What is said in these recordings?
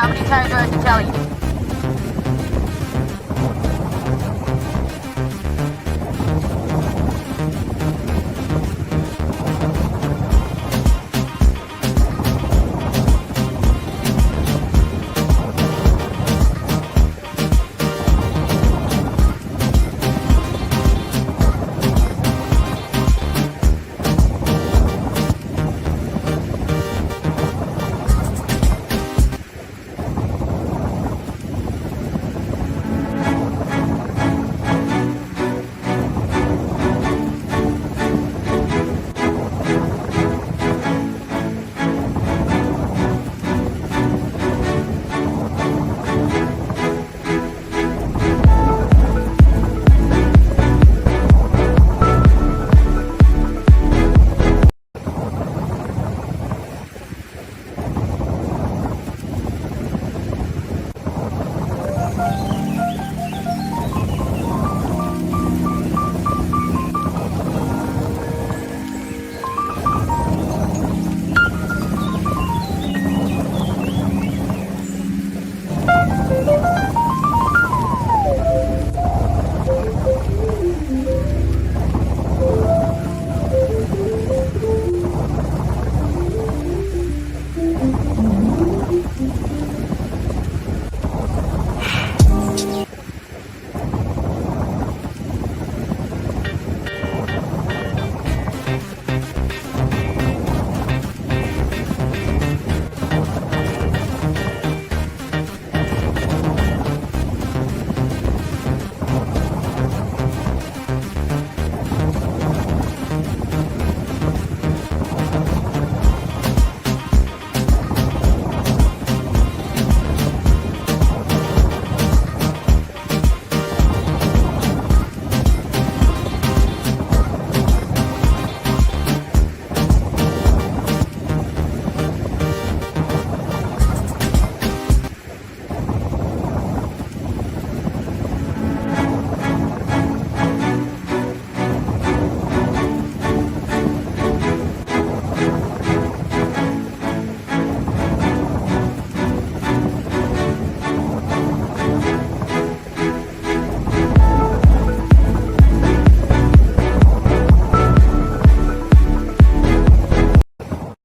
How many times do I have to tell you?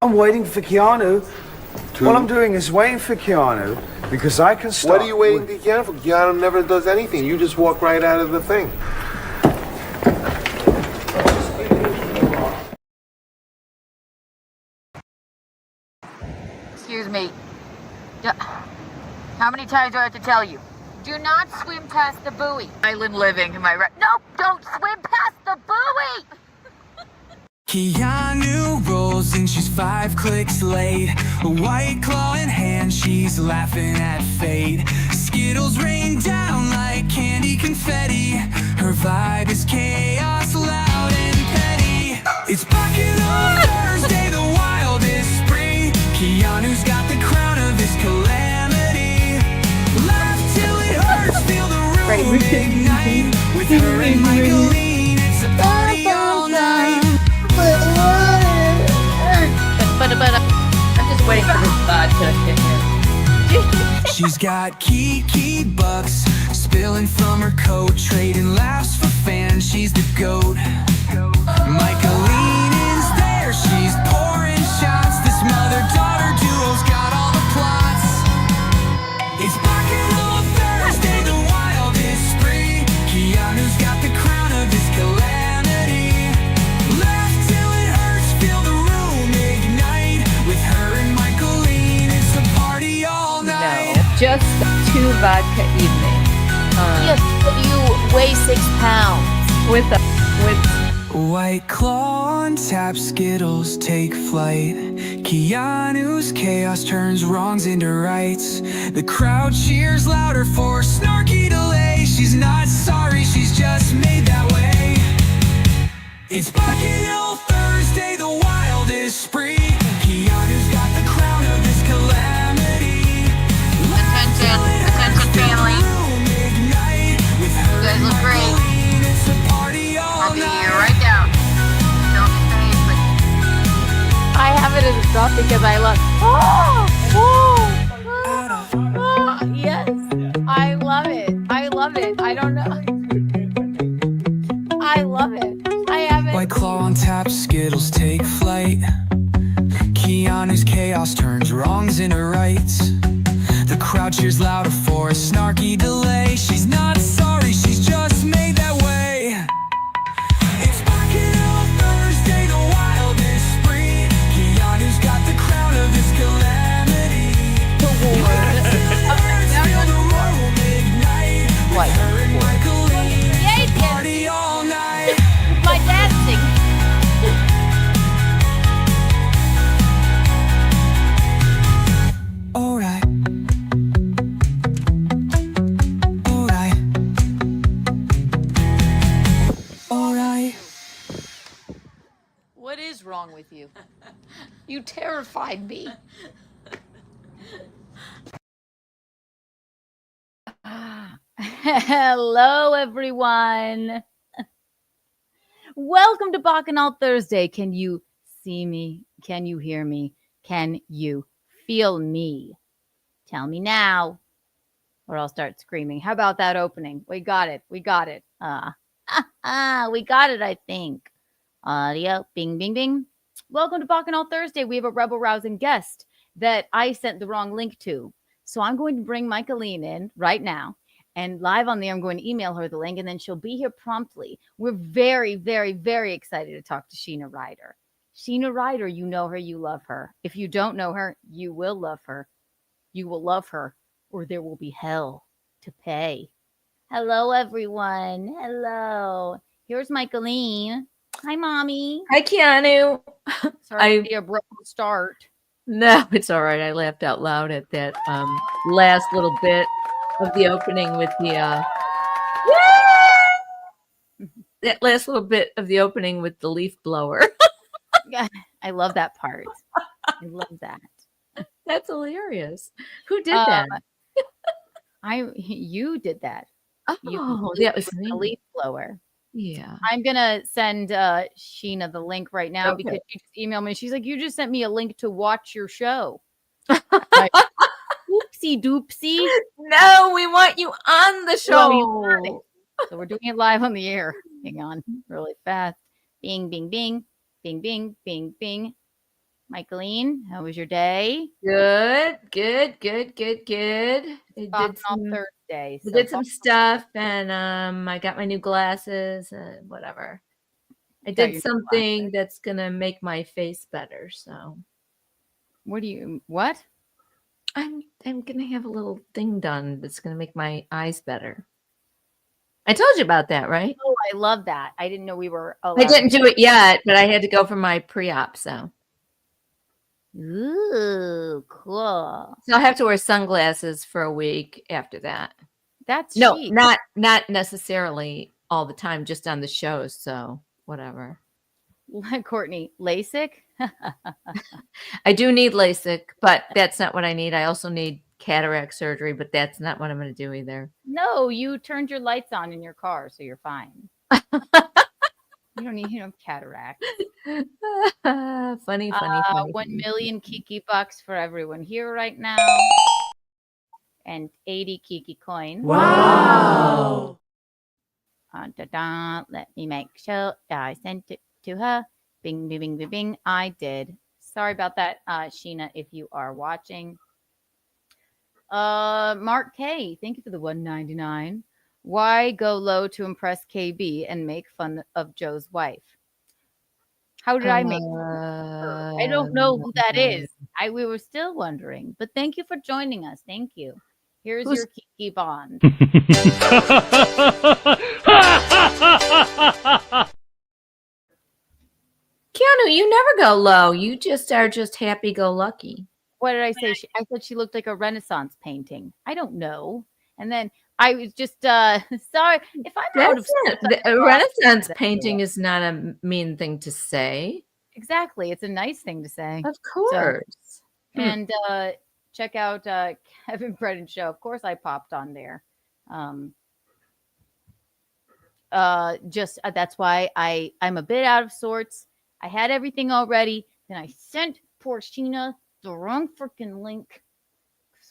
I'm waiting for Keanu. What I'm doing is waiting for Keanu because I can start. What are you waiting for Keanu for? Keanu never does anything. You just walk right out of the thing. Excuse me. How many times do I have to tell you? Do not swim past the buoy. Island living, am I right? Nope, don't swim past the buoy! Keanu rolls in, she's 5 clicks late. A white claw in hand, she's laughing at fate. Skittles rain down like candy confetti. Her vibe is chaos, loud and petty. It's Bacchanal Thursday, the wildest spree. Keanu's got the crown of his calamity. Laugh till it hurts, feel the room ignite. With her and Michaelne, it's a party all night. But I'm just waiting for this vodka to hit. She's got kiki bucks spilling from her coat, trading laughs for fans. She's the goat. Michaelne is there, she's pouring shots. This mother-daughter duo's got all the plots. It's Bacchanal Thursday, the wildest spree. Keanu's got the crown of his calamity. Laugh till it hurts, feel the room ignite. With her and Michaelne, it's a party all night. No, just 2 vodka evening. Yes, but you weigh 6 pounds. With White claw on tap, Skittles take flight. Keanu's chaos turns wrongs into rights. The crowd cheers louder for snarky delay. She's not sorry, she's just made that way. It's Bacchanal Thursday, the wildest spree. Keanu's got the crown of his calamity. Attention family. You guys look great. I'll be right down. Don't behave, but I have it as a drop because I love. Oh! love it. I don't know. I love it. I haven't. White claw on tap, Skittles take flight. Keanu's chaos turns wrongs into rights. The crowd cheers louder for a snarky delay. She's not sorry, she's just made that way. It's Bacchanal Thursday, the wildest spree. Keanu's got the crown of his calamity. What? Her and Michaelne Yay, kid. party all night. My dancing. Alright. Alright. Alright. What is wrong with you? You terrified me. Hello, everyone. Welcome to Bacchanal Thursday. Can you see me? Can you hear me? Can you feel me? Tell me now, or I'll start screaming. How about that opening? We got it. We got it. We got it, I think. Audio, bing, bing, bing. Welcome to Bacchanal Thursday. We have a rebel-rousing guest that I sent the wrong link to. So I'm going to bring Michaelne in right now. And live on there, I'm going to email her the link, and then she'll be here promptly. We're very, very, very excited to talk to Sheena Ryder. Sheena Ryder, you know her, you love her. If you don't know her, you will love her. You will love her, or there will be hell to pay. Hello, everyone. Hello. Here's Michaelne. Hi, Mommy. Hi, Keanu. Sorry to be a broken start. No, it's all right. I laughed out loud at that last little bit of the opening with the that last little bit of the opening with the leaf blower. Yeah, I love that part. I love that. That's hilarious. Who did that? You did that. Oh, that was the me. leaf blower. Yeah. I'm gonna send Sheena the link right now Okay. because she just emailed me. She's like, "You just sent me a link to watch your show." Like, oopsie doopsie. No, we want you on the Well, show. So we're doing it live on the air. Hang on, really fast. Bing, bing, bing, bing, bing, bing, bing. Michaelne, how was your day? Good. I did Bacchanal some, Thursday. I did some stuff, and I got my new glasses and whatever. I Got your did new something that's gonna make my face better. So What? I'm gonna have a little thing done that's gonna make my eyes better. I told you about that, right? Oh, I love that. I didn't know we were. I didn't do it yet, but I had to go for my pre-op, so Ooh, cool. I'll have to wear sunglasses for a week after that. That's No, chic. not necessarily all the time, just on the shows. So whatever. Courtney, LASIK. I do need LASIK, but that's not what I need. I also need cataract surgery, but that's not what I'm going to do either. No, you turned your lights on in your car, so you're fine. You don't need cataract. Funny. 1 million Kiki bucks for everyone here right now, and 80 Kiki coins. Wow. Let me make sure I sent it to her. Bing, bing, bing, bing, bing. I did. Sorry about that, Sheena, if you are watching. Mark K, thank you for the $1.99. Why go low to impress KB and make fun of Joe's wife? How did I make fun of her? I don't know who that is. We were still wondering, but thank you for joining us. Thank you. Here's your Kiki Bond. Keanu, you never go low. You just are just happy-go-lucky. What did I say? I said she looked like a Renaissance painting. I don't know. And then I was just sorry if I'm out of A Renaissance painting is not a mean thing to say. Exactly. It's a nice thing to say. Of course. And check out Kevin Brennan show. Of course I popped on there. That's why I'm a bit out of sorts. I had everything already. Then I sent poor Sheena the wrong freaking link.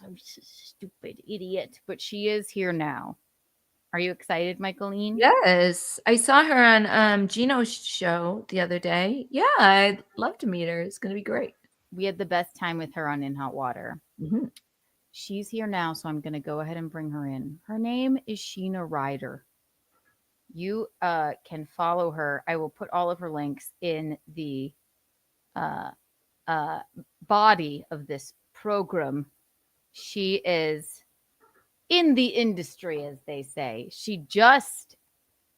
I'm a stupid idiot, but she is here now. Are you excited, Michaelne? Yes, I saw her on Gino's show the other day. Yeah, I'd love to meet her. It's going to be great. We had the best time with her on In Hot Water. Mm-hmm. She's here now, so I'm going to go ahead and bring her in. Her name is Sheena Ryder. You can follow her. I will put all of her links in the body of this program. She is in the industry, as they say. She just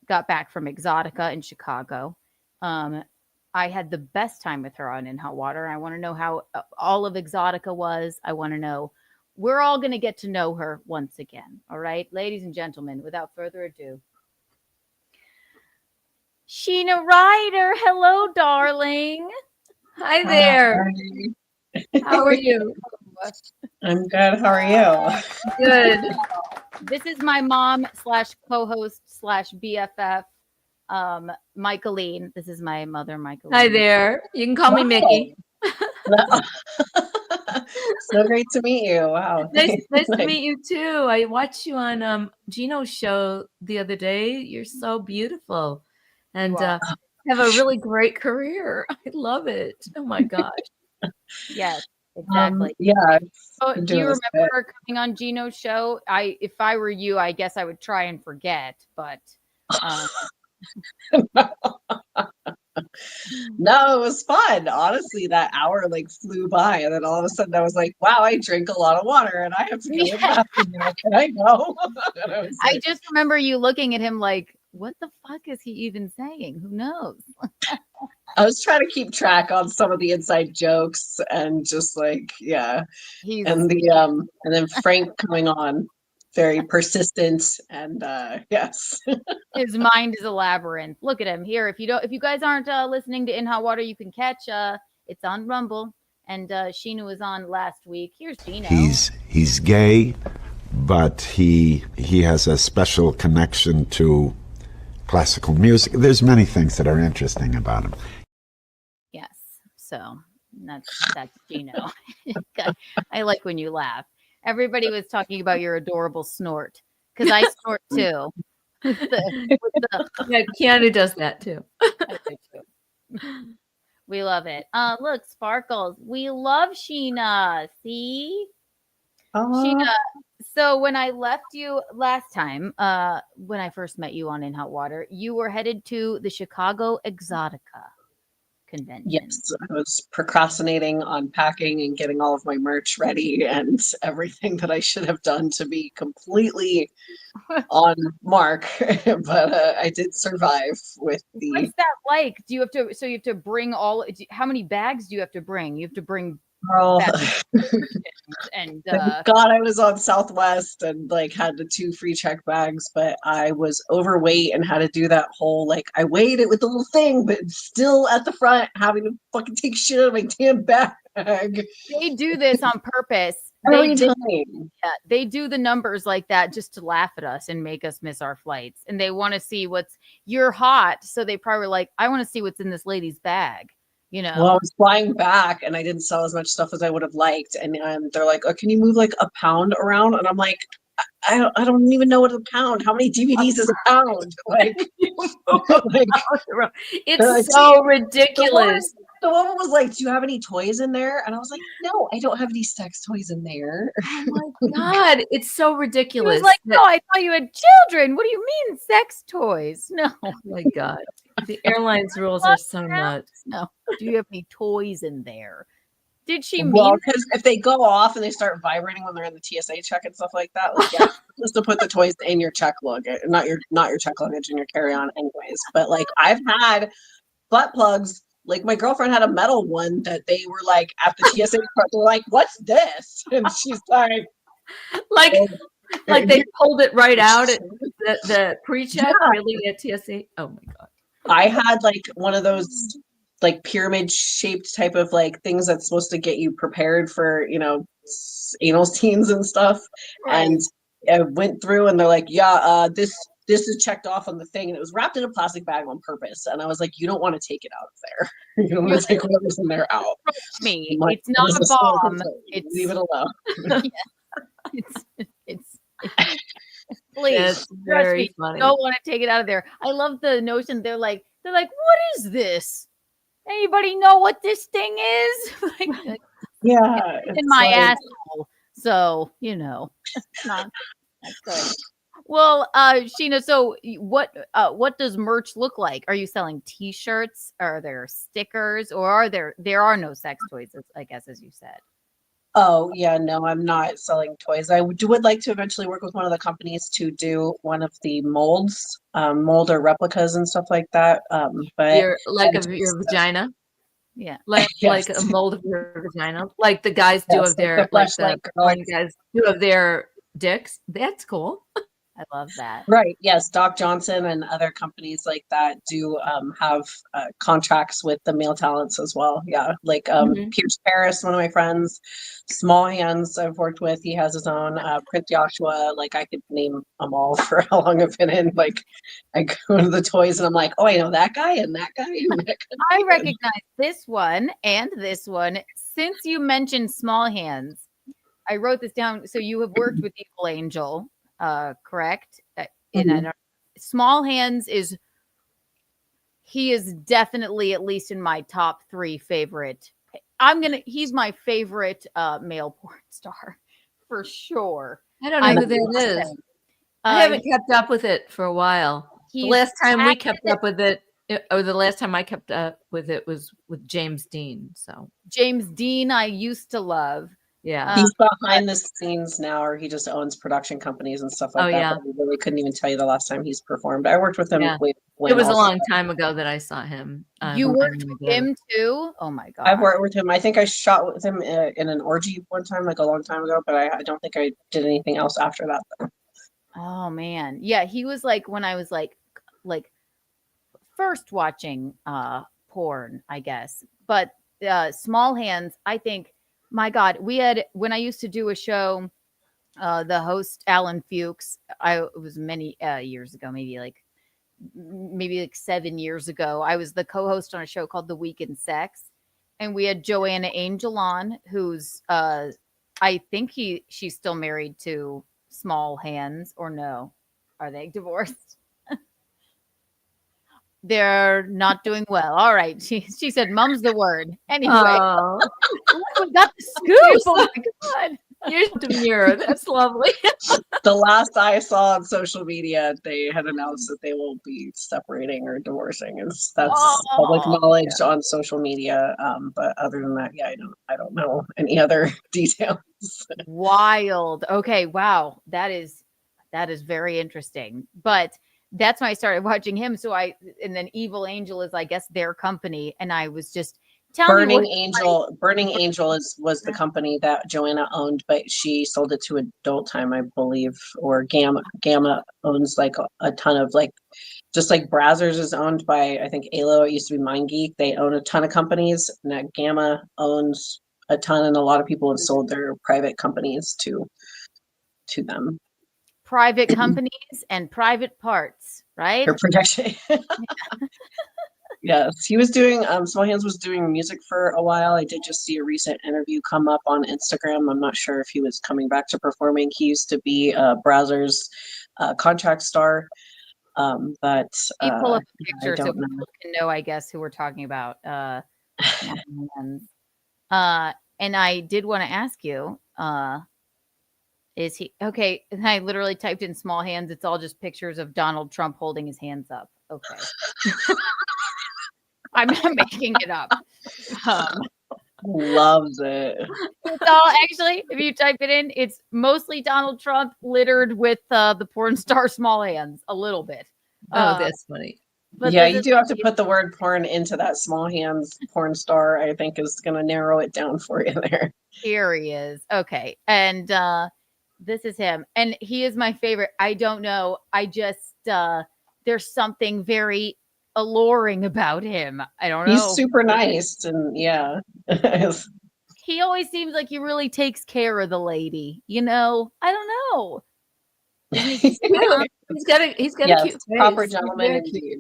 got back from Exotica in Chicago. I had the best time with her on In Hot Water. I want to know how all of Exotica was. I want to know. We're all going to get to know her once again. All right, ladies and gentlemen, without further ado, Sheena Ryder. Hello, darling. Hi there. How are you? I'm good. How are you? Good. This is my mom / co-host / BFF, Michaelne. This is my mother, Michaelne. Hi there. You can call me Mickey. So great to meet you. Wow. Nice to meet you too. I watched you on Gino's show the other day. You're so beautiful and have a really great career. I love it. Oh my gosh. Yes, exactly. Yeah. Oh, do you remember her coming on Gino's show? If I were you, I guess I would try and forget, but No, it was fun. Honestly, that hour like flew by, and then all of a sudden I was like, "Wow, I drink a lot of water, and I have to go to the bathroom. Now. Can I go?" I just remember you looking at him like, "What the fuck is he even saying? Who knows?" I was trying to keep track on some of the inside jokes, and just like, yeah, and then Frank coming on. Very persistent and yes. His mind is a labyrinth. Look at him here. If you guys aren't listening to In Hot Water, you can catch it's on Rumble, and Sheena was on last week. Here's Gino. He's gay, but he has a special connection to classical music. There's many things that are interesting about him. Yes, so that's Gino. I like when you laugh. Everybody was talking about your adorable snort because I snort too. Yeah, Keanu does that too. I do too. We love it. Look, sparkles. We love Sheena. See, Sheena. So when I left you last time, when I first met you on In Hot Water, you were headed to the Chicago Exotica convention. Yes, I was procrastinating on packing and getting all of my merch ready and everything that I should have done to be completely on mark, but I did survive with the. What's that like? Do you have to? So you have to bring how many bags do you have to bring? You have to bring. And Thank God I was on Southwest and like had the 2 free check bags, but I was overweight and had to do that whole like I weighed it with the little thing, but still at the front having to fucking take shit out of my damn bag. They do this on purpose. They do the numbers like that just to laugh at us and make us miss our flights. And they want to see you're hot, so they probably were like, I want to see what's in this lady's bag. You know, well, I was flying back and I didn't sell as much stuff as I would have liked. And they're like, oh, can you move like a pound around? And I'm like, I don't even know what a pound. How many DVDs is a pound? Like, it's so ridiculous. The woman was like, do you have any toys in there? And I was like, no, I don't have any sex toys in there. Oh my God, it's so ridiculous. He was like, no, I thought you had children. What do you mean sex toys? No. Oh my God. The airlines rules are so nuts. No. Do you have any toys in there? Did she mean? Well, because if they go off and they start vibrating when they're in the TSA check and stuff like that, like, yeah, just to put the toys in your check luggage, not your check luggage in your carry-on, anyways. But like, I've had butt plugs. Like my girlfriend had a metal one that they were like at the TSA. They're like, "What's this?" And she's like they pulled it right out at the pre-check, really at TSA. Oh my God. I had like one of those like pyramid shaped type of like things that's supposed to get you prepared for, anal scenes and stuff. Right. And I went through and they're like, yeah, this is checked off on the thing. And it was wrapped in a plastic bag on purpose. And I was like, you don't want to take it out of there. You don't want to take whatever's in there out. Me. It's not a bomb. Leave it alone. Please, That's trust very me, funny. don't want to take it out of there. I love the notion they're like, what is this? Anybody know what this thing is? like, Yeah, in it's my like, asshole. So, not good. Well, Sheena, so what does merch look like? Are you selling t-shirts? Are there stickers, or there are no sex toys, I guess, as you said? oh yeah, no, I'm not selling toys. Would like to eventually work with one of the companies to do one of the molds, mold or replicas and stuff like that. But Your like of your vagina, Yeah. like yes, a mold of your vagina, like the guys do yes, of like their the fleshlight girl. porn guys do of their dicks. That's cool. I love that. Right. Yes. Doc Johnson and other companies like that do have contracts with the male talents as well. Yeah. Like Mhm. Pierce Paris, one of my friends, Small Hands, I've worked with. He has his own Prince Joshua. Like I could name them all for how long I've been in. Like I go to the toys and I'm like, oh, I know that guy and that guy and that guy. I recognize this one and this one. Since you mentioned Small Hands, I wrote this down. So you have worked with Evil Angel, correct? Mhm. Small Hands he is definitely at least in my top 3 favorite. He's my favorite male porn star for sure. I don't know who that is. I haven't kept up with it for a while. The He's last time we active- kept up with it, or the last time I kept up with it was with James Dean. So James Dean, I used to love. yeah. He's behind the scenes now, or he just owns production companies and stuff like Oh, that. yeah. But I really couldn't even tell you the last time he's performed. I worked with him Yeah. when It was a also- long time ago that I saw him. You worked with him too? Oh my god. I've worked with him. I think I shot with him in an orgy one time, like a long time ago, but I don't think I did anything else after that. Though. Oh man. Yeah, he was like when I was like first watching porn, I guess. But Small Hands, I think, my god, when I used to do a show, the host Alan Fuchs, it was many years ago, maybe like 7 years ago. I was the co-host on a show called The Week in Sex, and we had Joanna Angel on, who's I think she's still married to Small Hands, or no? Are they divorced? They're not doing well. All right. She said mum's the word. Anyway, we got the scoop. Oh my god. You're demure. That's lovely. The last I saw on social media, they had announced that they will be separating or divorcing. That's public knowledge on social media. But other than that, yeah, I don't know any other details. Wild. Okay. Wow. That is very interesting. But that's when I started watching him. And then Evil Angel is, I guess, their company. And I was just telling Burning Angel was the company that Joanna owned, but she sold it to Adult Time, I believe, or Gamma. Gamma owns like a ton of just like Brazzers is owned by, I think, Alo. It used to be MindGeek. They own a ton of companies, and that Gamma owns a ton, and a lot of people have sold their private companies to them. Private companies and private parts, right? Her projection. Yes, he was doing Small Hands was doing music for a while. I did just see a recent interview come up on Instagram. I'm not sure if he was coming back to performing. He used to be Brazzers contract star. But you pull up a picture I so don't people know. can know, I guess, who we're talking about. And I did want to ask you, is he okay? And I literally typed in Small Hands. It's all just pictures of Donald Trump holding his hands up. Okay. I'm not making it up. Loves it. It's all actually, if you type it in, it's mostly Donald Trump littered with the porn star Small Hands a little bit. Oh, that's funny. But Yeah, you do have to put the word porn into that Small Hands porn star, I think is going to narrow it down for you there. Here he is. Okay. And this is him. And he is my favorite. I don't know. I just, there's something very alluring about him. I don't know. He's super nice. And yeah. He always seems like he really takes care of the lady. I don't know. Isn't he cute? He's got yes, a cute face. proper gentleman indeed.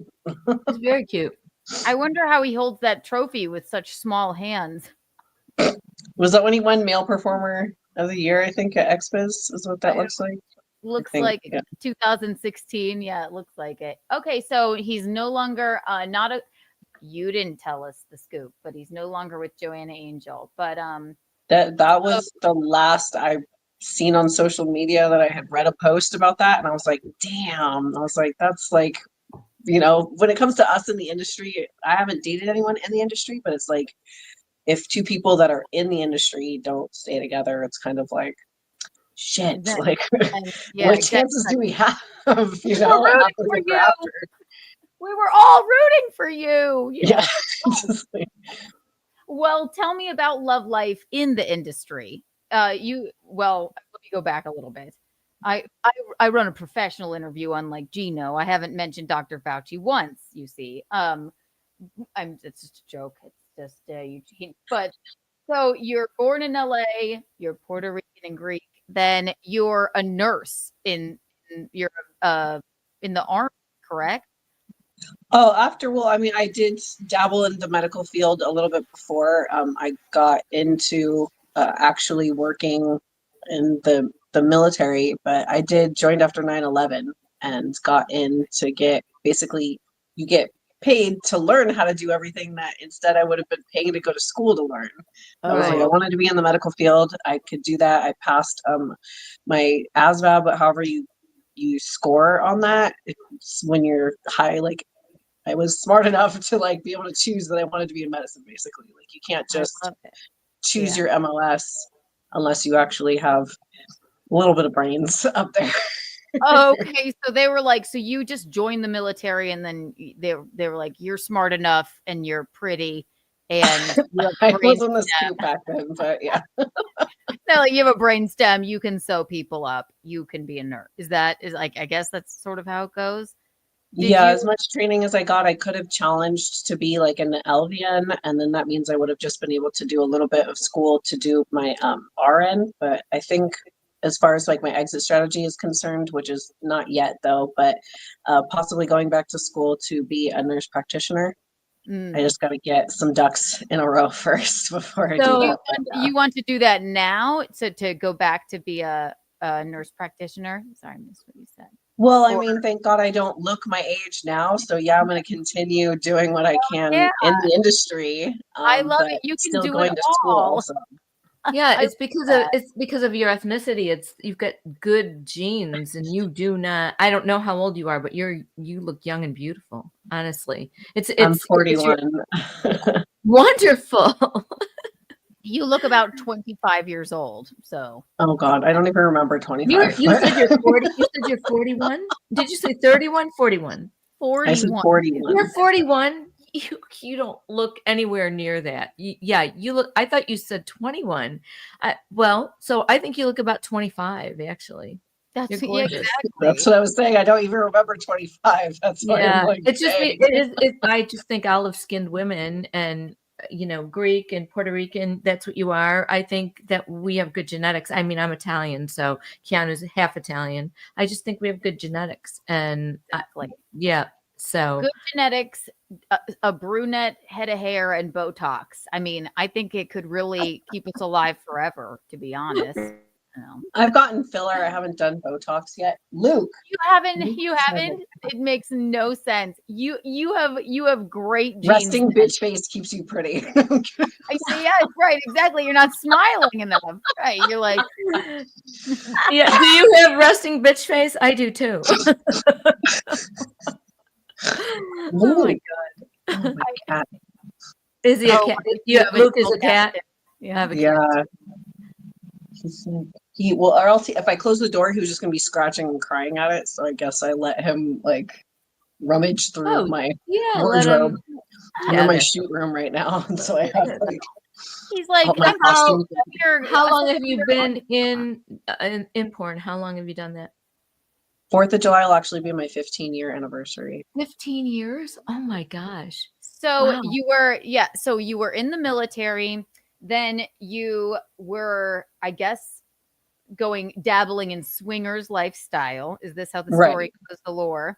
He's very cute. I wonder how he holds that trophy with such small hands. Was that when he won Male Performer of the Year, I think, at XBiz is what that looks like? Looks think, like yeah. 2016. Yeah, it looks like it. Okay, so he's no longer not a. You didn't tell us the scoop, but he's no longer with Joanna Angel. But That was the last I've seen on social media, that I had read a post about that, and I was like, damn. I was like, that's like, when it comes to us in the industry, I haven't dated anyone in the industry, but it's like, if two people that are in the industry don't stay together, it's kind of like, shit, then, like, and, yeah, what exactly. chances do we have, We're rooting happily for ever you. after? We were all rooting for you. Yeah. Well, tell me about love life in the industry. Let me go back a little bit. I run a professional interview unlike Gino. I haven't mentioned Dr. Fauci once, you see. It's just a joke. It's just Eugene. But so you're born in LA, you're Puerto Rican and Greek, then you're a nurse you're in the army, correct? Oh, I did dabble in the medical field a little bit before I got into actually working in the military, but I joined after 9/11 and got in to get, basically, you get paid to learn how to do everything that instead I would have been paying to go to school to learn. I was like, I wanted to be in the medical field. I could do that. I passed my ASVAB, but however you score on that, it's when you're high, like, I was smart enough to like be able to choose that I wanted to be in medicine, basically. Like, you can't just choose your MLS unless you actually have a little bit of brains up there. Okay, so they were like, so you just joined the military, and then they were like, you're smart enough and you're pretty, and you have I brain was on the stem. scoop back then, but yeah. They're like, you have a brain stem, you can sew people up, you can be a nurse. Is like, I guess that's sort of how it goes. As much training as I got, I could have challenged to be like an LVN, and then that means I would have just been able to do a little bit of school to do my RN. But I think, as far as like my exit strategy is concerned, which is not yet though, but possibly going back to school to be a nurse practitioner. I just got to get some ducks in a row first before I do that. You want to do that now to go back to be a nurse practitioner? Sorry, I missed what you said. Well, I mean, thank God I don't look my age now. So yeah, I'm going to continue doing what I can in the industry. I love it. You can still do going it to all. school. So. Yeah, it's because of your ethnicity. You've got good genes, and you do not. I don't know how old you are, but you look young and beautiful. Honestly, I'm 41. Wonderful. You look about 25 years old. So. Oh God, I don't even remember 25. You said you're 40. You said you're 41. Did you say 31? 41. 41. I said 41. You're 41. You don't look anywhere near that. You look. I thought you said 21. So I think you look about 25. Actually, that's gorgeous. Exactly. That's what I was saying. I don't even remember 25. That's why I'm like, it's just I just think olive-skinned women and Greek and Puerto Rican. That's what you are. I think that we have good genetics. I mean, I'm Italian, so Keanu's half Italian. I just think we have good genetics, and so good genetics, a brunette head of hair, and Botox. I mean, I think it could really keep us alive forever, to be honest. I've gotten filler. I haven't done Botox yet. Luke. You haven't? It makes no sense. You have great genes. Resting bitch face keeps you pretty. Yes, right, exactly. You're not smiling enough. Right. You're like, yeah. Do you have resting bitch face? I do too. Oh my God. Oh, my cat. Is he a cat? Luke is a cat. You have a cat. Yeah. Or else if I close the door, he was just gonna be scratching and crying at it. So I guess I let him like rummage through my wardrobe. I'm in my shoot room right now, and so I have like. He's like, how long have you been in porn? How long have you done that? 4th of July will actually be my 15-year anniversary. 15 years? Oh my gosh. So you were in the military, then you were, I guess, dabbling in swingers lifestyle. Is this how the story goes, the lore?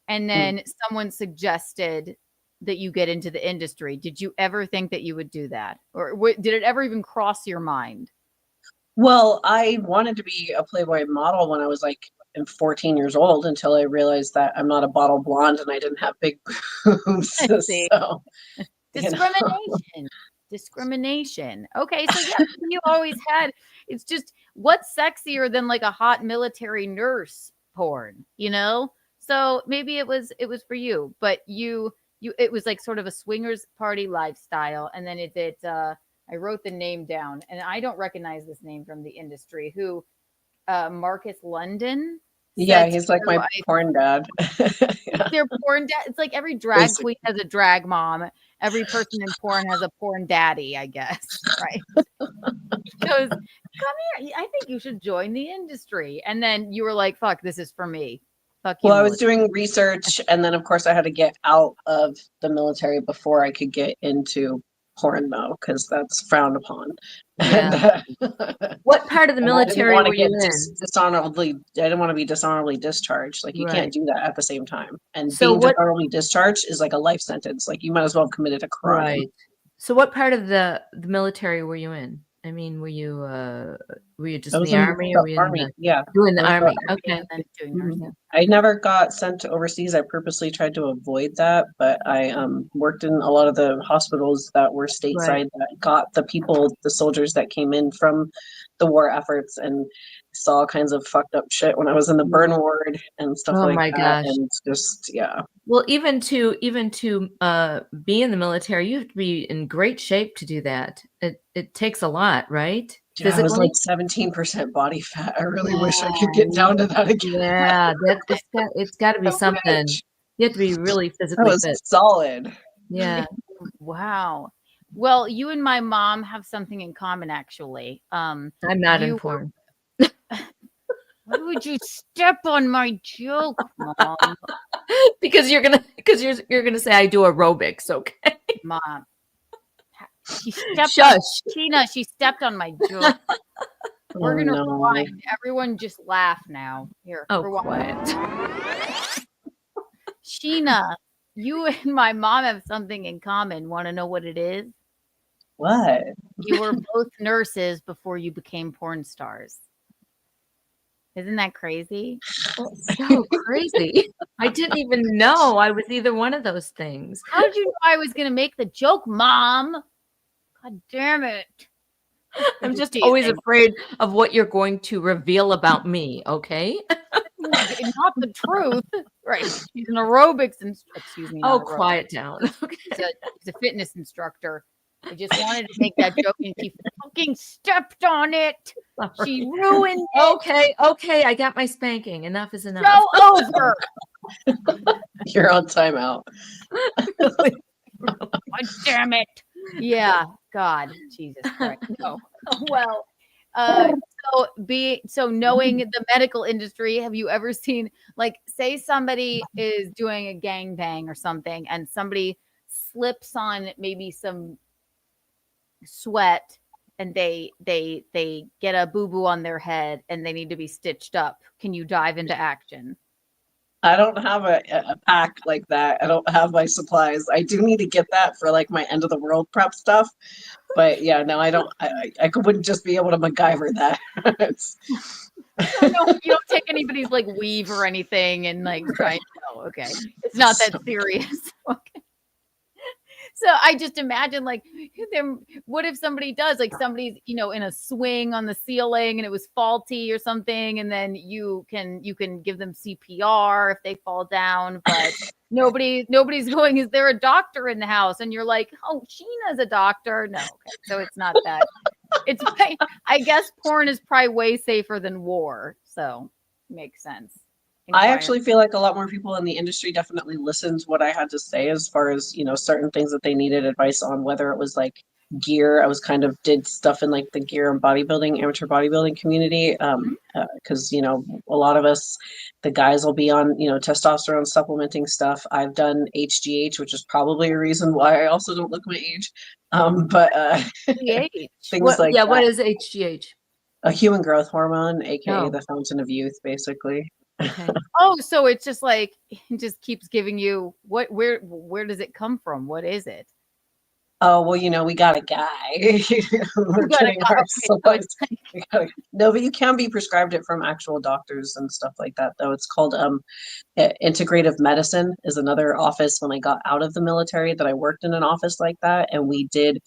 And then someone suggested that you get into the industry. Did you ever think that you would do that? Or did it ever even cross your mind? Well, I wanted to be a Playboy model when I was like 14 years old until I realized that I'm not a bottle blonde and I didn't have big boobs. See. So, Discrimination. Discrimination. Okay, so yeah, you always had. It's just what's sexier than like a hot military nurse porn, you know? So maybe it was for you, but you it was like sort of a swingers party lifestyle, and then I wrote the name down, and I don't recognize this name from the industry. Who Marcus London? yeah, he's like my porn dad. Their porn dad. It's like every drag queen has a drag mom. Every person in porn has a porn daddy, I guess. Right? He goes, come here. I think you should join the industry. And then you were like, fuck, this is for me. Fuck you. Well, I was doing research, and then of course I had to get out of the military before I could get into porn, though, because that's frowned upon. Yeah. And, what part of the military were you in? Dishonorably, I didn't want to be dishonorably discharged. Like, you can't do that at the same time. And So being dishonorably discharged is like a life sentence. Like, you might as well have committed a crime. Right. So what part of the military were you in? I mean, were you just in the army, or were you army? You were in the army. Okay. I never got sent to overseas. I purposely tried to avoid that, but I worked in a lot of the hospitals that were stateside that got the soldiers that came in from the war efforts, and saw all kinds of fucked up shit when I was in the burn ward and stuff like that. Oh my gosh. And just, yeah. Well, even to be in the military, you have to be in great shape to do that. It takes a lot, right? Yeah, I was like 17% body fat. I really wish I could get down to that again. Yeah, it's got to be something. You have to be really physically fit. Solid. Yeah. Wow. Well, you and my mom have something in common, actually. I'm not in porn. Why would you step on my joke, Mom? because you're gonna say I do aerobics, okay? Mom. She stepped Shush. She stepped on my joke. We're gonna rewind. Everyone just laugh now. Here. Quiet. Sheena, you and my mom have something in common. Want to know what it is? What? You were both nurses before you became porn stars. Isn't that crazy? So crazy. I didn't even know I was either one of those things. How did you know I was going to make the joke, Mom? God damn it. I'm just always afraid of what you're going to reveal about me, okay? Not the truth. Right. She's an aerobics instructor. Excuse me. Oh, quiet down. Okay. She's a fitness instructor. I just wanted to make that joke, and she fucking stepped on it. She ruined it. Okay. I got my spanking. Enough is enough. Go over. You're on timeout. God damn it. Yeah. God. Jesus Christ. No. Well, so knowing the medical industry, have you ever seen, like, say somebody is doing a gangbang or something, and somebody slips on maybe some sweat, and they get a boo-boo on their head and they need to be stitched up? Can you dive into action? I don't have a pack like that. I don't have my supplies. I do need to get that for like my end of the world prep stuff. But yeah, no, I don't. I wouldn't just be able to MacGyver that. No, you don't take anybody's like weave or anything and like try. No, okay, it's not that serious. Okay. So I just imagine, like, what if somebody does, like, somebody's, in a swing on the ceiling and it was faulty or something, and then you can give them CPR if they fall down, but nobody's going, is there a doctor in the house? And you're like, oh, Sheena's a doctor. No, okay. So it's not that. It's, I guess porn is probably way safer than war. So makes sense. I actually feel like a lot more people in the industry definitely listened to what I had to say as far as, certain things that they needed advice on, whether it was like gear. I was did stuff in like the gear and bodybuilding, amateur bodybuilding community. Cause a lot of us, the guys will be on, testosterone supplementing stuff. I've done HGH, which is probably a reason why I also don't look my age. Things like what is HGH? A human growth hormone, aka the fountain of youth, basically. Okay. So it's just like, it just keeps giving you where does it come from? What is it? Oh, well, we got a guy. We're You got a kidding guy. Okay, so ourselves. it's like, No, but you can be prescribed it from actual doctors and stuff like that, though. It's called integrative medicine is another office when I got out of the military that I worked in an office like that. And we did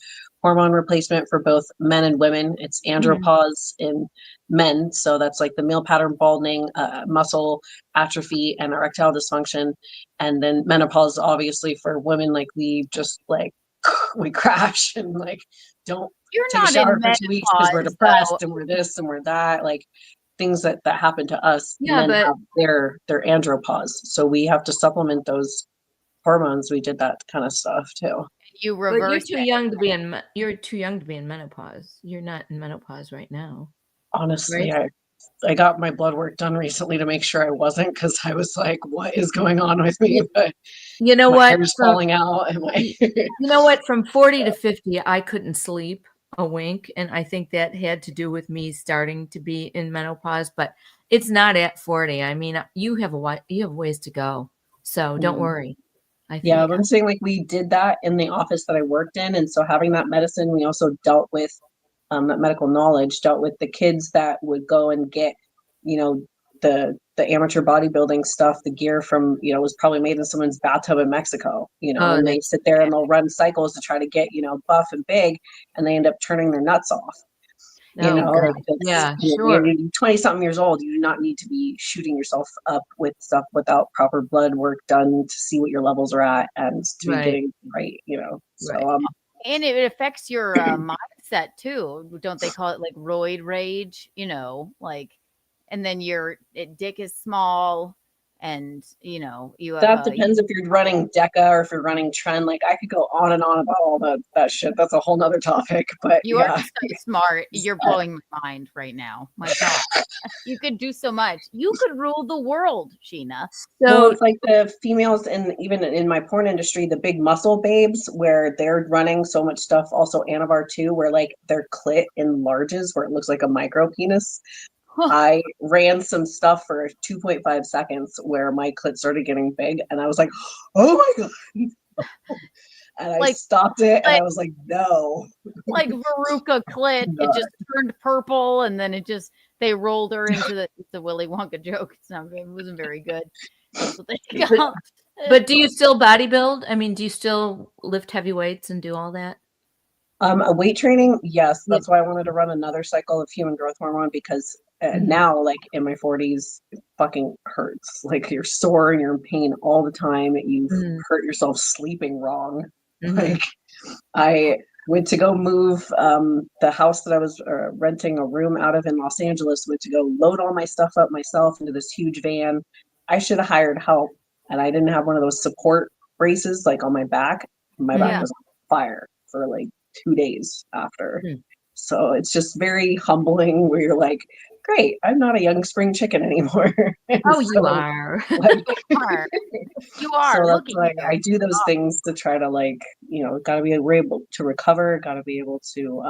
hormone replacement for both men and women. It's andropause in men. So that's like the male pattern balding, muscle atrophy, and erectile dysfunction. And then menopause, obviously, for women, like we just like, we crash and like don't you're take a not shower in for 2 weeks because we're menopause, depressed though. and we're this and we're that. Like things that happen to us, Yeah, men but have their andropause, so we have to supplement those hormones. We did that kind of stuff too. You but you're reverse too it. young to be in you're too young to be in menopause. You're not in menopause right now, Honestly, right? I got my blood work done recently to make sure I wasn't, because I was like, what is going on with me? But You know my what? hair's falling out and my You know what? From 40 to 50, I couldn't sleep a wink, and I think that had to do with me starting to be in menopause. But it's not at 40. I mean, you have ways to go, so don't worry. I Yeah, think I'm saying like we did that in the office that I worked in. And so having that medicine, we also dealt with that medical knowledge, dealt with the kids that would go and get, you know, the amateur bodybuilding stuff, the gear from, was probably made in someone's bathtub in Mexico, Oh, and they that's sit there and they'll run cycles to try to get, buff and big, and they end up turning their nuts off. oh Like god, it's, yeah, sure, you're 20 something years old. You do not need to be shooting yourself up with stuff without proper blood work done to see what your levels are at and to be right, getting right, So, right. And it affects your mindset too. Don't they call it like roid rage? Like, and then your dick is small, and you have that depends if you're running DECA or if you're running Trend. Like I could go on and on about all that shit. That's a whole nother topic. But you are yeah. so smart. You're blowing my mind right now. My God, you could do so much. You could rule the world, Sheena. Well, So it's like the females, and even in my porn industry, the big muscle babes, where they're running so much stuff. Also, Anavar too, where like their clit enlarges, where it looks like a micro penis. I ran some stuff for 2.5 seconds where my clit started getting big, and I was like, "Oh my god!" And I Like, stopped it, and like, I was like, "No." like Veruca clit. It just turned purple, and then they rolled her into the Willy Wonka joke. It wasn't very good. That's what they got. but do you still bodybuild? I mean, do you still lift heavy weights and do all that? A weight training, yes. Yeah. That's why I wanted to run another cycle of human growth hormone, because Mhm. now, like in my 40s, it fucking hurts. Like you're sore and you're in pain all the time. You've Mhm. hurt yourself sleeping wrong. Mhm. Like I went to go move the house that I was renting a room out of in Los Angeles, went to go load all my stuff up myself into this huge van. I should have hired help, and I didn't have one of those support braces like on my back. My back Yeah. was on fire for like 2 days after. Mhm. So it's just very humbling where you're like, great, I'm not a young spring chicken anymore. And Oh, you so, are. like, You so are. that's Look at why you. I do those things to try to like, gotta be able to recover, gotta be able to,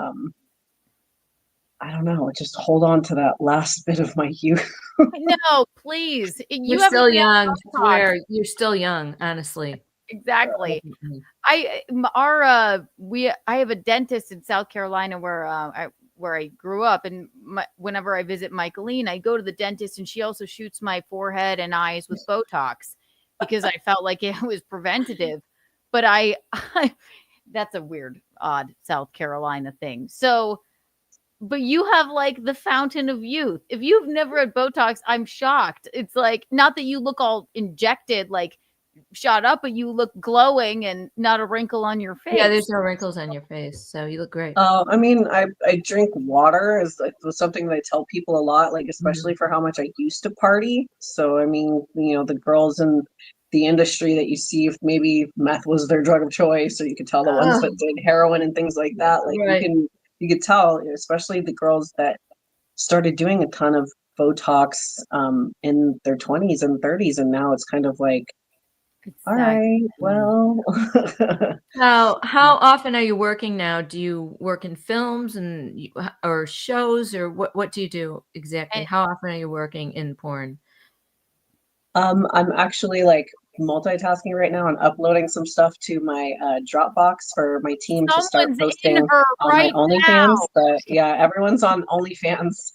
I don't know, just hold on to that last bit of my youth. No, please. You're You haven't still been young. on I Botox. swear, you're still young, honestly. Exactly. Mhm. I have a dentist in South Carolina where I grew up, and whenever I visit Michaelne, I go to the dentist, and she also shoots my forehead and eyes with Botox because I felt like it was preventative. But that's a weird, odd South Carolina thing. So, but you have like the fountain of youth. If you've never had Botox, I'm shocked. It's like, not that you look all injected, like shot up, but you look glowing and not a wrinkle on your Yeah, face. there's no wrinkles on your face, so you look great. I mean, I drink water is like something that I tell people a lot, like Mhm. especially for how much I used to party. So I mean, the girls in the industry that you see, if maybe meth was their drug of choice, or you could tell the ones Oh, that did heroin and things like that. Like right. you could tell, especially the girls that started doing a ton of Botox in their 20s and 30s, and now it's kind of like, all right, well. How often are you working now? Do you work in films or shows, or what do you do exactly? And How often are you working in porn? I'm actually like multitasking right now and uploading some stuff to my Dropbox for my team to start Someone's in posting her on my right OnlyFans. now. But yeah, everyone's on OnlyFans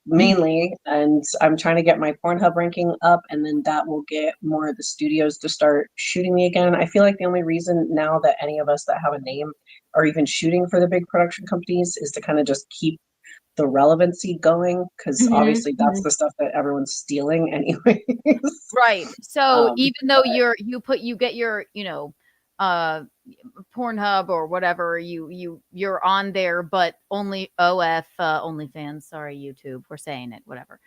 mainly, and I'm trying to get my Pornhub ranking up, and then that will get more of the studios to start shooting me again. I feel like the only reason now that any of us that have a name are even shooting for the big production companies is to kind of just keep the relevancy going, because Mhm, obviously that's mhm. the stuff that everyone's stealing anyways. Right. So Um, even though you get your, uh Pornhub or whatever, you're on there, but only OnlyFans, sorry, YouTube, we're saying it, whatever.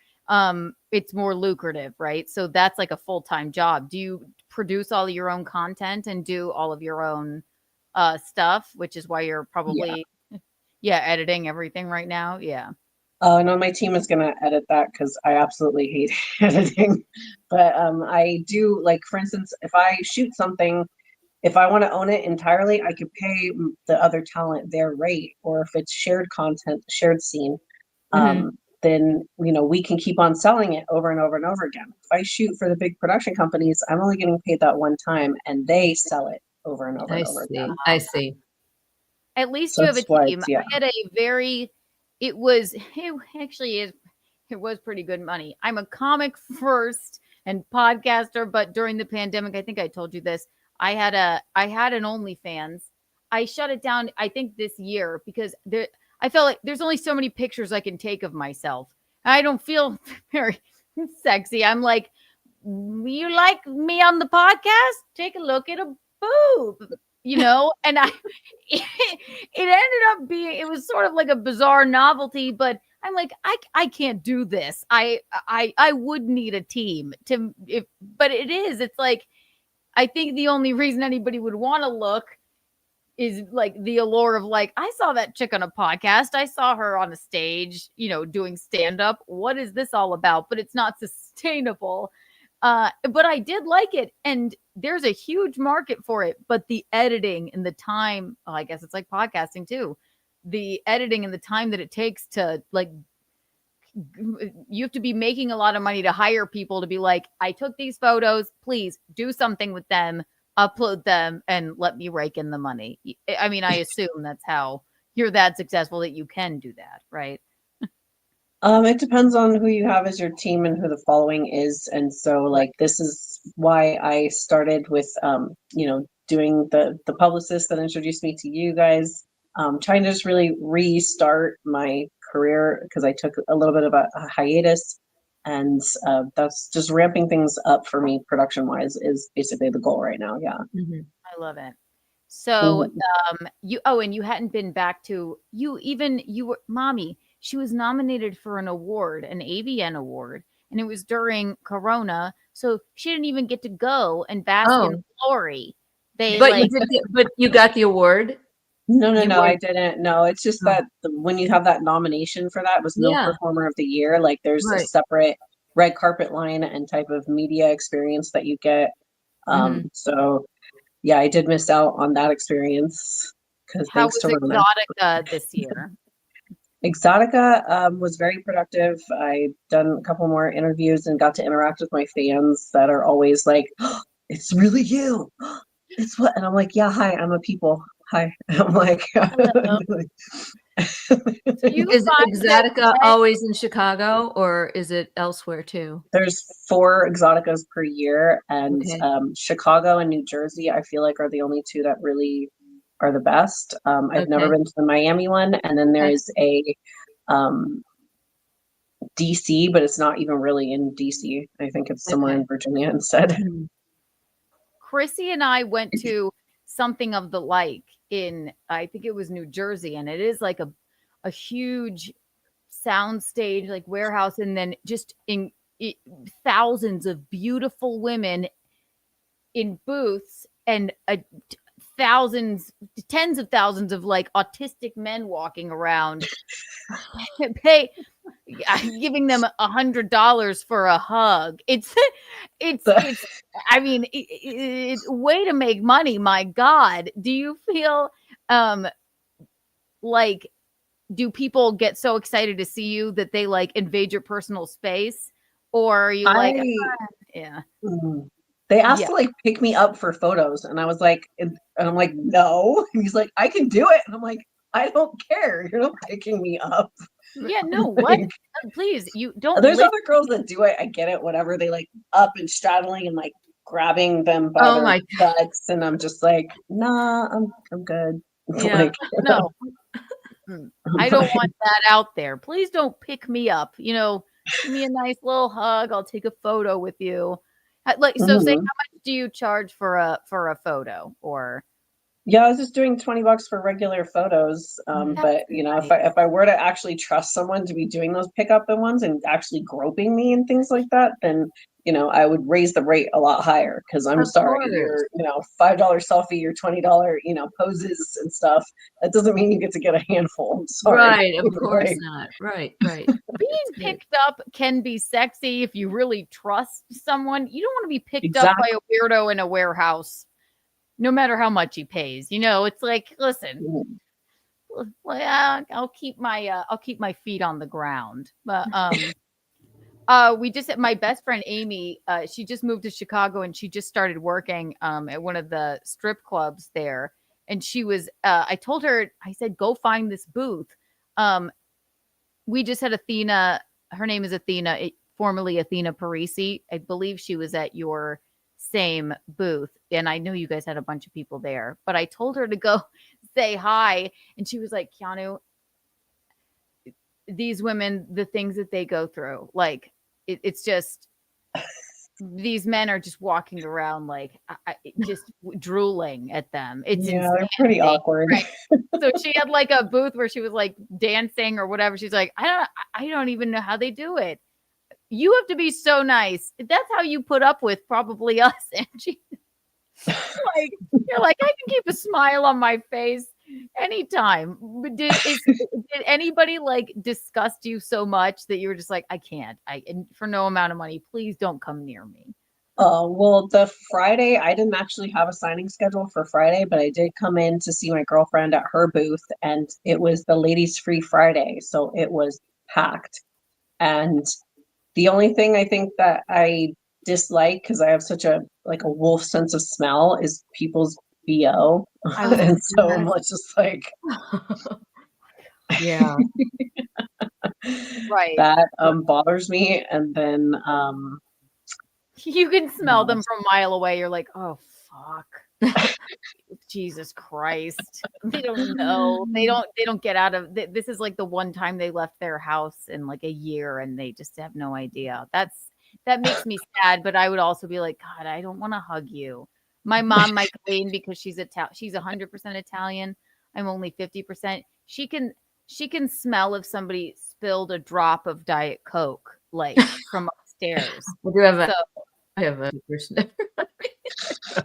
It's more lucrative, right? So that's like a full-time job. Do you produce all of your own content and do all of your own stuff, which is why you're yeah. probably yeah, editing everything right now? Yeah. No, my team is gonna edit that because I absolutely hate editing. But I do, like, for instance, if I shoot something, if I want to own it entirely, I could pay the other talent their rate, or if it's shared content, shared scene, Mhm. then we can keep on selling it over and over and over again. If I shoot for the big production companies, I'm only getting paid that one time, and they sell it over and over I and over see. again. I see. At least So you have a that's why team. it's, yeah. I had a very it actually is it was pretty good money. I'm a comic first and podcaster, but during the pandemic, I think I told you this, I had an OnlyFans. I shut it down I think this year because I felt like there's only so many pictures I can take of myself. I don't feel very sexy. I'm like, you like me on the podcast? Take a look at a boob, and it ended up being, it was sort of like a bizarre novelty, but I'm like, I can't do this. I would need a team to, if, but it's like, I think the only reason anybody would want to look is like the allure of like, I saw that chick on a podcast. I saw her on a stage, doing stand up. What is this all about? But it's not sustainable. But I did like it. And there's a huge market for it. But the editing and the time, well, I guess it's like podcasting too. The editing and the time that it takes to like, you have to be making a lot of money to hire people to be like, I took these photos, please do something with them, upload them, and let me rake in the money. I mean, I assume that's how you're that successful that you can do that, right? It depends on who you have as your team and who the following is. And so, Right. like, this is why I started with doing the publicist that introduced me to you guys. Trying to just really restart my career because I took a little bit of a hiatus, and that's just ramping things up for me production wise is basically the goal right now. Yeah. Mhm. I love it. So, Mhm. and you hadn't been back to, you were, mommy, she was nominated for an award, an AVN award, and it was during Corona. So she didn't even get to go and bask in the Oh, glory. They but you like, did but you got the award? No, no, You no, I were didn't. No, it's just Oh, that when you have that nomination for that was no yeah, performer of the year, like there's a right. separate red carpet line and type of media experience that you get. Mhm. So yeah, I did miss out on that experience because how thanks was to Rona. Exotica this year? Exotica was very productive. I done a couple more interviews and got to interact with my fans that are always like, "Oh, it's really you. It's what?" And I'm like, yeah, hi, I'm a people. Hi. I'm like, Hello. So you Is find that Exotica always in Chicago or is it elsewhere too? there's 4 Exoticas per year, and Okay, Chicago and New Jersey, I feel like are the only 2 that really are the best. I've never okay, been to the Miami one, and then there okay. is a um, DC, but it's not even really in DC. I think it's somewhere Okay. in Virginia instead. Mhm. Chrissy and I went to something of the like in, I think it was New Jersey, and it is like a huge sound stage, like warehouse, and then just thousands of beautiful women in booths and thousands, tens of thousands of like autistic men walking around, pay giving them $100 for a hug. It's I mean, it's way to make money. My God. Do you feel um like, do people get so excited to see you that they like invade your personal space? Or are you like, I Yeah. Mhm. They asked Yeah. to like pick me up for photos, and I was like, and I'm like, no. And he's like, I can do it, and I'm like, I don't care. You're not picking me up. Yeah, no, what? Like, Please, you don't there's live. other girls that do it. I get it. Whatever. They like up and straddling and like grabbing them by Oh their my butts, and I'm just like, nah, I'm good. Yeah. Like, No. I'm I don't fine. want that out there. Please don't pick me up. Give me a nice little hug. I'll take a photo with you. Like, so say, how Mhm. much do you charge for a photo? Or Yeah, I was just doing $20 for regular photos. that's But nice. if I were to actually trust someone to be doing those pickup and ones and actually groping me and things like that, then I would raise the rate a lot higher because I'm Of sorry, course. your $5 selfie, your $20 poses and stuff. That doesn't mean you get to get a handful. I'm sorry. Right. Of course Like, not. Right. Right. Being picked up can be sexy if you really trust someone. You don't want to be picked up by exactly. a weirdo in a warehouse, no matter how much he pays. It's like, listen, well, I'll keep my feet on the ground. But we just had my best friend Amy. She just moved to Chicago and she just started working at one of the strip clubs there. And she was. I told her. I said, go find this booth. We just had Athena. Her name is Athena, formerly Athena Parisi. I believe she was at your same booth. And I know you guys had a bunch of people there, but I told her to go say hi. And she was like, Keanu, these women, the things that they go through, like, it's just, these men are just walking around like just drooling at them. It's Yeah, they're pretty insanity. awkward. Right. So she had like a booth where she was like dancing or whatever. She's like, I don't even know how they do it. You have to be so nice. That's how you put up with probably us. And she like, you're like, I can keep a smile on my face anytime. But did anybody like disgust you so much that you were just like, I can't. And for no amount of money, please don't come near me. Well, the Friday, I didn't actually have a signing schedule for Friday, but I did come in to see my girlfriend at her booth, and it was the Ladies Free Friday, so it was packed. And the only thing I think that I dislike, because I have such a wolf sense of smell, is people's BO. I was And so gonna I'm just like, Yeah. Right. that bothers me. And then You can smell them from a mile away. You're like, oh fuck. Jesus Christ. They don't know. They don't get out of this is like the one time they left their house in like a year and they just have no idea. That makes me sad, but I would also be like, God, I don't want to hug you. My mom, Michaelne, because she's 100% Italian. I'm only 50%. She can smell if somebody spilled a drop of Diet Coke like from upstairs. I have a person.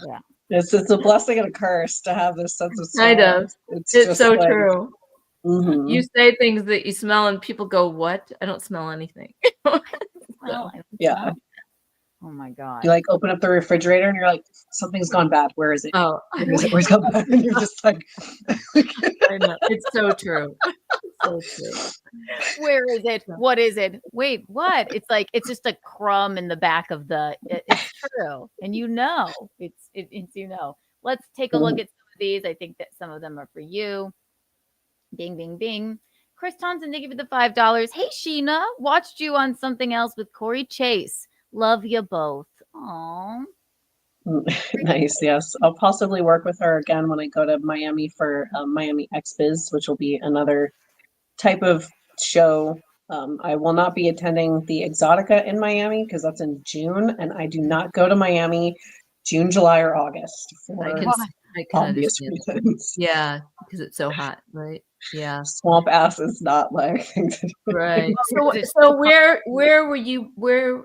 Yeah. it's a blessing and a curse to have this sense of Kind smell. of. It's It's just so like, true. mhm. You say things that you smell and people go, what? I don't smell anything. Well, Yeah. oh my God. You like open up the refrigerator and you're like, something's gone bad. Where is it? Oh, Where is it? Where's it gone bad? And you're just like, I know. It's so true. So true. Where is it? What is it? Wait, what? It's like it's just a crumb in the back of it's true. And it's. Let's take a look at some of these. I think that some of them are for you. Bing, bing, bing. Chris Thompson, thank you for the $5. Hey, Sheena, watched you on something else with Corey Chase. Love you both. Aww. nice. Yes. I'll possibly work with her again when I go to Miami for Miami X Biz, which will be another type of show. I will not be attending the Exotica in Miami because that's in June, and I do not go to Miami June, July, or August for I can obvious understand. reasons. Yeah, because it's so hot, right? Yeah. Swamp ass is not my thing to do. Right. Well, So where were you? Where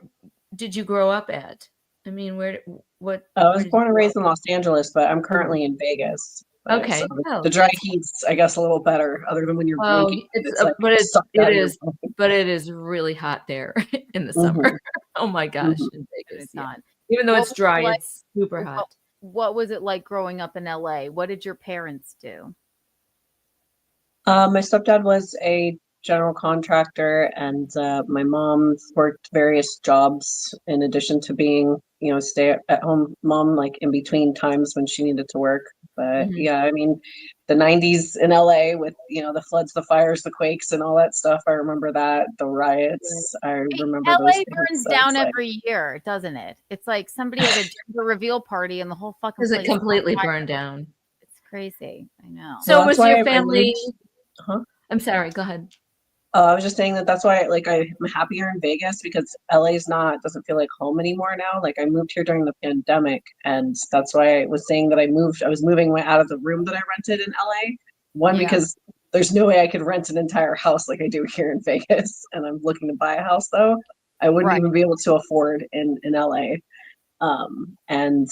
did you grow up at? I mean, what? I was did born you and grow raised in Los Angeles, but I'm currently in Vegas. Okay. So Oh. the dry heat's, I guess, a little better, other than when you're Oh, blinking. it's like but sucked out of your it is really hot there in the Mhm. summer. Oh my gosh, in Vegas. it's Yeah. not. Even though What it's was it dry, like- it's super hot. What was it like growing up in LA? What did your parents do? My stepdad was a general contractor, and my mom worked various jobs in addition to being, stay at home mom, like in between times when she needed to work. But yeah, I mean, the 90s in LA with, the floods, the fires, the quakes, and all that stuff. I remember that. The riots. I remember those LA things. burns So down it's like, every year, doesn't it? It's like somebody had a gender reveal party and the whole fucking Does it place is on completely fire. burn down? It's crazy. I know. So that's was why your I family? moved. Huh? I'm sorry. Go ahead. I was just saying that's why I'm happier in Vegas because LA's doesn't feel like home anymore now. Like I moved here during the pandemic, and that's why I was saying that I was moving out of the room that I rented in LA. One, because there's no way I could rent an entire house like I do here in Vegas. And I'm looking to buy a house though. I wouldn't even be able to afford in LA. And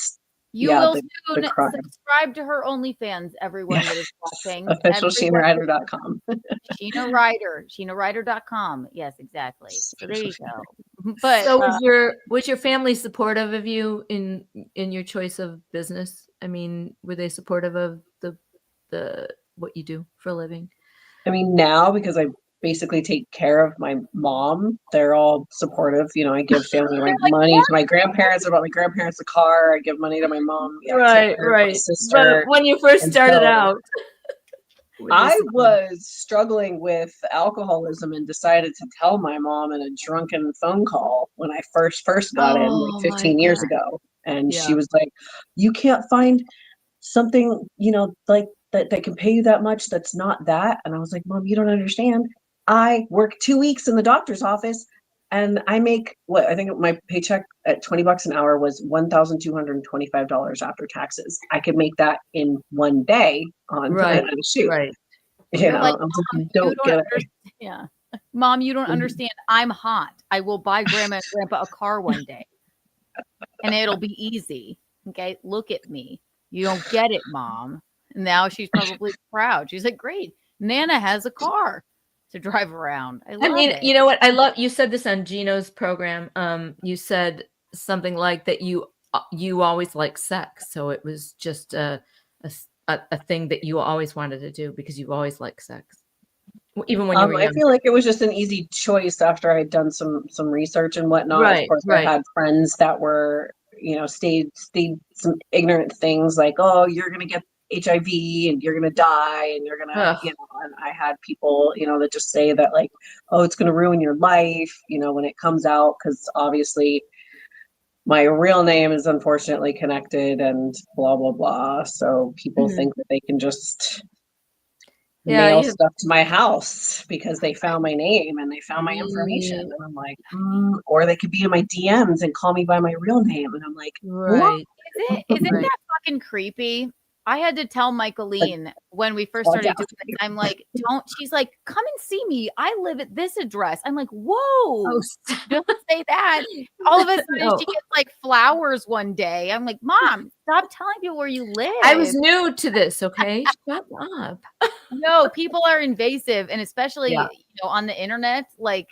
You yeah, will the soon crime. subscribe to her OnlyFans, everyone that is watching. Official SheenaRyder.com. Sheena Ryder, SheenaRyder.com. Yes, exactly. So there you go. But so was your family supportive of you in your choice of business? I mean, were they supportive of the what you do for a living? I mean, now because I basically take care of my mom, they're all supportive. I give family money to my grandparents. I bought my grandparents a car. I give money to my mom. Yeah, Right. my sister. But when you first started out, I was struggling with alcoholism and decided to tell my mom in a drunken phone call when I first got in like 15 years ago. And she was like, "You can't find something, like that can pay you that much. That's not that." And I was like, "Mom, you don't understand. I work 2 weeks in the doctor's office and I make what I think my paycheck at $20 an hour was $1,225 after taxes. I could make that in one day on a shoot." Right. You're like, I'm Mom, like, don't get it. Yeah. Mom, you don't understand. I'm hot. I will buy grandma and grandpa a car one day. And it'll be easy. Okay. Look at me. You don't get it, Mom. And now she's probably proud. She's like, great. Nana has a car to drive around. I mean, it. You know what? You said this on Gino's program. You said something like that you always liked sex. So it was just a thing that you always wanted to do because you always liked sex. Even when you were young. I feel like it was just an easy choice after I'd done some research and whatnot. Of course, I had friends that were, stayed some ignorant things like, "Oh, you're gonna get HIV and you're gonna die and you're gonna," and I had people, that just say that like, "Oh, it's gonna ruin your life," when it comes out, because obviously my real name is unfortunately connected and blah blah blah. So people think that they can just mail stuff to my house because they found my name and they found my information. And I'm like, or they could be in my DMs and call me by my real name. And I'm like, right. Isn't that fucking creepy? I had to tell Michaelne when we first started doing this. I'm like, she's like, come and see me. I live at this address. I'm like, whoa, don't say that. All of a sudden she gets like flowers one day. I'm like, Mom, stop telling people where you live. I was new to this. Okay. Shut up. No, people are invasive. And especially, on the internet, like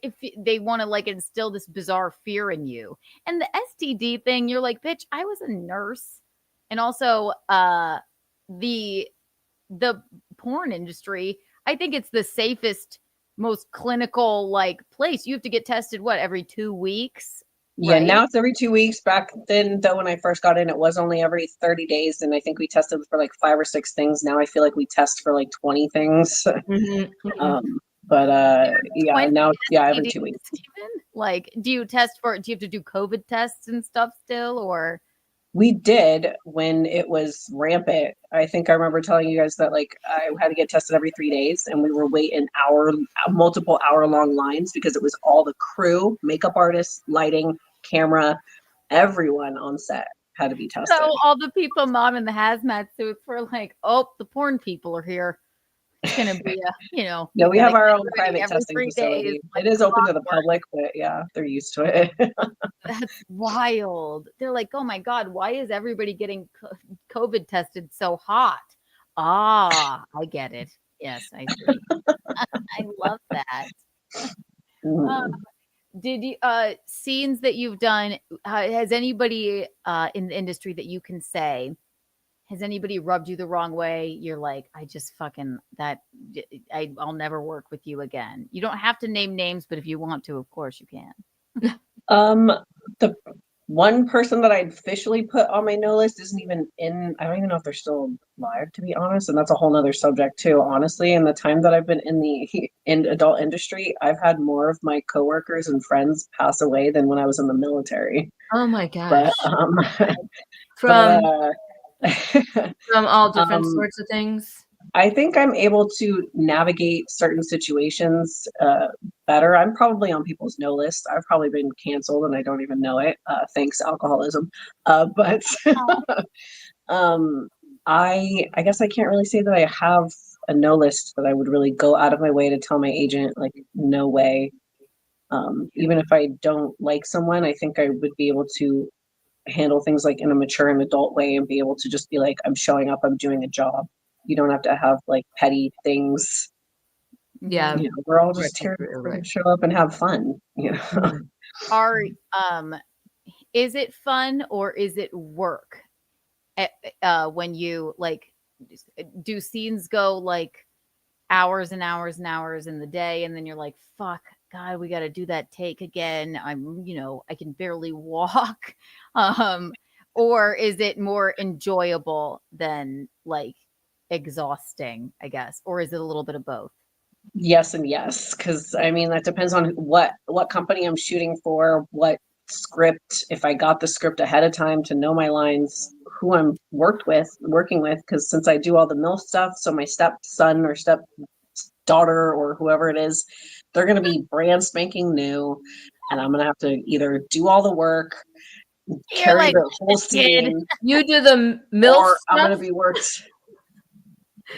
if they want to like instill this bizarre fear in you. And the STD thing, you're like, bitch, I was a nurse. And also the porn industry, I think it's the safest, most clinical like place. You have to get tested every 2 weeks? Yeah, right? Now it's every 2 weeks. Back then, though, when I first got in, it was only every 30 days. And I think we tested for like 5 or 6 things. Now I feel like we test for like 20 things. But now every 2 weeks. Even? Like, do you have to do COVID tests and stuff still, or? We did when it was rampant. I think I remember telling you guys that like I had to get tested every 3 days and we were waiting multiple hour-long lines because it was all the crew, makeup artists, lighting, camera, everyone on set had to be tested. So all the people, Mom, in the hazmat suits were like, oh, the porn people are here. It's going to be No, we have our own private testing facility. It is open to the public, but yeah, they're used to it. That's wild. They're like, oh my God, why is everybody getting COVID tested so hot? Ah, I get it. Yes, I see. I love that. Did you scenes that you've done? Has anybody in the industry that you can say has anybody rubbed you the wrong way? You're like, I just fucking I'll never work with you again. You don't have to name names, but if you want to, of course you can. The one person that I'd officially put on my no list isn't even in, I don't even know if they're still alive, to be honest. And that's a whole nother subject too, honestly. In the time that I've been in the adult industry, I've had more of my coworkers and friends pass away than when I was in the military. Oh my gosh. But From but, from all different sorts of things. I think I'm able to navigate certain situations better. I'm probably on people's no list. I've probably been canceled and I don't even know it. Thanks, alcoholism. But I guess I can't really say that I have a no list that I would really go out of my way to tell my agent, like, no way. Even if I don't like someone, I think I would be able to handle things like in a mature and adult way and be able to just be like, I'm showing up, I'm doing a job. You don't have to have like petty things. Yeah. You know, we're all just here to show up and have fun, you know. Is it fun or is it work? When you like, do scenes go like hours and hours and hours in the day, and then you're like, fuck, God, we got to do that take again. I can barely walk. Or is it more enjoyable than like exhausting, I guess? Or is it a little bit of both? Yes and yes, because I mean that depends on what company I'm shooting for, what script, if I got the script ahead of time to know my lines, who I'm working with, because since I do all the MILF stuff, so my stepson or stepdaughter or whoever it is, they're going to be brand spanking new, and I'm going to have to either do all the work, carry like the whole scene. You do the MILF or stuff? I'm going to be worked.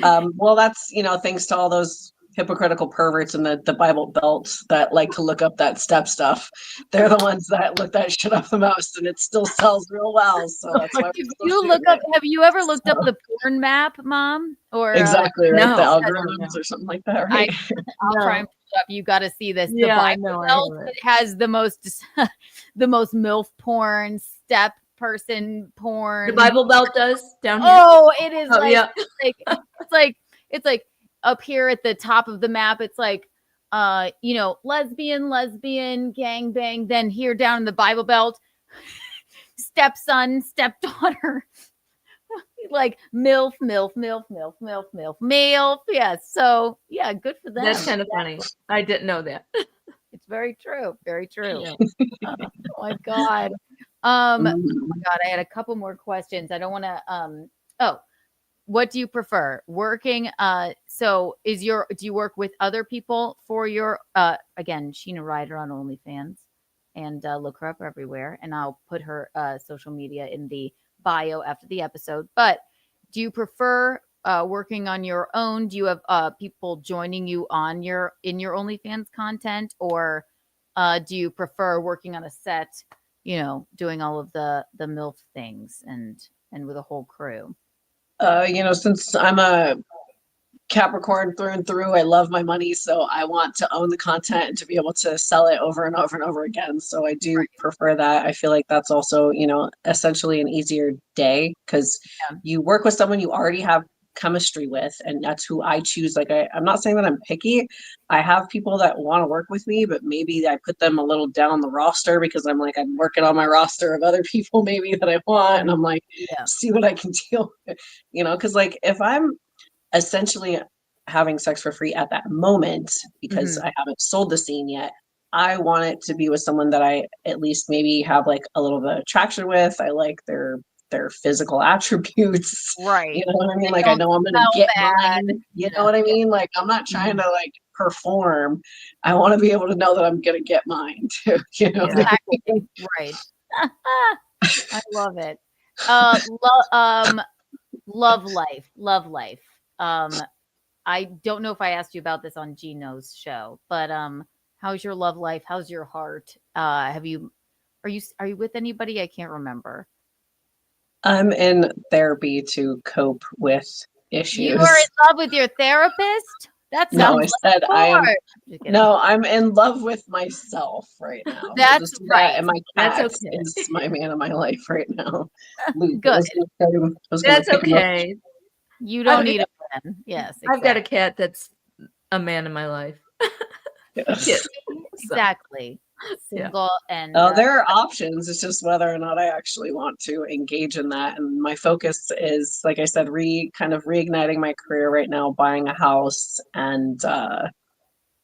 Well, that's, thanks to all those hypocritical perverts in the Bible Belt that like to look up that step stuff. They're the ones that look that shit up the most, and it still sells real well. So that's why. Have you ever looked up the porn map, Mom? Or exactly right, no, the algorithms or something like that, right? I'll try and pull it up. You got to see this. Yeah, the Bible Belt has the most MILF porn, step person porn. The Bible Belt does down here. Oh, it is it's like up here at the top of the map. It's like lesbian, gangbang. Then here down in the Bible Belt, stepson, stepdaughter, like MILF. Yes. So yeah, good for them. That's kind of funny. I didn't know that. It's very true. Very true. Yeah. Oh my God. Oh my God. I had a couple more questions. I don't want to, what do you prefer? Working, so do you work with other people for your, again, Sheena Ryder on OnlyFans, and look her up everywhere. And I'll put her social media in the bio after the episode. But do you prefer working on your own? Do you have people joining you in your OnlyFans content, or do you prefer working on a set, doing all of the MILF things and with a whole crew? Since I'm a Capricorn through and through, I love my money, so I want to own the content and to be able to sell it over and over and over again. So I do prefer that. I feel like that's also, essentially an easier day, because you work with someone you already have chemistry with, and that's who I choose. Like I'm not saying that I'm picky. I have people that want to work with me, but maybe I put them a little down the roster because I'm working on my roster of other people maybe that I want, and I'm like, see what I can deal with, because like if I'm essentially having sex for free at that moment because I haven't sold the scene yet, I want it to be with someone that I at least maybe have like a little bit of attraction with. I like their physical attributes, right? You know what I mean? Like I know I'm gonna get mine. You know what I mean? Like I'm not trying to like perform. I want to be able to know that I'm gonna get mine too. Exactly. Right. I love it. Love life. I don't know if I asked you about this on Gino's show, but how's your love life? How's your heart? Are you with anybody? I can't remember. I'm in therapy to cope with issues. You are in love with your therapist? That No, sounds I said like I am. porn. Just kidding. No, I'm in love with myself right now. We'll That's just do right. that. And my That's cat okay. is my man of my life right now. Luke. Good. I was gonna That's pick him up. okay. You don't I've need got- a man. Yes, I've got a exactly. cat that's a man in my life. Yes. Yeah. Exactly. Yeah. Single and Oh, there are options. It's just whether or not I actually want to engage in that. And my focus is, like I said, kind of reigniting my career right now, buying a house and going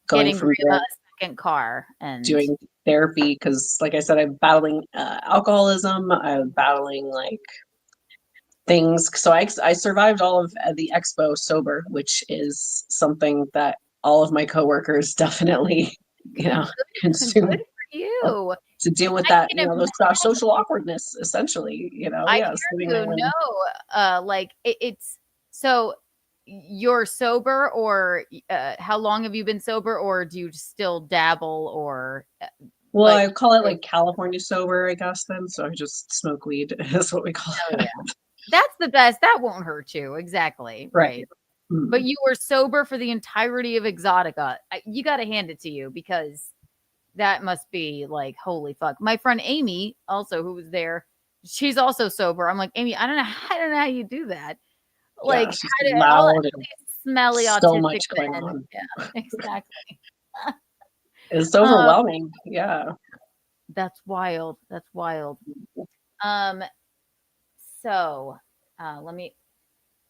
getting from rid of there, a second car and doing therapy. Because, like I said, I'm battling alcoholism. I'm battling like things. So I survived all of the expo sober, which is something that all of my coworkers definitely, consume good for you. to deal with I that, can those social awkwardness, essentially, I yeah, hear sitting you. there and No, like it's so you're sober, or how long have you been sober, or do you still dabble, or well, like? I call it like California sober, I guess then. So I just smoke weed is what we call Oh it. yeah, that's the best. That won't hurt you. Exactly. Right. Mm. But you were sober for the entirety of Exotica. You got to hand it to you, because that must be like, holy fuck. My friend Amy, also, who was there, she's also sober. I'm like, Amy, I don't know how you do that. Like, Yeah, it's just how did all loud and smelly so autistic much going men. on. Yeah, exactly. It's Um, overwhelming. Yeah. That's wild. That's wild. Um, so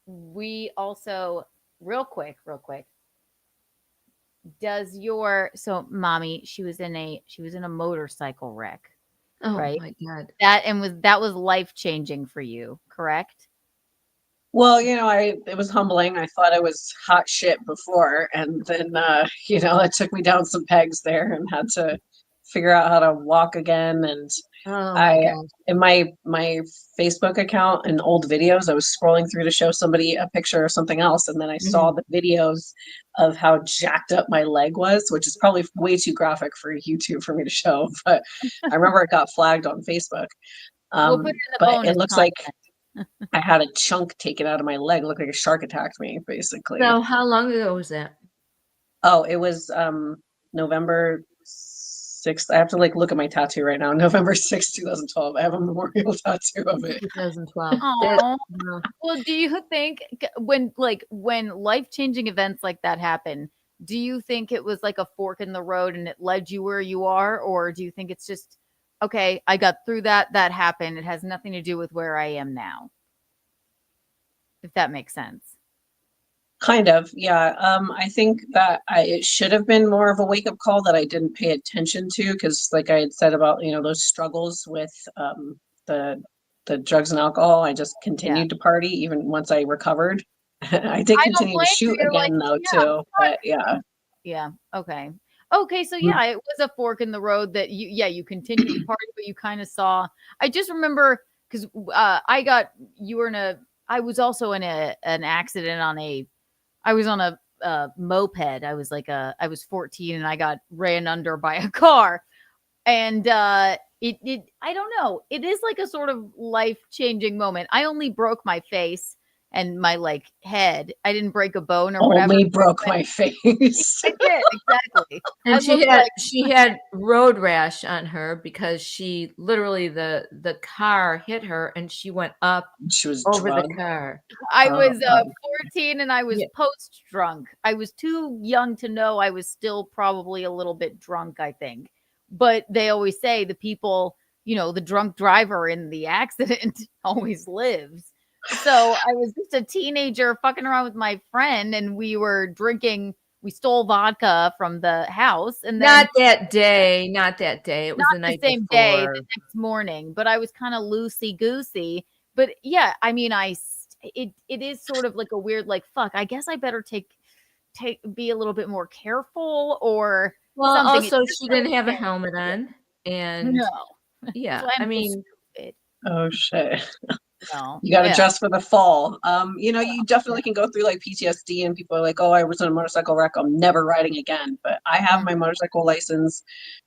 we also, real quick, does your, so mommy, she was in a motorcycle wreck, Oh right? my God. That was life changing for you, correct? Well, it was humbling. I thought I was hot shit before, and then it took me down some pegs there and had to figure out how to walk again. And Oh my God. in my Facebook account and old videos, I was scrolling through to show somebody a picture of something else, and then I saw the videos of how jacked up my leg was, which is probably way too graphic for YouTube for me to show, but I remember it got flagged on Facebook. We'll put it in the But bonus it looks content. like I had a chunk taken out of my leg. It looked like a shark attacked me, basically. So how long ago was that? Oh, it was November 6th. I have to look at my tattoo right now. November 6th, 2012. I have a memorial tattoo of it. 2012. Aw. No. Well, do you think when life-changing events like that happen, do you think it was like a fork in the road and it led you where you are? Or do you think it's just, okay, I got through that happened. It has nothing to do with where I am now? If that makes sense. Kind of, yeah. I think that it should have been more of a wake-up call that I didn't pay attention to, because like I had said about, those struggles with the drugs and alcohol, I just continued to party even once I recovered. I did I don't continue to blame you. shoot You're like, again though, yeah, too. But yeah. Yeah. Okay. Okay. So yeah, it was a fork in the road that you continued to party, but you kind of saw. I just remember because I was also in an accident I was on a moped. I was 14 and I got ran under by a car. And it I don't know. It is like a sort of life-changing moment. I only broke my face and my head. I didn't break a bone or whatever. Only broke my face. I did, exactly. And I looked she had road rash on her because she literally the car hit her and she went up She was over drunk. the car. I was 14 and I was Yeah. post drunk. I was too young to know. I was still probably a little bit drunk, I think. But they always say the people, the drunk driver in the accident always lives. So I was just a teenager fucking around with my friend and we were drinking. We stole vodka from the house and then Not that day. It was not the night the same before. day, the next morning, but I was kind of loosey goosey. But yeah, I mean, it is sort of like a weird, fuck, I guess I better be a little bit more careful or Well, something. also she didn't have a helmet on, and No. yeah, So I'm I mean, stupid. Oh shit. No. You got to Yeah. dress for the fall. You definitely can go through like PTSD, and people are like, "Oh, I was in a motorcycle wreck. I'm never riding again." But I have my motorcycle license,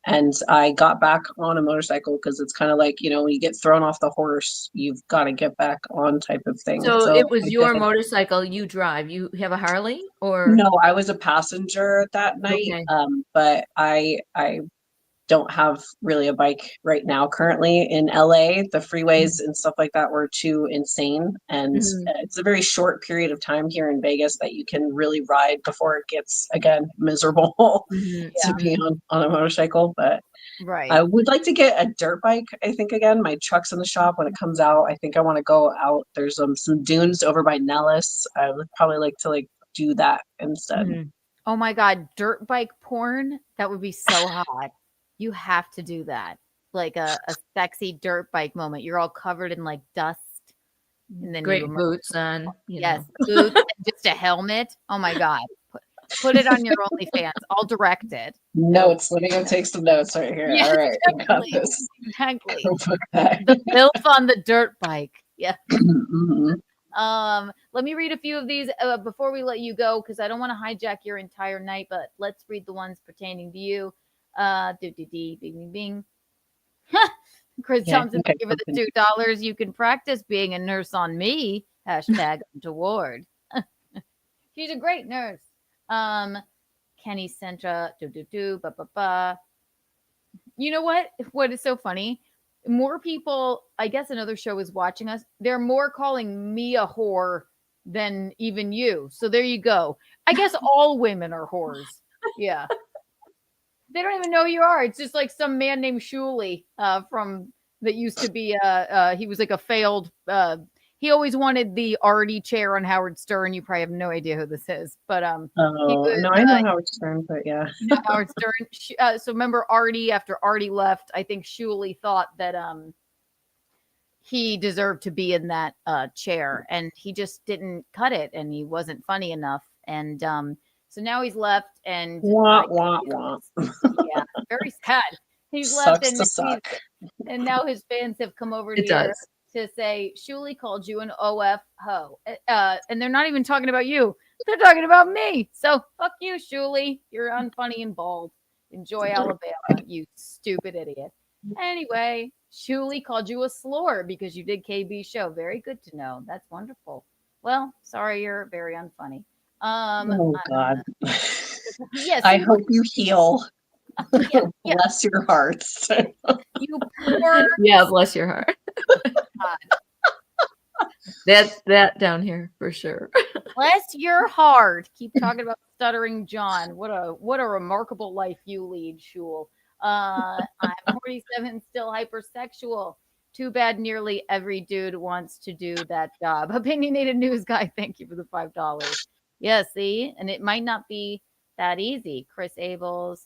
and I got back on a motorcycle because it's kind of like, when you get thrown off the horse, you've got to get back on type of thing. So So it was I your did. motorcycle you drive. You have a Harley or No, I was a passenger that night. okay. But I don't have really a bike right now. Currently in LA, the freeways and stuff like that were too insane. And Mhm. it's a very short period of time here in Vegas that you can really ride before it gets, again, miserable Mhm. to be on a motorcycle. But Right. I would like to get a dirt bike, I think, again. My truck's in the shop when it comes out. I think I want to go out. There's some dunes over by Nellis. I would probably like to do that instead. Mhm. Oh my God, dirt bike porn? That would be so hot. You have to do that. Like a sexy dirt bike moment. You're all covered in like dust. And then you Great emerge. boots on, Yes, boots and just a helmet. Oh my God. Put it on your OnlyFans. I'll direct it. Notes. Let me go take some notes right here. Yes, All right, I got exactly. this. Exactly. Go put that. The MILF on the dirt bike. Yeah. Mhm. Let me read a few of these before we let you go, because I don't want to hijack your entire night, but let's read the ones pertaining to you. Bing, bing, bing. Chris Yeah, Thompson, okay, thank you for the $2. You can practice being a nurse on me. Hashtag untoward. She's a great nurse. Kenny Sentra, You know what? What is so funny? More people, I guess another show is watching us. They're more calling me a whore than even you. So there you go. I guess all women are whores. Yeah. They don't even know who you are. It's just like some man named Shuley from that used to be he was like a failed he always wanted the Artie chair on Howard Stern. You probably have no idea who this is, but he was no, I know Howard Stern, but yeah. you know Howard Stern. So remember Artie, after Artie left, I think Shuley thought that he deserved to be in that chair, and he just didn't cut it, and he wasn't funny enough. And so now he's left, and Wah, wah, wah. yeah, very sad. He's left, Sucks to suck. and now his fans have come over It here does. to say Shuley called you an OF ho, and they're not even talking about you. They're talking about me. So fuck you, Shuley. You're unfunny and bald. Enjoy Alabama, you stupid idiot. Anyway, Shuley called you a slore because you did KB's show. Very good to know. That's wonderful. Well, sorry, you're very unfunny. Oh God. Yes, I hope you heal. yeah. Bless your hearts. You poor Yeah, bless your heart. That's that down here for sure. bless your heart. Keep talking about stuttering John. What a remarkable life you lead, Shul. I'm 47, still hypersexual. Too bad nearly every dude wants to do that job. Opinionated news guy, thank you for the $5. Yeah, see? And it might not be that easy. Chris Abels,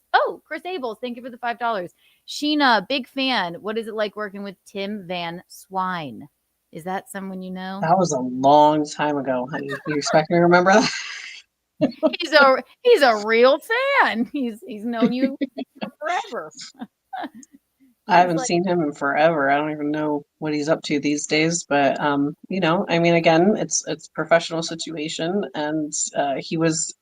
thank you for the $5. Sheena, big fan. What is it like working with Tim Van Swine? Is that someone you know? That was a long time ago, honey. You expect me to remember that? He's a real fan. He's known you forever. I haven't seen him in forever. I don't even know what he's up to these days. But I mean, again, it's a professional situation, and he was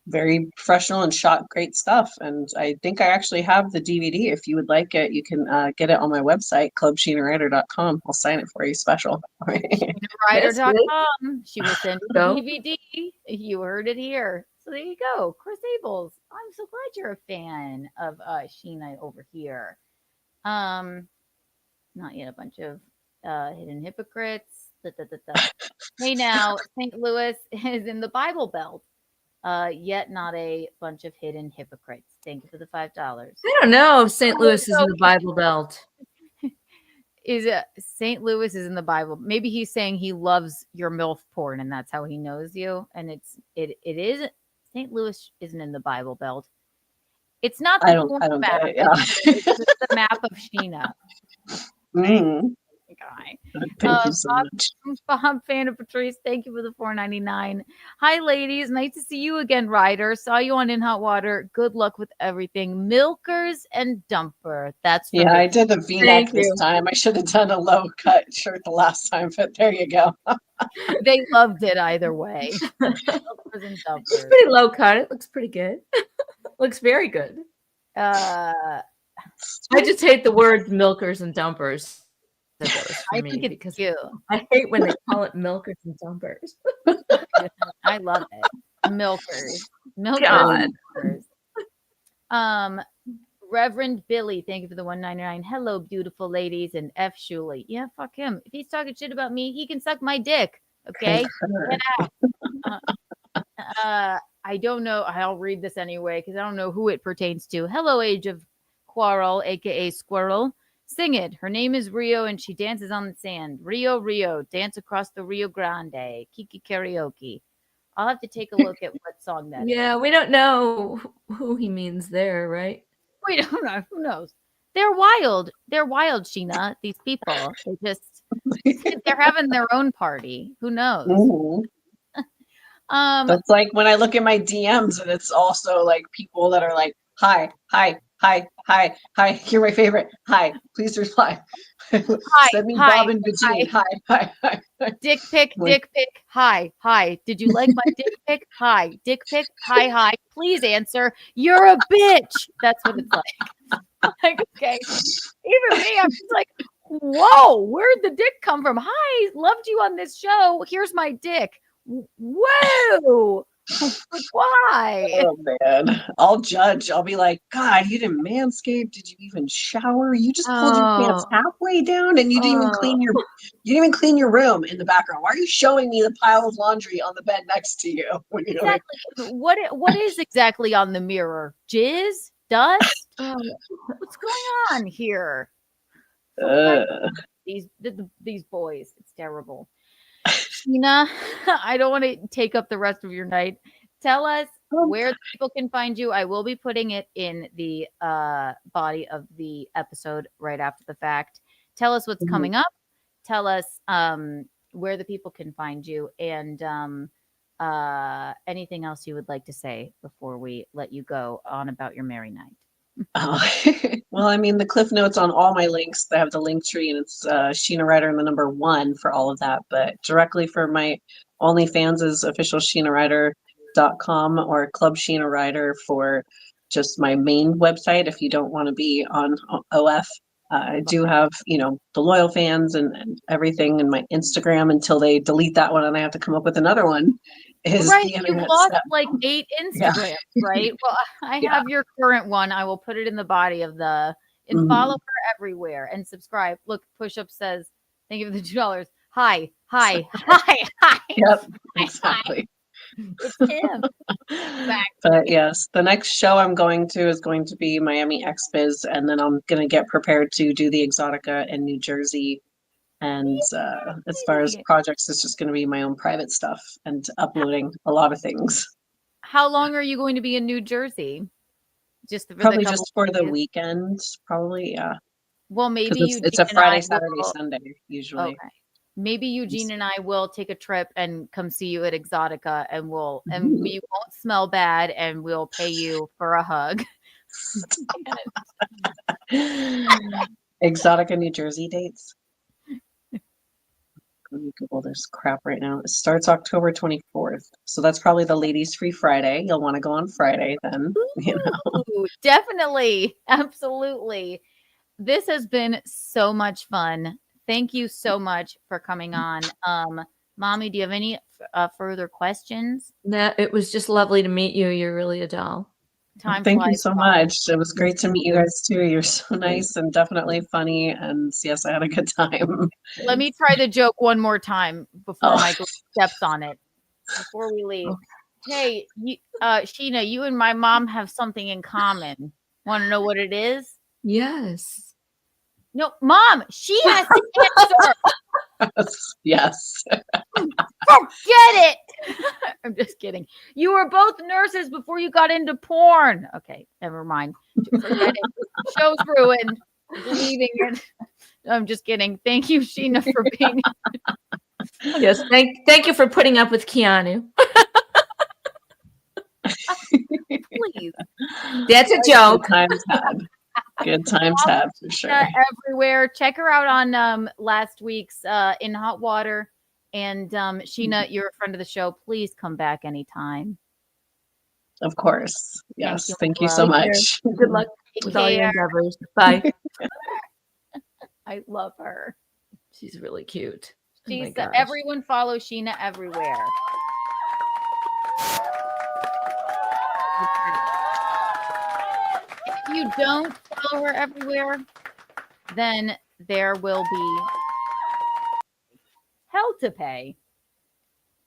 very professional and shot great stuff. And I think I actually have the DVD. If you would like it, you can get it on my website, clubsheenaryder.com. I'll sign it for you special. SheenaRyder.com. She will send you the Go. DVD. You heard it here. So there you go. Chris Abels. I'm so glad you're a fan of Sheena over here. Not yet a bunch of hidden hypocrites. Hey now, St. Louis is in the Bible Belt. Yet not a bunch of hidden hypocrites. Thank you for the $5. I don't know if St. Louis is in the Bible Belt. Is St. Louis is in the Bible? Maybe he's saying he loves your MILF porn, and that's how he knows you. And it is St. Louis isn't in the Bible Belt. It's not the I don't map. get it, yeah. It's the map of Sheena. Mm. God. try. Thank you so much. Bob fan of Patrice, thank you for the $4.99. Hi, ladies. Nice to see you again, Ryder. Saw you on In Hot Water. Good luck with everything. Milkers and Dumper. That's for Yeah, me. I did the V-neck this time. I should have done a low cut shirt the last time, but there you go. They loved it either way. Milkers and It's Dumpers. pretty low cut. It looks pretty good. Looks very good. I I just hate the words milkers and dumpers. That goes for me think it's because cute. I hate when they call it milkers and dumpers. I love it. Milkers. Milkers God. and Dumpers. Reverend Billy, thank you for the $1.99. Hello, beautiful ladies, and F. Shuley. Yeah, fuck him. If he's talking shit about me, he can suck my dick. Okay. I don't know. I'll read this anyway because I don't know who it pertains to. Hello, Age of Quarrel, aka Squirrel. Sing it. Her name is Rio and she dances on the sand. Rio, Rio, dance across the Rio Grande. Kiki karaoke. I'll have to take a look at what song that is. Yeah, we don't know who he means there, right? We don't know. Who knows? They're wild. They're wild, Sheena. These people. They're having their own party. Who knows? Mhm. That's like when I look at my DMs and it's also like people that are like, hi, hi, hi, hi, hi. You're my favorite. Hi, please reply. Send me hi, Bob and Vagine. Hi, hi, hi. Dick pic, dick pic. Hi, hi. Did you like my dick pic? Hi, dick pic. Hi, hi. Please answer. You're a bitch. That's what it's like. Like, okay. Even me, I'm just like, whoa, where'd the dick come from? Hi, loved you on this show. Here's my dick. Whoa. Why? Oh man, I'll judge. I'll be like, God, you didn't manscape. Did you even shower? You just pulled your pants halfway down, and you didn't even clean your room in the background. Why are you showing me the pile of laundry on the bed next to you? When you're Exactly. What is exactly on the mirror? Jizz? Dust? What's going on here? These boys, it's terrible. Sheena, I don't want to take up the rest of your night. Tell us where people can find you. I will be putting it in the body of the episode right after the fact. Tell us what's coming up. Tell us where the people can find you and anything else you would like to say before we let you go on about your merry night. Well, I mean, the cliff notes on all my links, they have the link tree and it's Sheena Ryder and the number 1 for all of that. But directly for my OnlyFans is official SheenaRyder.com or Club Sheena Ryder for just my main website. If you don't want to be on OF, I do have, the loyal fans and everything in my Instagram until they delete that one and I have to come up with another one. Right, you lost like 8 Instagrams, right? Well, I have your current one. I will put it in the body of the and follow her everywhere and subscribe. Look, Push Up says, thank you for the $2. Hi. Yep, exactly. It's him. But yes, the next show I'm going to is going to be Miami X-Biz, and then I'm going to get prepared to do the Exotica in New Jersey. And as far as projects, it's just going to be my own private stuff and uploading a lot of things. How long are you going to be in New Jersey? Probably just for the weekend, probably, yeah. Well, maybe it's a Friday, Saturday, Sunday, usually. Okay. Maybe Eugene and I will take a trip and come see you at Exotica and we won't smell bad and we'll pay you for a hug. Exotica, New Jersey dates. Google this crap right now. It starts October 24th. So that's probably the ladies free Friday. You'll want to go on Friday then. Ooh, definitely. Absolutely. This has been so much fun. Thank you so much for coming on. Mommy, do you have any further questions? No, it was just lovely to meet you. You're really a doll. Thank you so much. It was great to meet you guys too. You're so nice and definitely funny. And yes, I had a good time. Let me try the joke one more time before Michael steps on it. Before we leave. Hey, Sheena, you and my mom have something in common. Want to know what it is? Yes. No, Mom, she has to answer. Yes. Forget it. I'm just kidding. You were both nurses before you got into porn. Okay, never mind. Forget it. Show's ruined. Believing it. I'm just kidding. Thank you, Sheena, for being. Yes, thank you for putting up with Keanu. Please. That's a joke. Good times had. Good times had for sure. Everywhere. Check her out on last week's In Hot Water. And Sheena, you're a friend of the show. Please come back anytime. Of course. Yes. Thank you love. so much. Good luck with all your endeavors. Bye. I love her. She's really cute. She's everyone follow Sheena everywhere. If you don't follow her everywhere, then there will be hell to pay.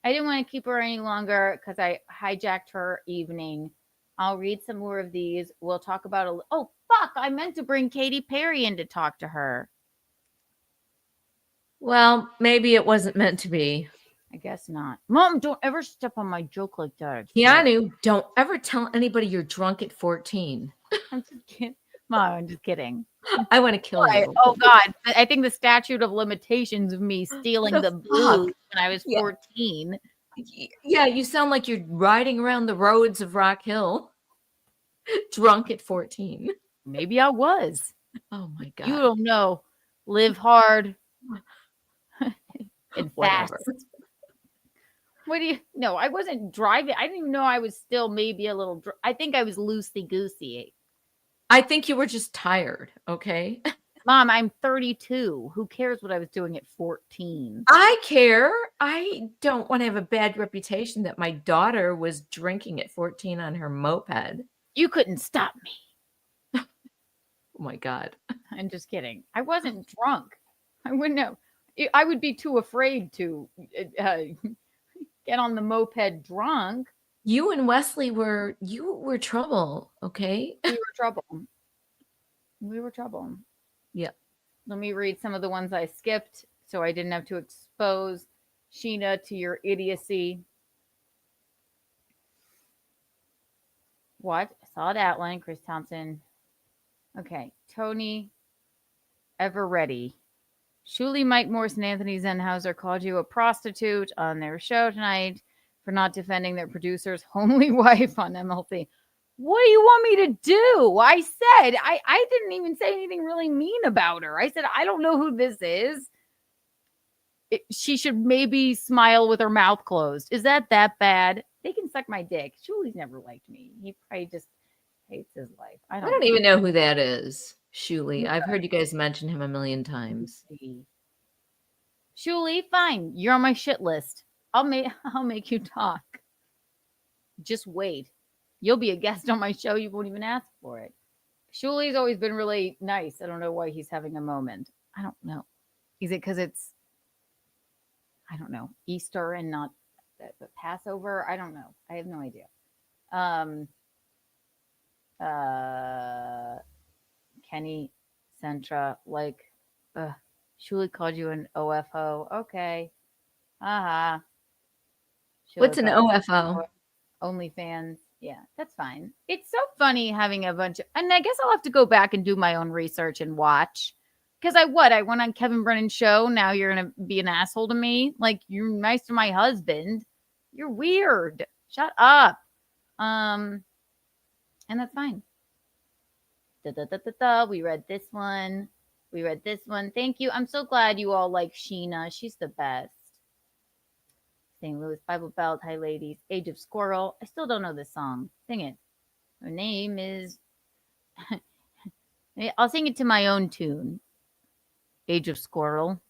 I didn't want to keep her any longer because I hijacked her evening. I'll read some more of these. We'll talk about oh fuck, I meant to bring Katy Perry in to talk to her. Well, maybe it wasn't meant to be. I guess not. Mom, don't ever step on my joke like that. Keanu, don't ever tell anybody you're drunk at 14. I'm just kidding. Mom, I'm just kidding. I want to kill you. Oh, God. I think the statute of limitations of me stealing the booze when I was 14. Yeah, you sound like you're riding around the roads of Rock Hill drunk at 14. Maybe I was. Oh, my God. You don't know. Live hard and fast. Whatever. What do you? No, I wasn't driving. I didn't even know I was still maybe a little. I think I was loosey goosey. I think you were just tired. Okay. Mom, I'm 32. Who cares what I was doing at 14? I care. I don't want to have a bad reputation that my daughter was drinking at 14 on her moped. You couldn't stop me. Oh my God. I'm just kidding. I wasn't drunk. I wouldn't know. I would be too afraid to get on the moped drunk. You and Wesley were trouble, okay? We were trouble. We were trouble. Yep. Let me read some of the ones I skipped so I didn't have to expose Sheena to your idiocy. What? Solid outline, Chris Thompson. Okay. Tony Eveready. Shuli, Mike Morse, and Anthony Zenhauser called you a prostitute on their show tonight for not defending their producer's homely wife on MLC. What do you want me to do? I said, I didn't even say anything really mean about her. I said, I don't know who this is. She should maybe smile with her mouth closed. Is that bad? They can suck my dick. Shuli's never liked me. He probably just hates his life. I don't even know who that is. Shuli. I've heard you guys mention him a million times. Shuli, fine. You're on my shit list. I'll make you talk. Just wait. You'll be a guest on my show. You won't even ask for it. Shuli's always been really nice. I don't know why he's having a moment. I don't know. Is it because it's, I don't know, Easter and not the Passover? I don't know. I have no idea. Kenny Centra, like, Shuli called you an OFO. Okay. What's an OFO? OnlyFans. Yeah, that's fine. It's so funny having a bunch of, and I guess I'll have to go back and do my own research and watch. Because I went on Kevin Brennan's show. Now you're going to be an asshole to me. Like, you're nice to my husband. You're weird. Shut up. And that's fine. We read this one. Thank you. I'm so glad you all like Sheena. She's the best. St. Louis Bible Belt. Hi, ladies. Age of Squirrel. I still don't know this song. Sing it. Her name is... I'll sing it to my own tune. Age of Squirrel.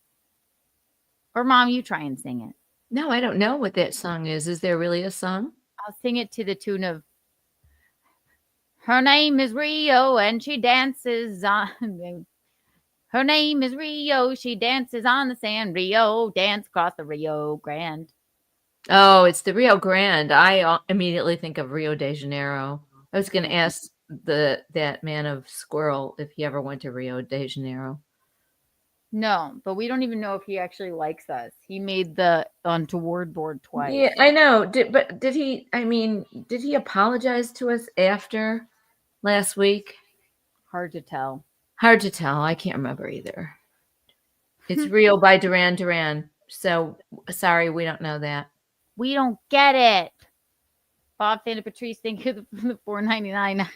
Or, Mom, you try and sing it. No, I don't know what that song is. Is there really a song? I'll sing it to the tune of... Her name is Rio, and she dances on... Her name is Rio. She dances on the sand. Rio, dance across the Rio Grande. Oh, it's the Rio Grande. I immediately think of Rio de Janeiro. I was going to ask that man of Squirrel if he ever went to Rio de Janeiro. No, but we don't even know if he actually likes us. He made the untoward board twice. Yeah, I know. Did he apologize to us after last week? Hard to tell. Hard to tell. I can't remember either. It's Rio by Duran Duran. So sorry, we don't know that. We don't get it. Bob Fan and Patrice, thank you for the $4.99.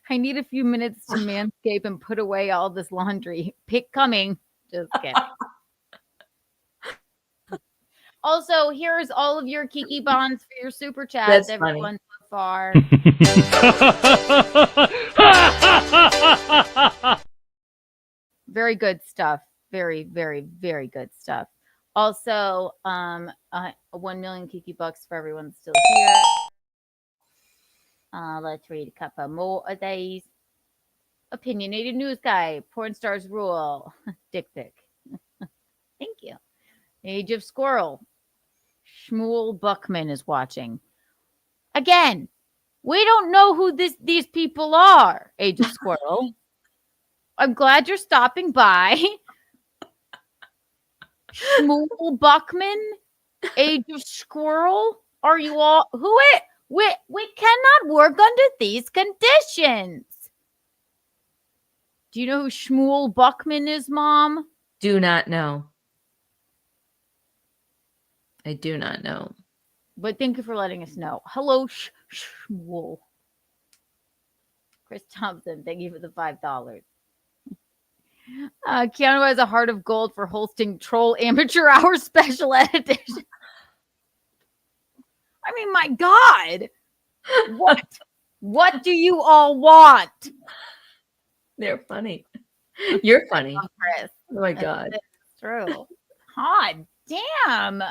I need a few minutes to manscape and put away all this laundry. Pick coming. Just kidding. Also, here's all of your Kiki bonds for your super chats, everyone so far. Very good stuff. Very, very, very good stuff. Also, 1 million Kiki bucks for everyone that's still here. Let's read a couple more of these. Opinionated news guy. Porn stars rule. Dick pic. Thank you. Age of Squirrel. Shmuel Buckman is watching. Again, we don't know who these people are, Age of Squirrel. I'm glad you're stopping by. Shmuel Buckman, Age of Squirrel. Are you all who it? We cannot work under these conditions. Do you know who Shmuel Buckman is, Mom? Do not know. I do not know. But thank you for letting us know. Hello, Shmuel. Chris Thompson, thank you for the $5. Keanu has a heart of gold for hosting Troll Amateur Hour Special Ed Edition. I mean, my God. What do you all want? They're funny. You're funny. Oh, Chris. Oh my God. That's true. God damn.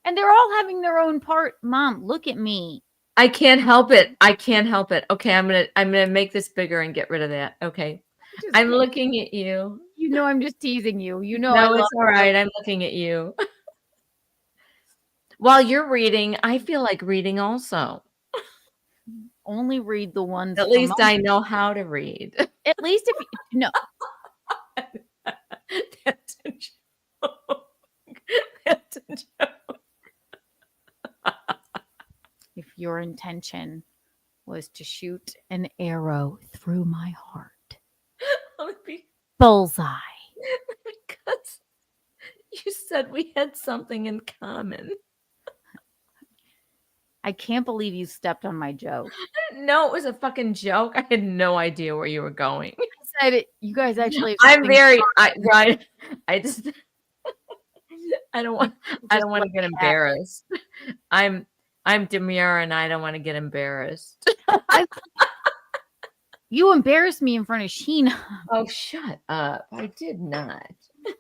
And they're all having their own part. Mom, look at me. I can't help it. I can't help it. Okay, I'm gonna make this bigger and get rid of that. Okay. I'm looking at you. You know I'm just teasing you. You know no, it's all right. I'm looking at you. While you're reading, I feel like reading also. Only read the ones. At least I know how to read. At least if you no. That's a joke. That's a joke. If your intention was to shoot an arrow through my heart. Bullseye. Because you said we had something in common. I can't believe you stepped on my joke. No, it was a fucking joke. I had no idea where you were going. I said you guys actually. I'm very. I just. I don't want to get embarrassed. I'm demure and I don't want to get embarrassed. You embarrassed me in front of Sheena. Oh, shut up. I did not.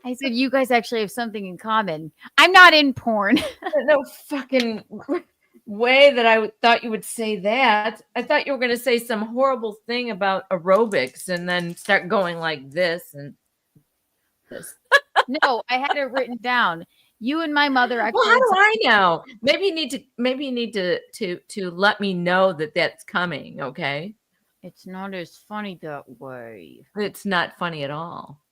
I said you guys actually have something in common. I'm not in porn. No fucking way that I thought you would say that. I thought you were going to say some horrible thing about aerobics and then start going like this and this. No, I had it written down. You and my mother actually. Well, how do I know? Maybe you need to let me know that that's coming. Okay. It's not as funny that way. It's not funny at all.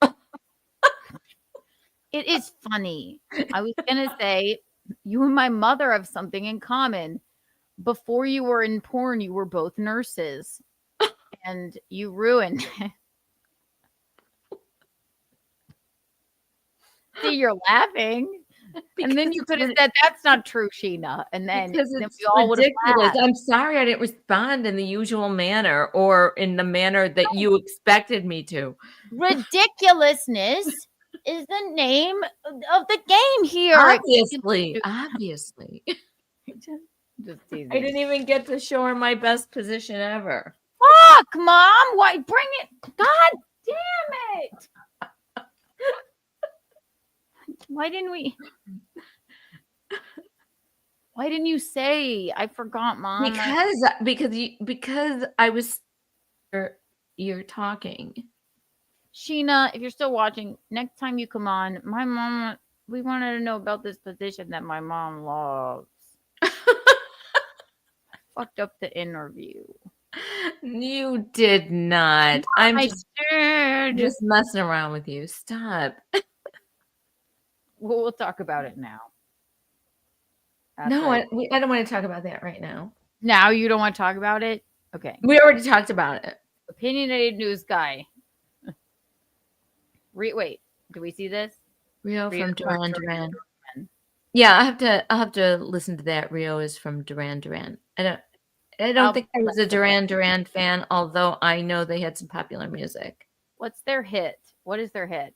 It is funny. I was gonna say you and my mother have something in common. Before you were in porn, you were both nurses, and you ruined it. See, you're laughing. And then you could have said, that's not true, Sheena. And then, because then it's we all would have ridiculous. laughed. I'm sorry I didn't respond in the usual manner or in the manner that you expected me to. Ridiculousness is the name of the game here. Obviously. Just teasing. I didn't even get to show her my best position ever. Fuck, Mom. Why bring it? God damn it. Why didn't you say? I forgot, Mom. Because I was you're talking. Sheena, if you're still watching, next time you come on, my mom, we wanted to know about this position that my mom loves. I fucked up the interview. You did not. I'm just messing around with you. Stop. We'll talk about it now. No, I don't want to talk about that right now. Now you don't want to talk about it? Okay. We already talked about it. Opinionated news guy. Wait, do we see this? Rio Rio from Duran from Duran. Duran. Yeah, I'll have to listen to that. Rio is from Duran Duran. I don't think I was a Duran Duran fan, although I know they had some popular music. What's their hit? What is their hit?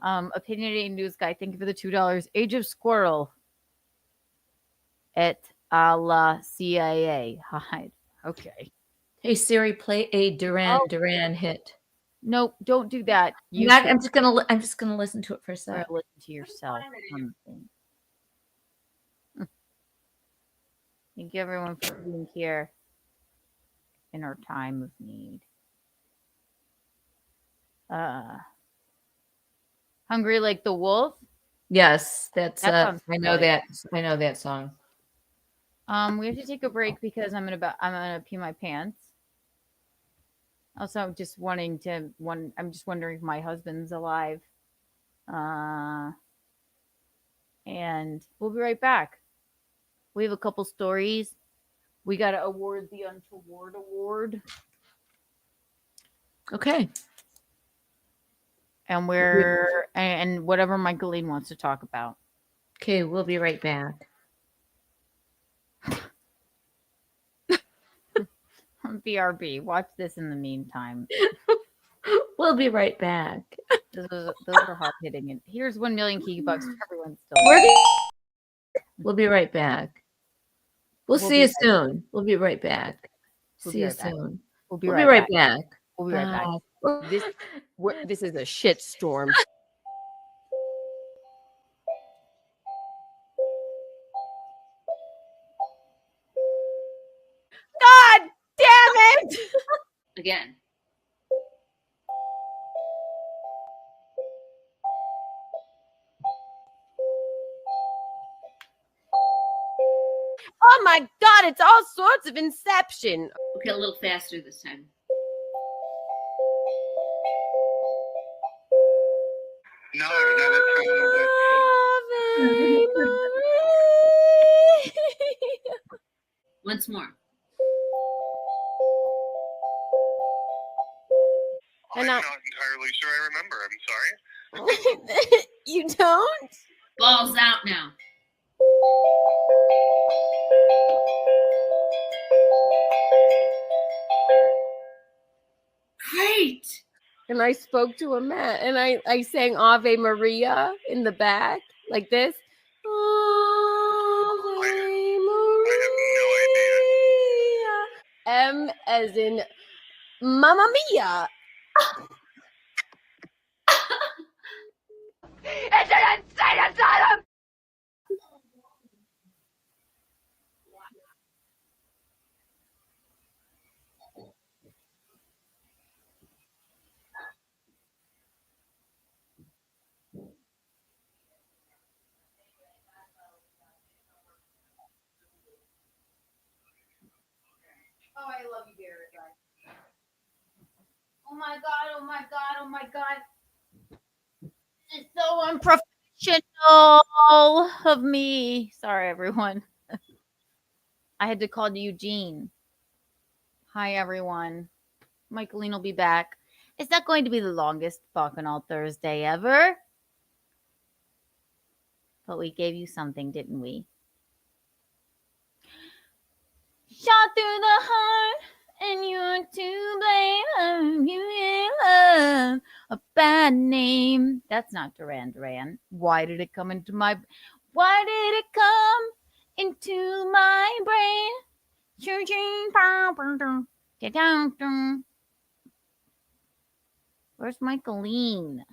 Opinionated news guy. Thank you for the $2. Age of Squirrel. Et a la CIA. Hide. Okay. Hey Siri, play a Duran Duran hit. Nope, don't do that. I'm just gonna listen to it for a sec. Listen to yourself. Thank you everyone for being here in our time of need. Hungry Like the Wolf. Yes, that's That I know that song. We have to take a break because I'm gonna pee my pants. Also, I'm just wondering if my husband's alive. And we'll be right back. We have a couple stories. We got to award the Untoward Award. Okay. And and whatever Michaelne wants to talk about. Okay, we'll be right back. BRB, watch this in the meantime. We'll be right back. Those are hard hitting. And here's 1 million key bucks for everyone still. We'll be right back. We'll see you soon. We'll be right back. See you soon. We'll be right back. We'll be right back. This is a shit storm. God damn it! Again. Oh my God, it's all sorts of Inception. Okay, a little faster this time. No, that's Once more. I'm not entirely sure I remember. I'm sorry. You don't? Balls out now. Great. And I spoke to a man and I sang Ave Maria in the back like this. Ave Maria. M as in Mamma Mia. It's an insane asylum. Oh, I love you, Derek. Oh my God, oh my God, oh my God. This is so unprofessional of me. Sorry, everyone. I had to call Eugene. Hi, everyone. Michaelne will be back. It's not going to be the longest Bacchanal Thursday ever. But we gave you something, didn't we? Shot through the heart, and you're to blame. You love a bad name. That's not Duran Duran. Why did it come into my brain? Where's Michaelne?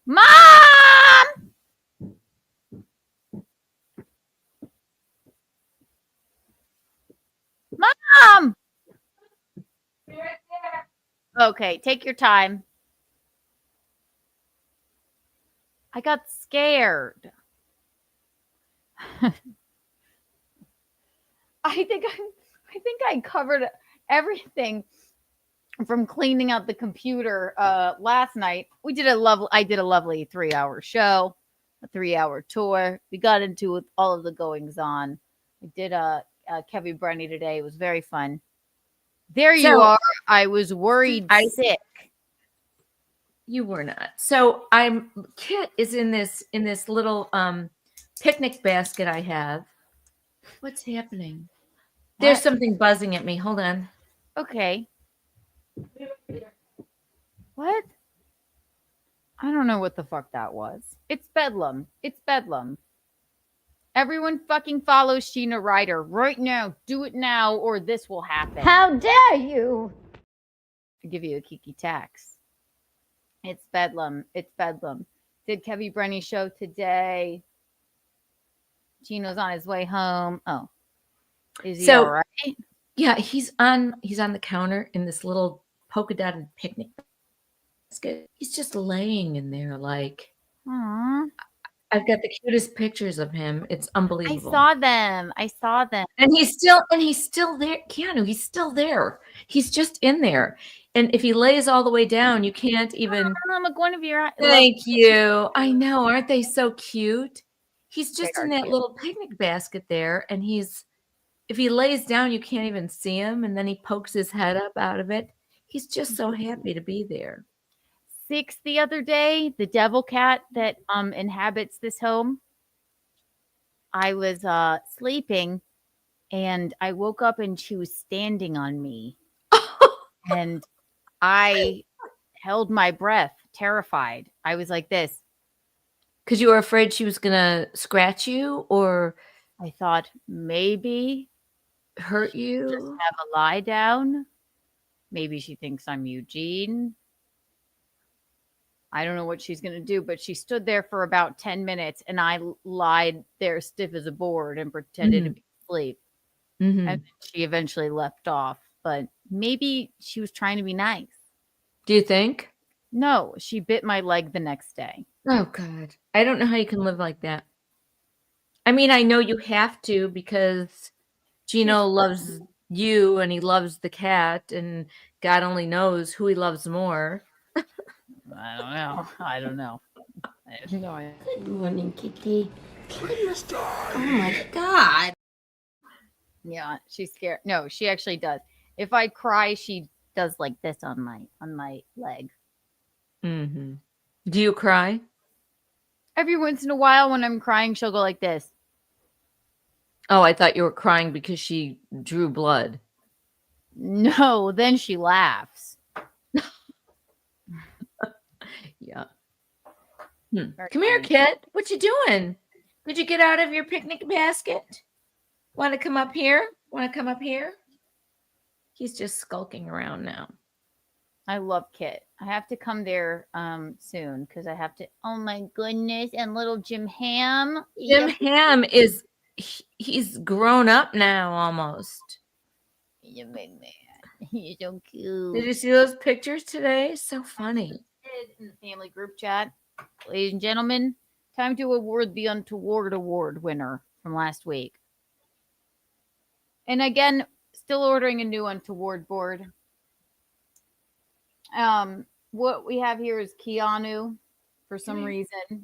Mom! Mom! Okay, take your time. I got scared. I think I covered everything from cleaning out the computer last night. I did a lovely 3-hour show, a 3-hour tour. We got into all of the goings on. I did Kevin Brenny today. It was very fun. There you So- are. I was worried sick. You were not. So Kit is in this little picnic basket I have. What's happening? There's What? something buzzing at me. Hold on. Okay. What? I don't know what the fuck that was. It's Bedlam. It's Bedlam. Everyone fucking follow Sheena Ryder right now. Do it now or this will happen. How dare you? I'll give you a kiki tax. It's Bedlam. It's Bedlam. Did Kevy Brenny show today? Gino's on his way home. Oh. Is he all right? Yeah, he's on the counter in this little polka dotted picnic basket. He's just laying in there like Aww. I've got the cutest pictures of him. It's unbelievable. I saw them. And he's still there. Keanu, he's still there. He's just in there. And if he lays all the way down, you can't even. Thank you. I know. Aren't they so cute? He's just in that little picnic basket there. And if he lays down, you can't even see him. And then he pokes his head up out of it. He's just so happy to be there. Six the other day, the devil cat that inhabits this home. I was sleeping and I woke up and she was standing on me. And I held my breath, terrified. I was like this. Because you were afraid she was going to scratch you, or I thought maybe hurt you. Just have a lie down. Maybe she thinks I'm Eugene. I don't know what she's going to do, but she stood there for about 10 minutes and I lied there stiff as a board and pretended to be asleep. Mm-hmm. And she eventually left off, but maybe she was trying to be nice. Do you think? No, she bit my leg the next day. Oh, God. I don't know how you can live like that. I mean, I know you have to because Gino loves you and he loves the cat and God only knows who he loves more. I don't know. I have no idea. Good morning, Kitty. Oh my God. Yeah, she's scared. No, she actually does. If I cry, she does like this on my leg. Mm-hmm. Do you cry? Every once in a while when I'm crying, she'll go like this. Oh, I thought you were crying because she drew blood. No, then she laughs. Yeah. Come here, Kit. What you doing? Did you get out of your picnic basket? Want to come up here? He's just skulking around now. I love Kit. I have to come there soon because I have to. Oh my goodness! And little Jim Ham. Jim Ham he's grown up now almost. You big man. He's so cute. Did you see those pictures today? So funny. In the family group chat, ladies and gentlemen, time to award the Untoward Award winner from last week. And again, still ordering a new Untoward board. What we have here is Keanu for some reason. Come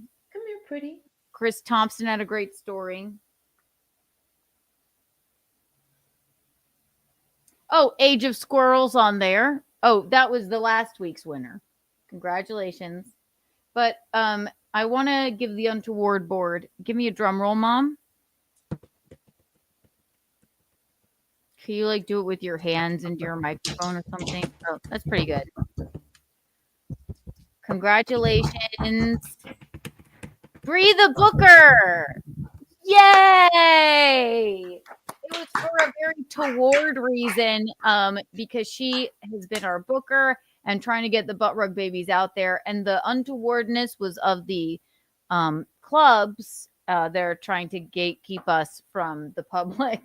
here, pretty. Chris Thompson had a great story. Oh, Age of Squirrels on there. Oh, that was the last week's winner. Congratulations. But I want to give the Untoward board. Give me a drum roll, Mom. Can you like do it with your hands into your microphone or something? Oh, that's pretty good. Congratulations. Bree the Booker. Yay! It was for a very toward reason, because she has been our booker and trying to get the butt rug babies out there. And the untowardness was of the clubs. They're trying to gatekeep us from the public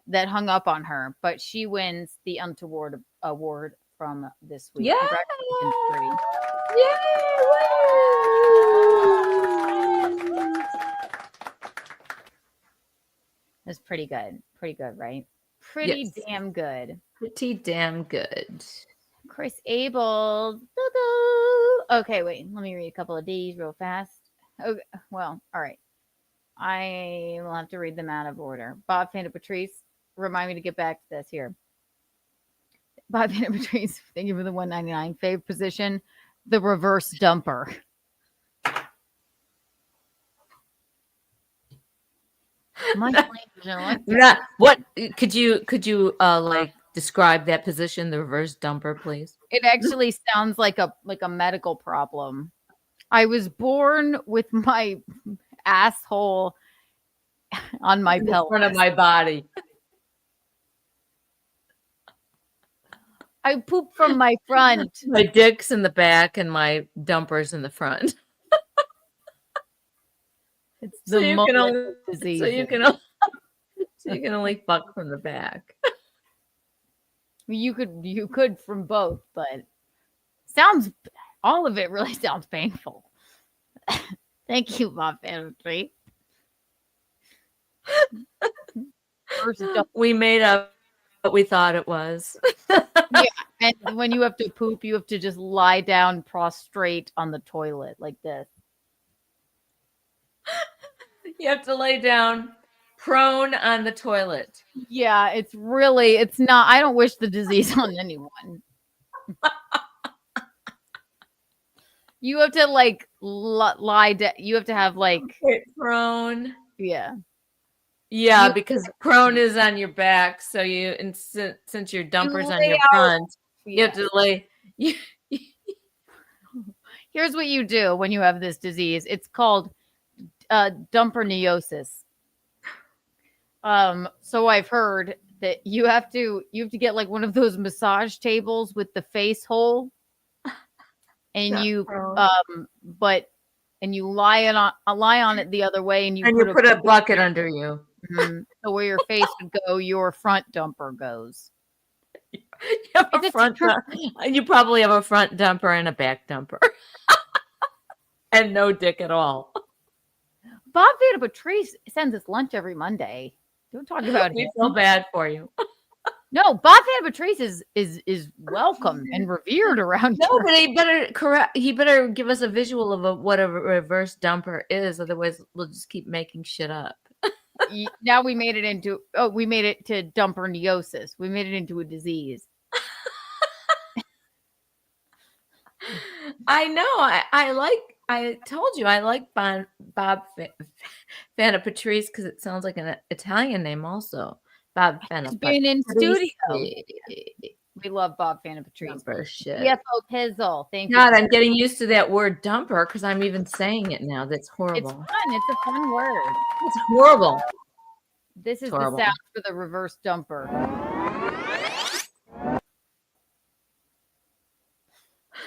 that hung up on her. But she wins the Untoward Award from this week. Yeah. Congratulations, Bree. That's pretty good. Pretty good, right? Pretty Yes. damn good. Pretty damn good. Chris Abel. Doo-doo. Okay, wait. Let me read a couple of these real fast. Okay, well, all right. I will have to read them out of order. Bob Fanta Patrice, remind me to get back to this here. Bob Vanna Patrice, thank you for the $1.99. Fave position, the reverse dumper. My language, I like that. Not, what could you like describe that position, the reverse dumper, please? It actually sounds like a medical problem. I was born with my asshole on my In the pelvis. front of my body. I poop from my front. My dick's in the back and my dumper's in the front. It's So the you mullet can only, disease. so you can only, so you can only fuck from the back. You could from both, but sounds all of it really sounds painful. Thank you, Bob Vandertree. We made up what we thought it was. Yeah, and when you have to poop, you have to just lie down prostrate on the toilet like this. You have to lay down prone on the toilet. Yeah, it's not. I don't wish the disease on anyone. You have to like lie down. You have to have like prone. Yeah. Yeah, because prone is on your back, so since your dumper's on your front, you have to lay. Here's what you do when you have this disease. It's called dumperneosis. So I've heard that you have to get like one of those massage tables with the face hole, and you and you lie on it the other way, and you put a bucket under you. Mm-hmm. So where your face would go, your front dumper goes. You probably have a front dumper and a back dumper. And no dick at all. Bob Vanna Patrice sends us lunch every Monday. Don't talk about We him. feel bad for you. No, Bob Vanna Patrice is welcome and revered around No, here. but he better give us a visual of what a reverse dumper is. Otherwise, we'll just keep making shit up. Now we made it to dumperneosis. We made it into a disease. I know. I told you I like Bob Vanna Patrice because it sounds like an Italian name also. Bob Vanna He's been in Patrice. studio. We love Bob Vanna Patrice. Dumper shit. CFO Pizzle. Thank you. God, I'm getting used to that word dumper because I'm even saying it now. That's horrible. It's fun. It's a fun word. It's horrible. This is the sound for the reverse dumper.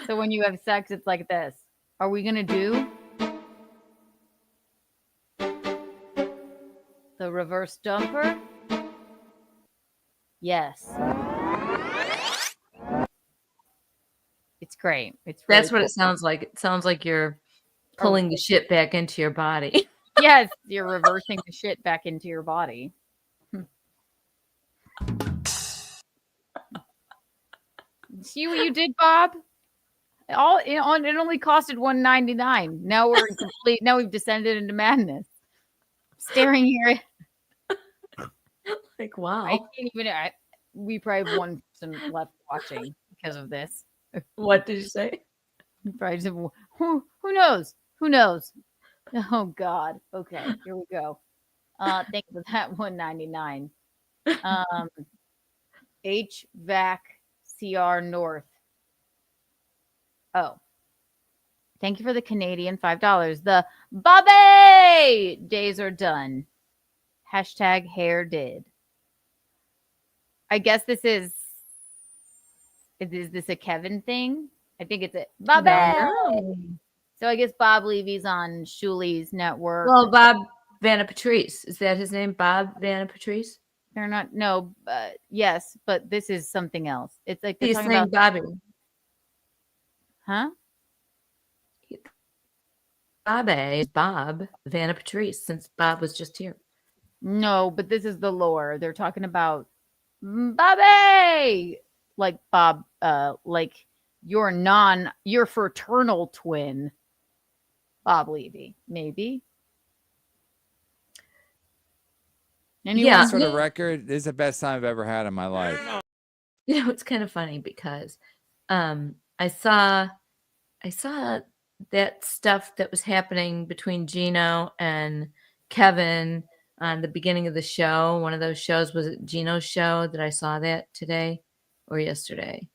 So when you have sex, it's like this. Are we going to do the reverse dumper? Yes. It's great. It's really That's what it sounds like. It sounds like you're pulling the shit back into your body. Yes, you're reversing the shit back into your body. See what you did, Bob? It only costed $1.99. Now we're complete. Now we've descended into madness. Staring here. Like, wow. I can't even. We probably have one person left watching because of this. What did you say? Probably just, who knows? Who knows? Oh God. Okay, here we go. Thank you for that $1.99. HVAC CR North. Oh. Thank you for the Canadian $5. The Bobby days are done. Hashtag hair did. I guess this is this a Kevin thing? I think it's a Bobby. No. So I guess Bob Levy's on Shuli's network. Well, Bob Vanna Patrice. Is that his name? Bob Vanna Patrice? They're not. No. Yes, but this is something else. It's like they're He's talking saying about Bobby. Huh? Bobby is Bob Vanna Patrice since Bob was just here. No, but this is the lore. They're talking about Bobby, like Bob, like your fraternal twin, Bob Levy, maybe. Yeah. For the record, this is the best time I've ever had in my life. it's kind of funny because I saw that stuff that was happening between Gino and Kevin on the beginning of the show. One of those shows was it Gino's show that I saw that today or yesterday.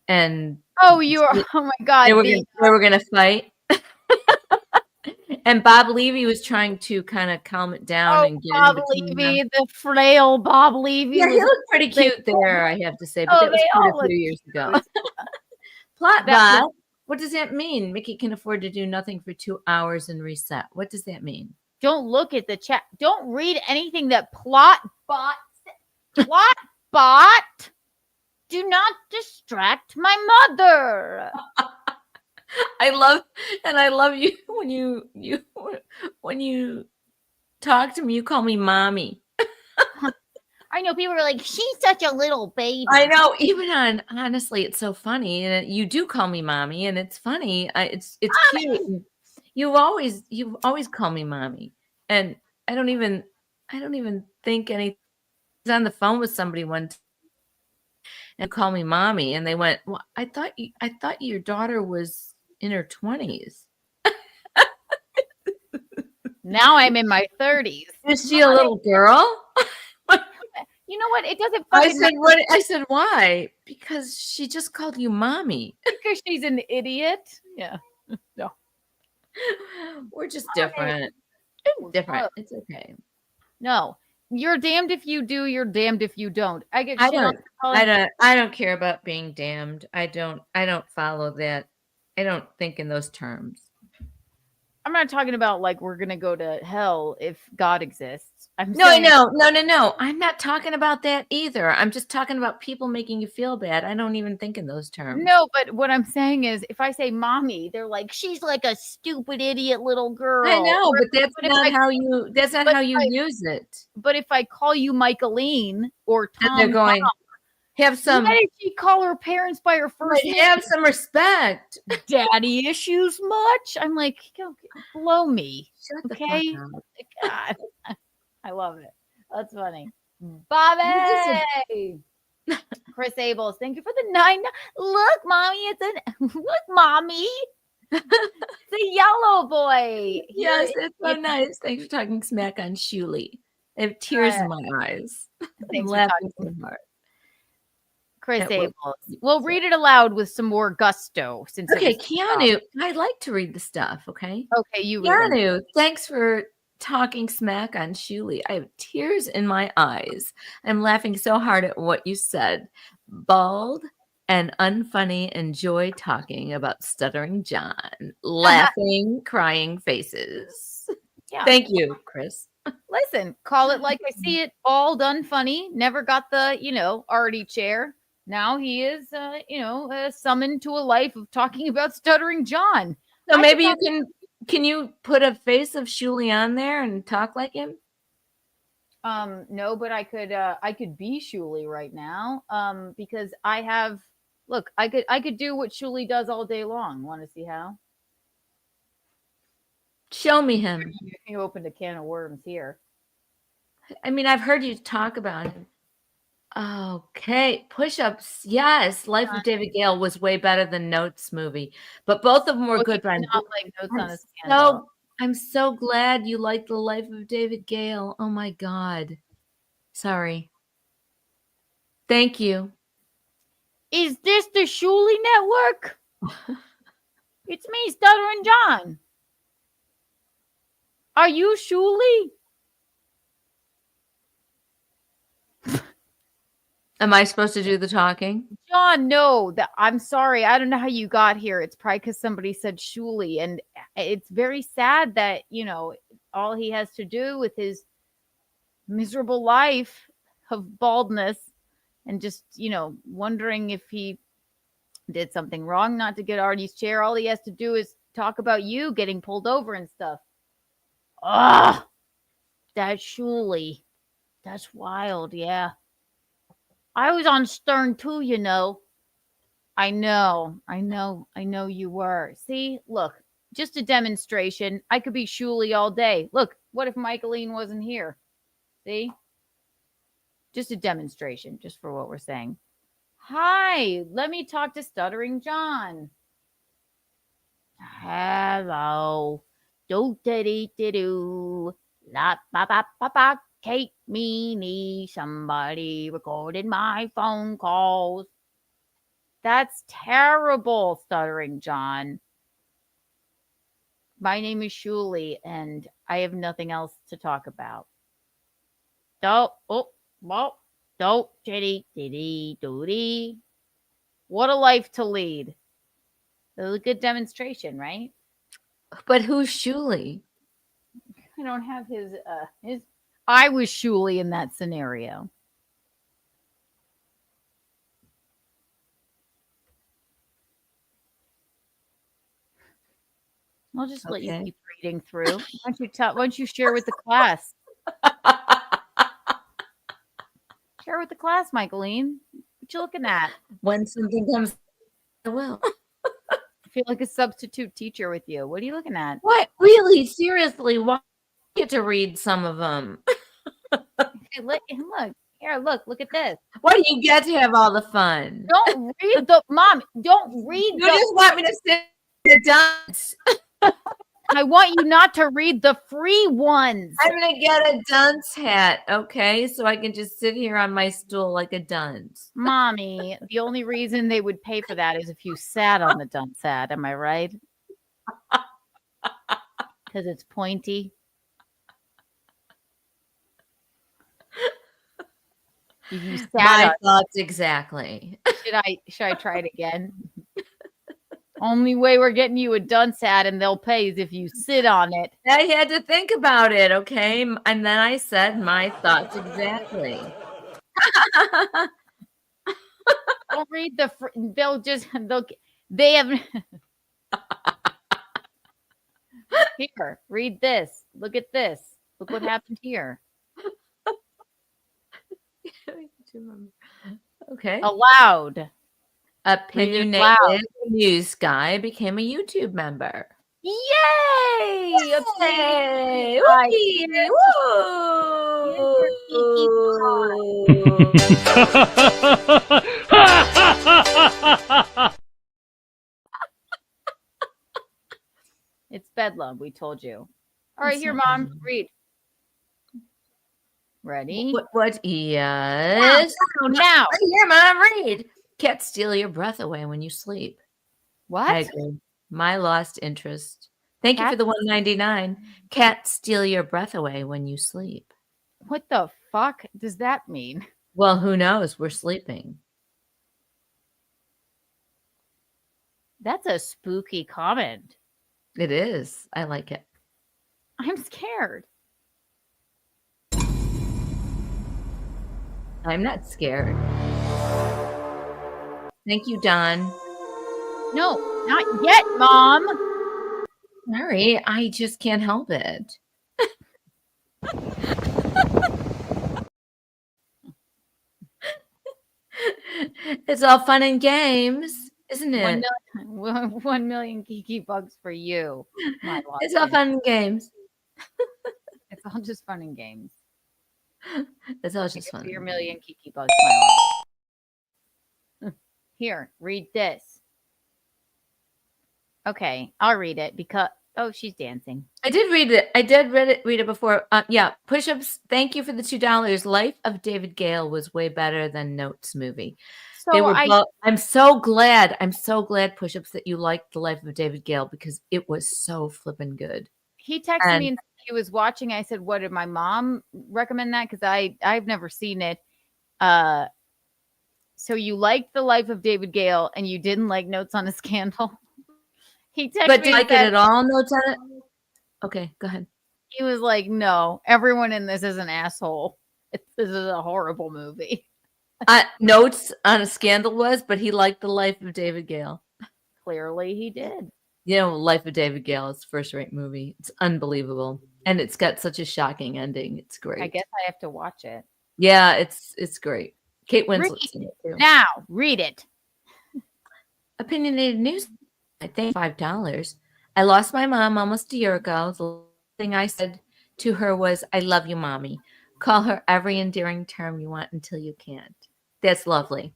And Oh, oh my God. they were gonna fight. And Bob Levy was trying to kind of calm it down and get Bob in between Levy, them. the frail Bob Levy. Yeah, he looked pretty cute there, I have to say, but that was quite a few years ago. Plot Bob. What does that mean? Mickey can afford to do nothing for 2 hours and reset. What does that mean? Don't look at the chat. Don't read anything that Plot Bot. Do not distract my mother. I love you when you talk to me, you call me mommy. I know people are like, she's such a little baby. I know, even honestly, it's so funny, and you do call me mommy, and it's funny. It's cute. You've always call me mommy, and I don't even think anything. I was on the phone with somebody one time and call me mommy, and they went, "Well, I thought your daughter was in her 20s." Now I'm in my 30s. Is she a little girl? You know what? It doesn't. I said, why? Because she just called you mommy. Because she's an idiot. Yeah. No. We're just different. Different. It's okay. No. You're damned if you do, you're damned if you don't. I don't care about being damned. I don't follow that. I don't think in those terms. I'm not talking about like we're gonna go to hell if God exists. No. I'm not talking about that either. I'm just talking about people making you feel bad. I don't even think in those terms. No, but what I'm saying is if I say mommy, they're like, she's like a stupid idiot little girl. I know, but that's not how you use it. But if I call you Michaelne or Tom, and they're going, have some. Why did she call her parents by her first name? Have some respect. Daddy issues much? I'm like, blow me. Shut okay? the fuck up. God. I love it. That's funny. Bobby! Chris Abels, thank you for the 9. Look, mommy, look, mommy. The yellow boy. Yes, it's so nice. Thanks for talking smack on Shuli. I have tears in my eyes. I'm laughing so hard. Chris Abels. We'll read it aloud with some more gusto. Okay, Keanu, I'd like to read the stuff, okay? Okay, you Keanu, thanks for talking smack on Shuli. I have tears in my eyes. I'm laughing so hard at what you said. Bald and unfunny, enjoy talking about stuttering John. Laughing, crying faces. Yeah. Thank you, Chris. Listen, call it like I see it. All done funny. Never got the, arty chair. Now he is, summoned to a life of talking about stuttering John. So maybe you can you put a face of Shuli on there and talk like him? No, but I could be Shuli right now. Because I could do what Shuli does all day long. Want to see how? Show me him. You opened a can of worms here. I mean, I've heard you talk about him. Okay, push-ups. Yes, Life of David Gale was way better than Notes movie, but both of them were good. Not like Notes on a Scandal. I'm so glad you liked the Life of David Gale. Oh my God. Sorry. Thank you. Is this the Shuli Network? It's me, Stuttering John. Are you Shuli? Am I supposed to do the talking? John, no. I'm sorry. I don't know how you got here. It's probably because somebody said Shuli. And it's very sad that, all he has to do with his miserable life of baldness and just, wondering if he did something wrong not to get Artie's chair. All he has to do is talk about you getting pulled over and stuff. Ah, that's Shuli. That's wild. Yeah. I was on Stern too, I know you were. See, look, just a demonstration. I could be Shuli all day. Look, what if Michaelne wasn't here? See? Just a demonstration, just for what we're saying. Hi, let me talk to Stuttering John. Hello. Do diddy doo. La ba ba ba ba. Kate Meany. Somebody recorded my phone calls. That's terrible, Stuttering John. My name is Shuli, and I have nothing else to talk about. Don't, oh, well, don't, diddy, diddy, doody. What a life to lead. That was a good demonstration, right? But who's Shuli? I don't have his. I was Shuli in that scenario. I'll just let you Okay. keep reading through. Why don't you share with the class? Share with the class, Michaelne. What you looking at? When something comes, I will. I feel like a substitute teacher with you. What are you looking at? What? Really? Seriously? Why do you get to read some of them? Hey, look here. Look at this. Why do you get to have all the fun? Don't read the mom. Don't read. You just want me to sit in the dunce. I want you not to read the free ones. I'm gonna get a dunce hat, okay? So I can just sit here on my stool like a dunce. Mommy, the only reason they would pay for that is if you sat on the dunce hat. Am I right? Because it's pointy. If you sat My on, thoughts exactly. should I try it again? Only way we're getting you a dunce hat and they'll pay is if you sit on it. I had to think about it, okay? And then I said my thoughts exactly. Don't read they have here, read this. Look at this. Look what happened here. Okay. Allowed. Opinionated news guy became a YouTube member. Yay! Yay! It's bedlam, we told you. All right, here, Mom, read. Ready? What? Yes. Now. Right here, Mom, read. Can't steal your breath away when you sleep. What? I agree. My lost interest. Thank you for the $1.99. Can't steal your breath away when you sleep. What the fuck does that mean? Well, who knows? We're sleeping. That's a spooky comment. It is. I like it. I'm scared. I'm not scared. Thank you, Don. No, not yet, Mom. Sorry, I just can't help it. It's all fun and games, isn't it? 1 million Kiki bucks for you. It's all fun and games. It's all just fun and games. It's all just fun. Your million Kiki bucks, my love. Here, read this. Okay, I'll read it because she's dancing. I did read it. Read it before. Yeah, push-ups. Thank you for the $2. Life of David Gale was way better than Notes movie. So I'm so glad. I'm so glad, push-ups, that you liked The Life of David Gale because it was so flippin' good. He texted me and he was watching. I said, "What did my mom recommend that?" Because I've never seen it. So you liked The Life of David Gale and you didn't like Notes on a Scandal. He texted but me did you like it at all? Notes on it? Okay, go ahead. He was like, "No, everyone in this is an asshole. This is a horrible movie." Notes on a Scandal was, but he liked The Life of David Gale. Clearly, he did. You know, Life of David Gale is a first-rate movie. It's unbelievable, and it's got such a shocking ending. It's great. I guess I have to watch it. Yeah, it's great. Kate Winslet's in it too. Now, read it. Opinionated news. I think $5. I lost my mom almost a year ago. The thing I said to her was, "I love you, mommy." Call her every endearing term you want until you can't. That's lovely.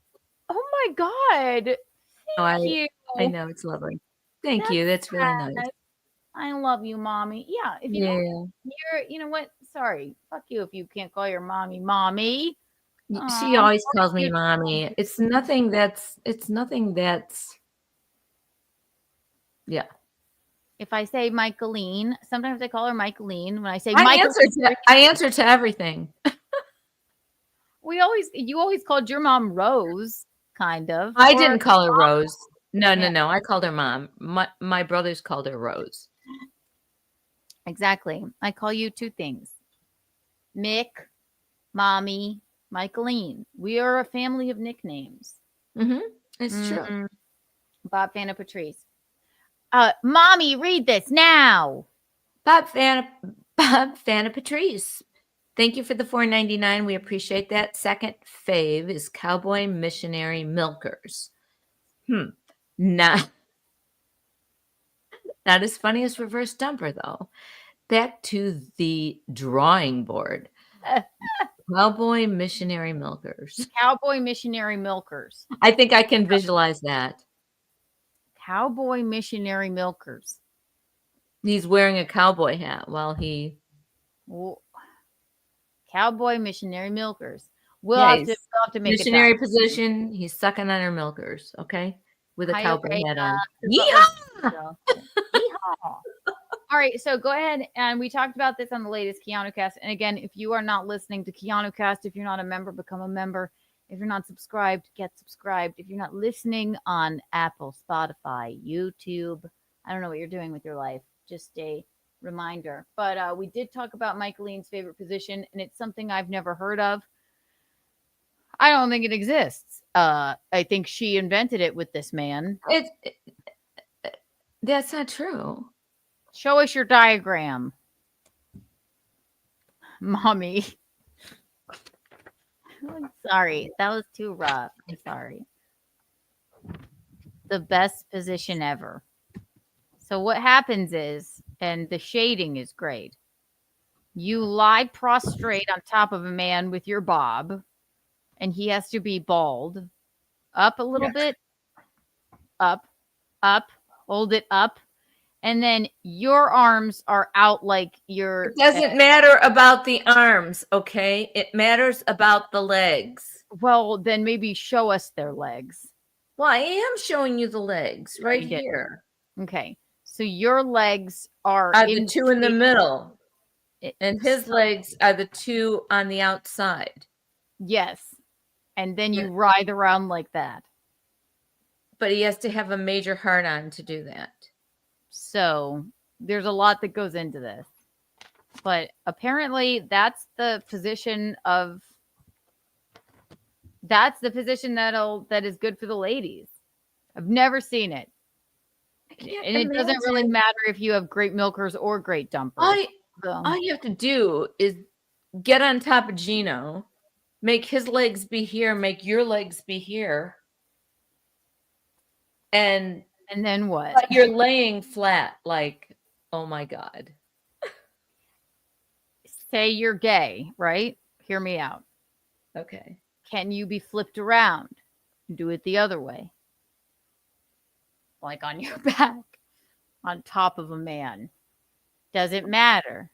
Oh my God. Oh, Thank you. I know, it's lovely. Thank you. That's really nice. I love you, mommy. Yeah. If you don't hear, you know what? Sorry. Fuck you if you can't call your mommy mommy. She Aw, always calls me mommy. It's nothing that's yeah. If I say Michaelne, sometimes I call her Michaelne. When I say I answer to everything. you always called your mom Rose, kind of. I didn't call her Rose. No. I called her mom. My brothers called her Rose. Exactly. I call you two things. Mick, mommy, Michaelne. We are a family of nicknames. It's true. Bob Fana Patrice. Mommy, read this now. Bob Fana Patrice. Thank you for the $4.99. We appreciate that. Second fave is Cowboy Missionary Milkers. Not as funny as Reverse Dumper, though. Back to the drawing board. Cowboy Missionary Milkers. Cowboy Missionary Milkers. I think I can visualize that. Cowboy Missionary Milkers. He's wearing a cowboy hat while he... Cowboy Missionary Milkers. We'll have to make missionary position. He's sucking on her milkers, okay? With a cowboy hat on. Yeehaw! All right, so go ahead, and we talked about this on the latest Keanu Cast. And again, if you are not listening to Keanu Cast, if you're not a member, become a member. If you're not subscribed, get subscribed. If you're not listening on Apple, Spotify, YouTube, I don't know what you're doing with your life. Just a reminder. But we did talk about Michaelne's favorite position, and it's something I've never heard of. I don't think it exists. I think she invented it with this man. That's not true. Show us your diagram, mommy. I'm sorry, that was too rough. I'm sorry. The best position ever. So what happens is, and the shading is great, you lie prostrate on top of a man with your bob, and he has to be bald. Up a little bit. Up. Hold it up. And then your arms are out like your... It doesn't matter about the arms, okay? It matters about the legs. Well, then maybe show us their legs. Well, I am showing you the legs right here. Okay. So your legs are the two in the middle. And his legs are the two on the outside. Yes. And then you writhe around like that. But he has to have a major heart on to do that. So there's a lot that goes into this. But apparently that's the position that is good for the ladies. I've never seen it. And it doesn't really matter if you have great milkers or great dumpers. All you have to do is get on top of Gino, make his legs be here, make your legs be here. And then what? But you're laying flat, like, oh my God. Say you're gay, right? Hear me out. Okay. Can you be flipped around? Do it the other way. Like on your back, on top of a man. Does it matter?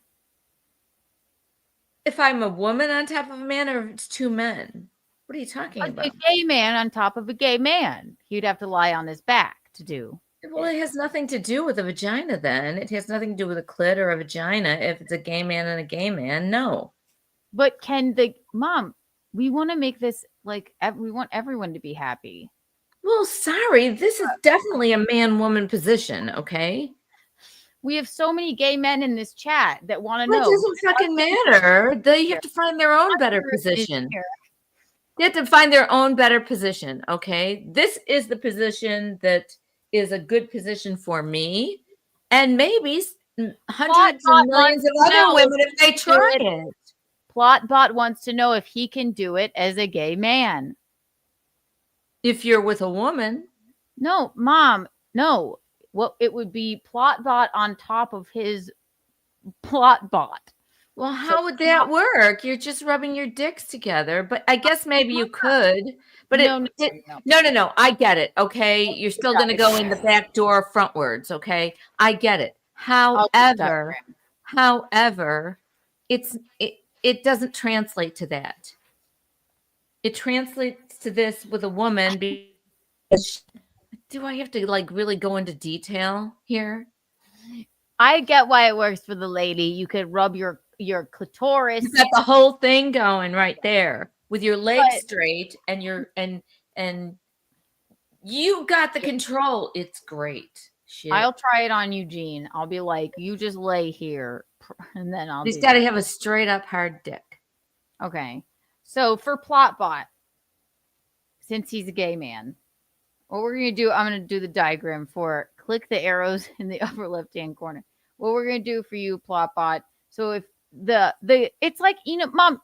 If I'm a woman on top of a man, or if it's two men? What are you talking about? A gay man on top of a gay man. He'd have to lie on his back to do. Well, it has nothing to do with a vagina then. It has nothing to do with a clit or a vagina. If it's a gay man and a gay man, no. But Mom, we want to make this like, we want everyone to be happy. Well, sorry. This is definitely a man-woman position, okay? We have so many gay men in this chat that want to know. It doesn't fucking matter. They have to find their own better position. They have to find their own better position, okay? This is the position that is a good position for me, and maybe hundreds and millions of other women if they try it. Plotbot wants to know if he can do it as a gay man. If you're with a woman. No, Mom, no. Well, it would be Plotbot on top of his Plotbot. Well, how would that work? You're just rubbing your dicks together, but I guess maybe you could. But No, no. I get it. Okay, you're still going to go in the back door frontwards. Okay, I get it. However, it doesn't translate to that. It translates to this with a woman. Do I have to like really go into detail here? I get why it works for the lady. You could rub your clitoris. You got the whole thing going right there with your legs straight and and you got the control. It's great. Shit. I'll try it on Eugene. I'll be like, you just lay here, and then I'll. He's got to have a straight up hard dick. Okay, so for Plotbot, since he's a gay man, what we're gonna do? I'm gonna do the diagram for. Click the arrows in the upper left hand corner. What we're gonna do for you, Plotbot. So if the it's like Mom,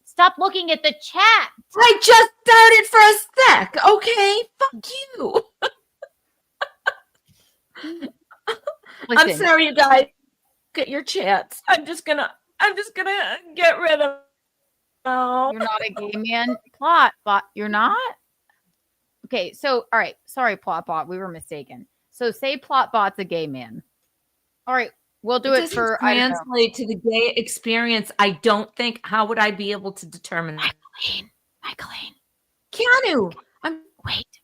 stop looking at the chat. I just started for a sec. Okay, fuck you. I'm sorry, you guys. Get your chats. I'm just gonna get rid of. Oh. You're not a gay man, Plotbot. You're not. Okay, so all right. Sorry, Plotbot. We were mistaken. So say Plotbot's a gay man. All right, we'll do it for translate to the gay experience. I don't think. How would I be able to determine that? Michaelne, Keanu, I'm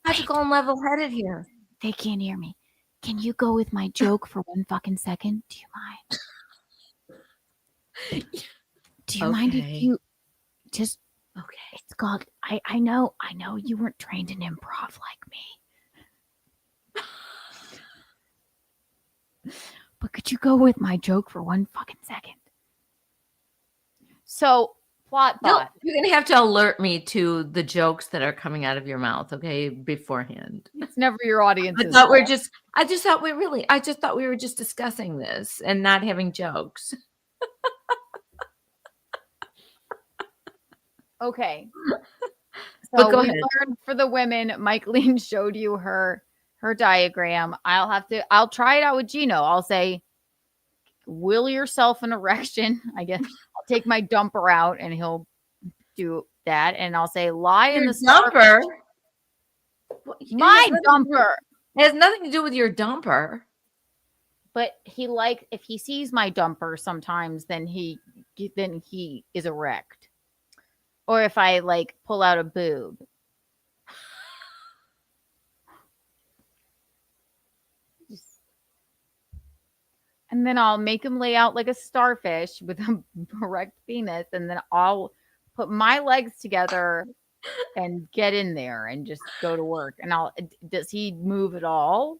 magical and level-headed here. They can't hear me. Can you go with my joke for 1 fucking second? Do you mind? Do you mind if you just? Okay, it's called. I know you weren't trained in improv like me. But could you go with my joke for 1 fucking second? So, Plotbot. No, you're going to have to alert me to the jokes that are coming out of your mouth, okay, beforehand. It's never your audience. I just thought we were just discussing this and not having jokes. Okay. But So go we ahead. learned for the women, Michaelne showed you her diagram. I'll try it out with Gino. I'll say, will yourself an erection. I guess I'll take my dumper out and he'll do that. And I'll say, lie in the dumper. My dumper. It has nothing to do with your dumper. But if he sees my dumper sometimes, then he is erect. Or if I like pull out a boob. And then I'll make him lay out like a starfish with a erect penis. And then I'll put my legs together and get in there and just go to work. And does he move at all?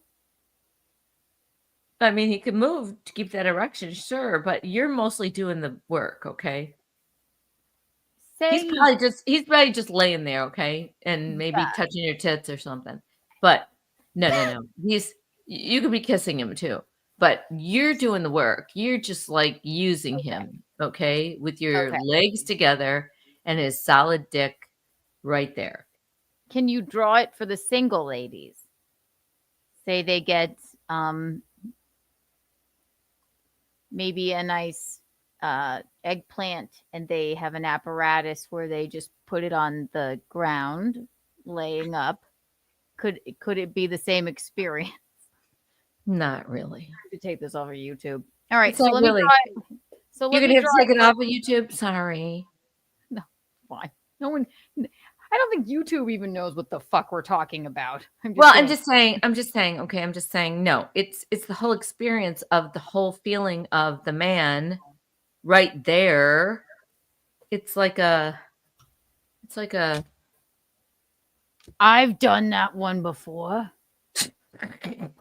I mean, he can move to keep that erection, sure. But you're mostly doing the work, okay? He's probably just laying there, okay? And maybe touching your tits or something. But no. You could be kissing him too. But you're doing the work. You're just like using him, okay? With your legs together and his solid dick right there. Can you draw it for the single ladies? Say they get maybe a nice eggplant and they have an apparatus where they just put it on the ground laying up. Could it be the same experience? Not really. I have to take this off of YouTube. All right, so let me try. So you're gonna have to take it off of YouTube. Sorry. No, why? No one. I don't think YouTube even knows what the fuck we're talking about. I'm just saying. Okay, I'm just saying. No, it's the whole experience of the whole feeling of the man right there. It's like a. I've done that one before.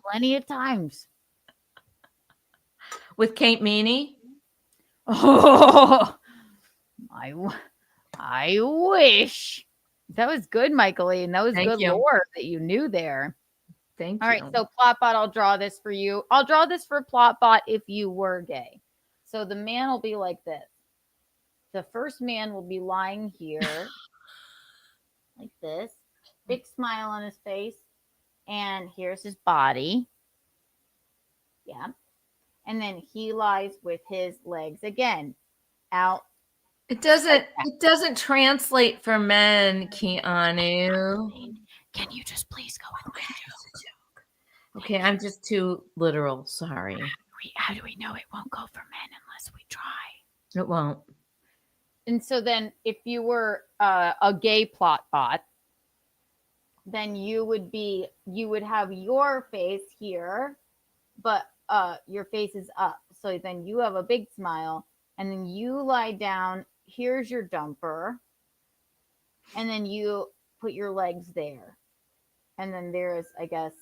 Plenty of times. With Kate Meany? Oh, I wish. That was good, Michaelne. That was good lore that you knew there. Thank you. All you. right, so Plotbot, I'll draw this for you. I'll draw this for Plotbot if you were gay. So the man will be like this. The first man will be lying here like this. Big smile on his face. And here's his body. Yeah. And then he lies with his legs again out. It doesn't translate for men, Keanu. Can you just please go with my joke? Okay, I'm just too literal. Sorry. How do we know it won't go for men unless we try? It won't. And so then if you were a gay plot bot, then you would have your face here, but your face is up. So then you have a big smile, and then you lie down. Here's your dumper, and then you put your legs there, and then there's, I guess,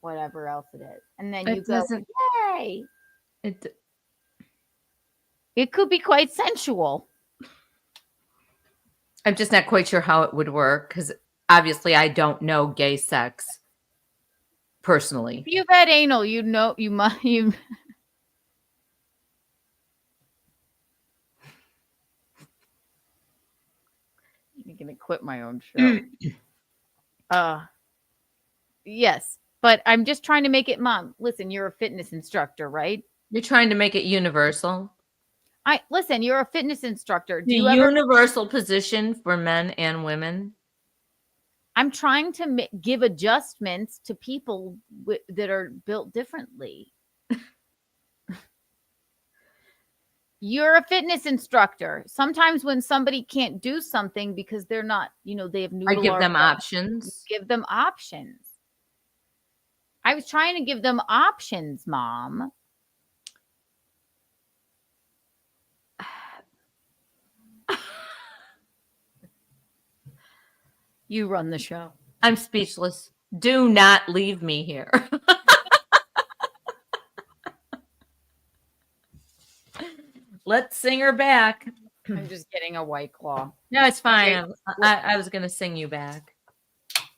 whatever else it is, and then you go, yay! It could be quite sensual. I'm just not quite sure how it would work because obviously I don't know gay sex personally. If you've had anal, you know you must. You're gonna quit my own show. Yes, but I'm just trying to make it, Mom. Listen, you're a fitness instructor, right? You're trying to make it universal. Listen, you're a fitness instructor. The universal position for men and women. I'm trying to give adjustments to people that are built differently. You're a fitness instructor. Sometimes when somebody can't do something because they're not, they have noodle. I give them options. Give them options. I was trying to give them options, Mom. You run the show. I'm speechless. Do not leave me here. Let's sing her back. I'm just getting a White Claw. No, it's fine. Okay. I was going to sing you back.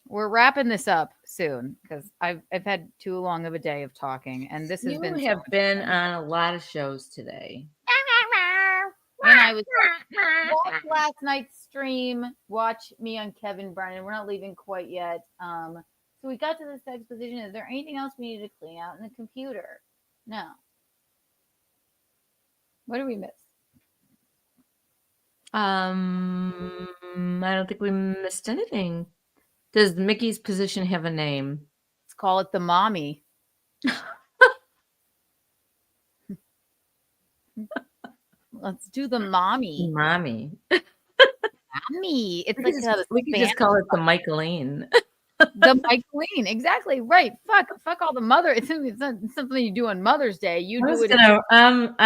We're wrapping this up soon because I've had too long of a day of talking, and this has been. You have been on a lot of shows today. And I was watch last night's stream. Watch me on Kevin Brennan. We're not leaving quite yet. So we got to this exposition. Is there anything else we needed to clean out in the computer? No. What did we miss? I don't think we missed anything. Does Mickey's position have a name? Let's call it the mommy. Let's do the mommy. Mommy. Mommy. It's we could just call it the Michaelne. The Michaelne. Exactly. Right. Fuck all the mother. It's not something you do on Mother's Day. You do it. I'm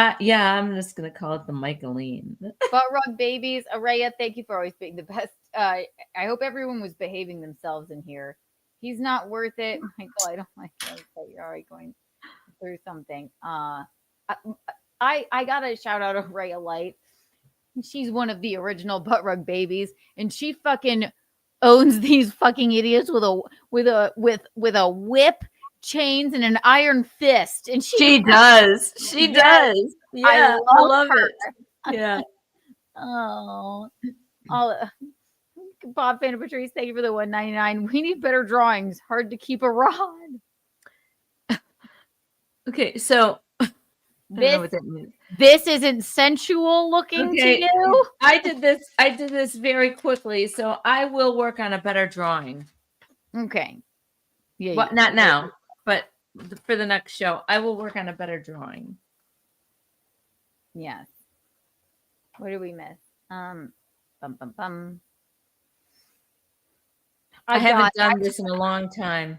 just going to call it the Michaelne. Butt rug babies. Araya, thank you for always being the best. I hope everyone was behaving themselves in here. He's not worth it. Michael, I don't like that you're already going through something. I gotta shout out Araya Light. She's one of the original butt rug babies, and she fucking owns these fucking idiots with a whip, chains, and an iron fist. And she does. She does. Yeah, I love her. It. Yeah. Oh, Bob Fan Patrice, thank you for the $1.99. We need better drawings. Hard to keep a rod. Okay, so this isn't sensual looking to you. I did this very quickly, so I will work on a better drawing. Okay. Yeah. Well, not now, but for the next show, I will work on a better drawing. Yes. What did we miss? I haven't done this in a long time.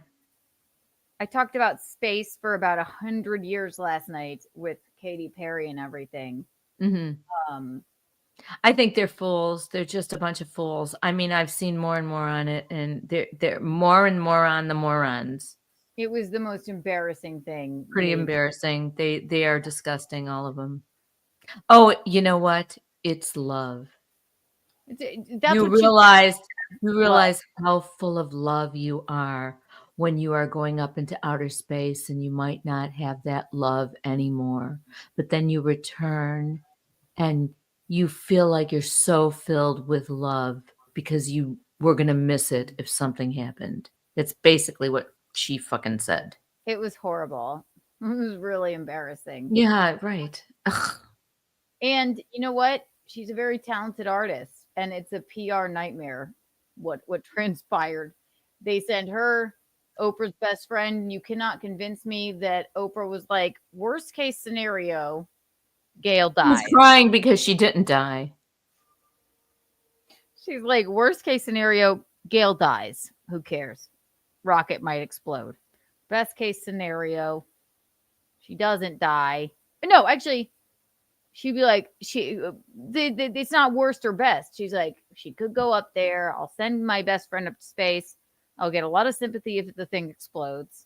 I talked about space for about 100 years last night with Katy Perry and everything. Mm-hmm. I think they're fools. They're just a bunch of fools. I mean, I've seen more and more on it, and they're more and more on the morons. It was the most embarrassing thing. Pretty embarrassing. They are disgusting, all of them. Oh, you know what? It's love. You realize how full of love you are when you are going up into outer space and you might not have that love anymore. But then you return and you feel like you're so filled with love because you were going to miss it if something happened. It's basically what she fucking said. It was horrible. It was really embarrassing. Yeah, right. Ugh. And you know what? She's a very talented artist, and it's a PR nightmare. What transpired? They sent her Oprah's best friend. You cannot convince me that Oprah was like, worst case scenario, Gail I was dies. crying because she didn't die. She's like, worst case scenario, Gail dies. Who cares? Rocket might explode. Best case scenario, she doesn't die. No, actually, she'd be like, it's not worst or best. She's like, she could go up there. I'll send my best friend up to space. I'll get a lot of sympathy if the thing explodes.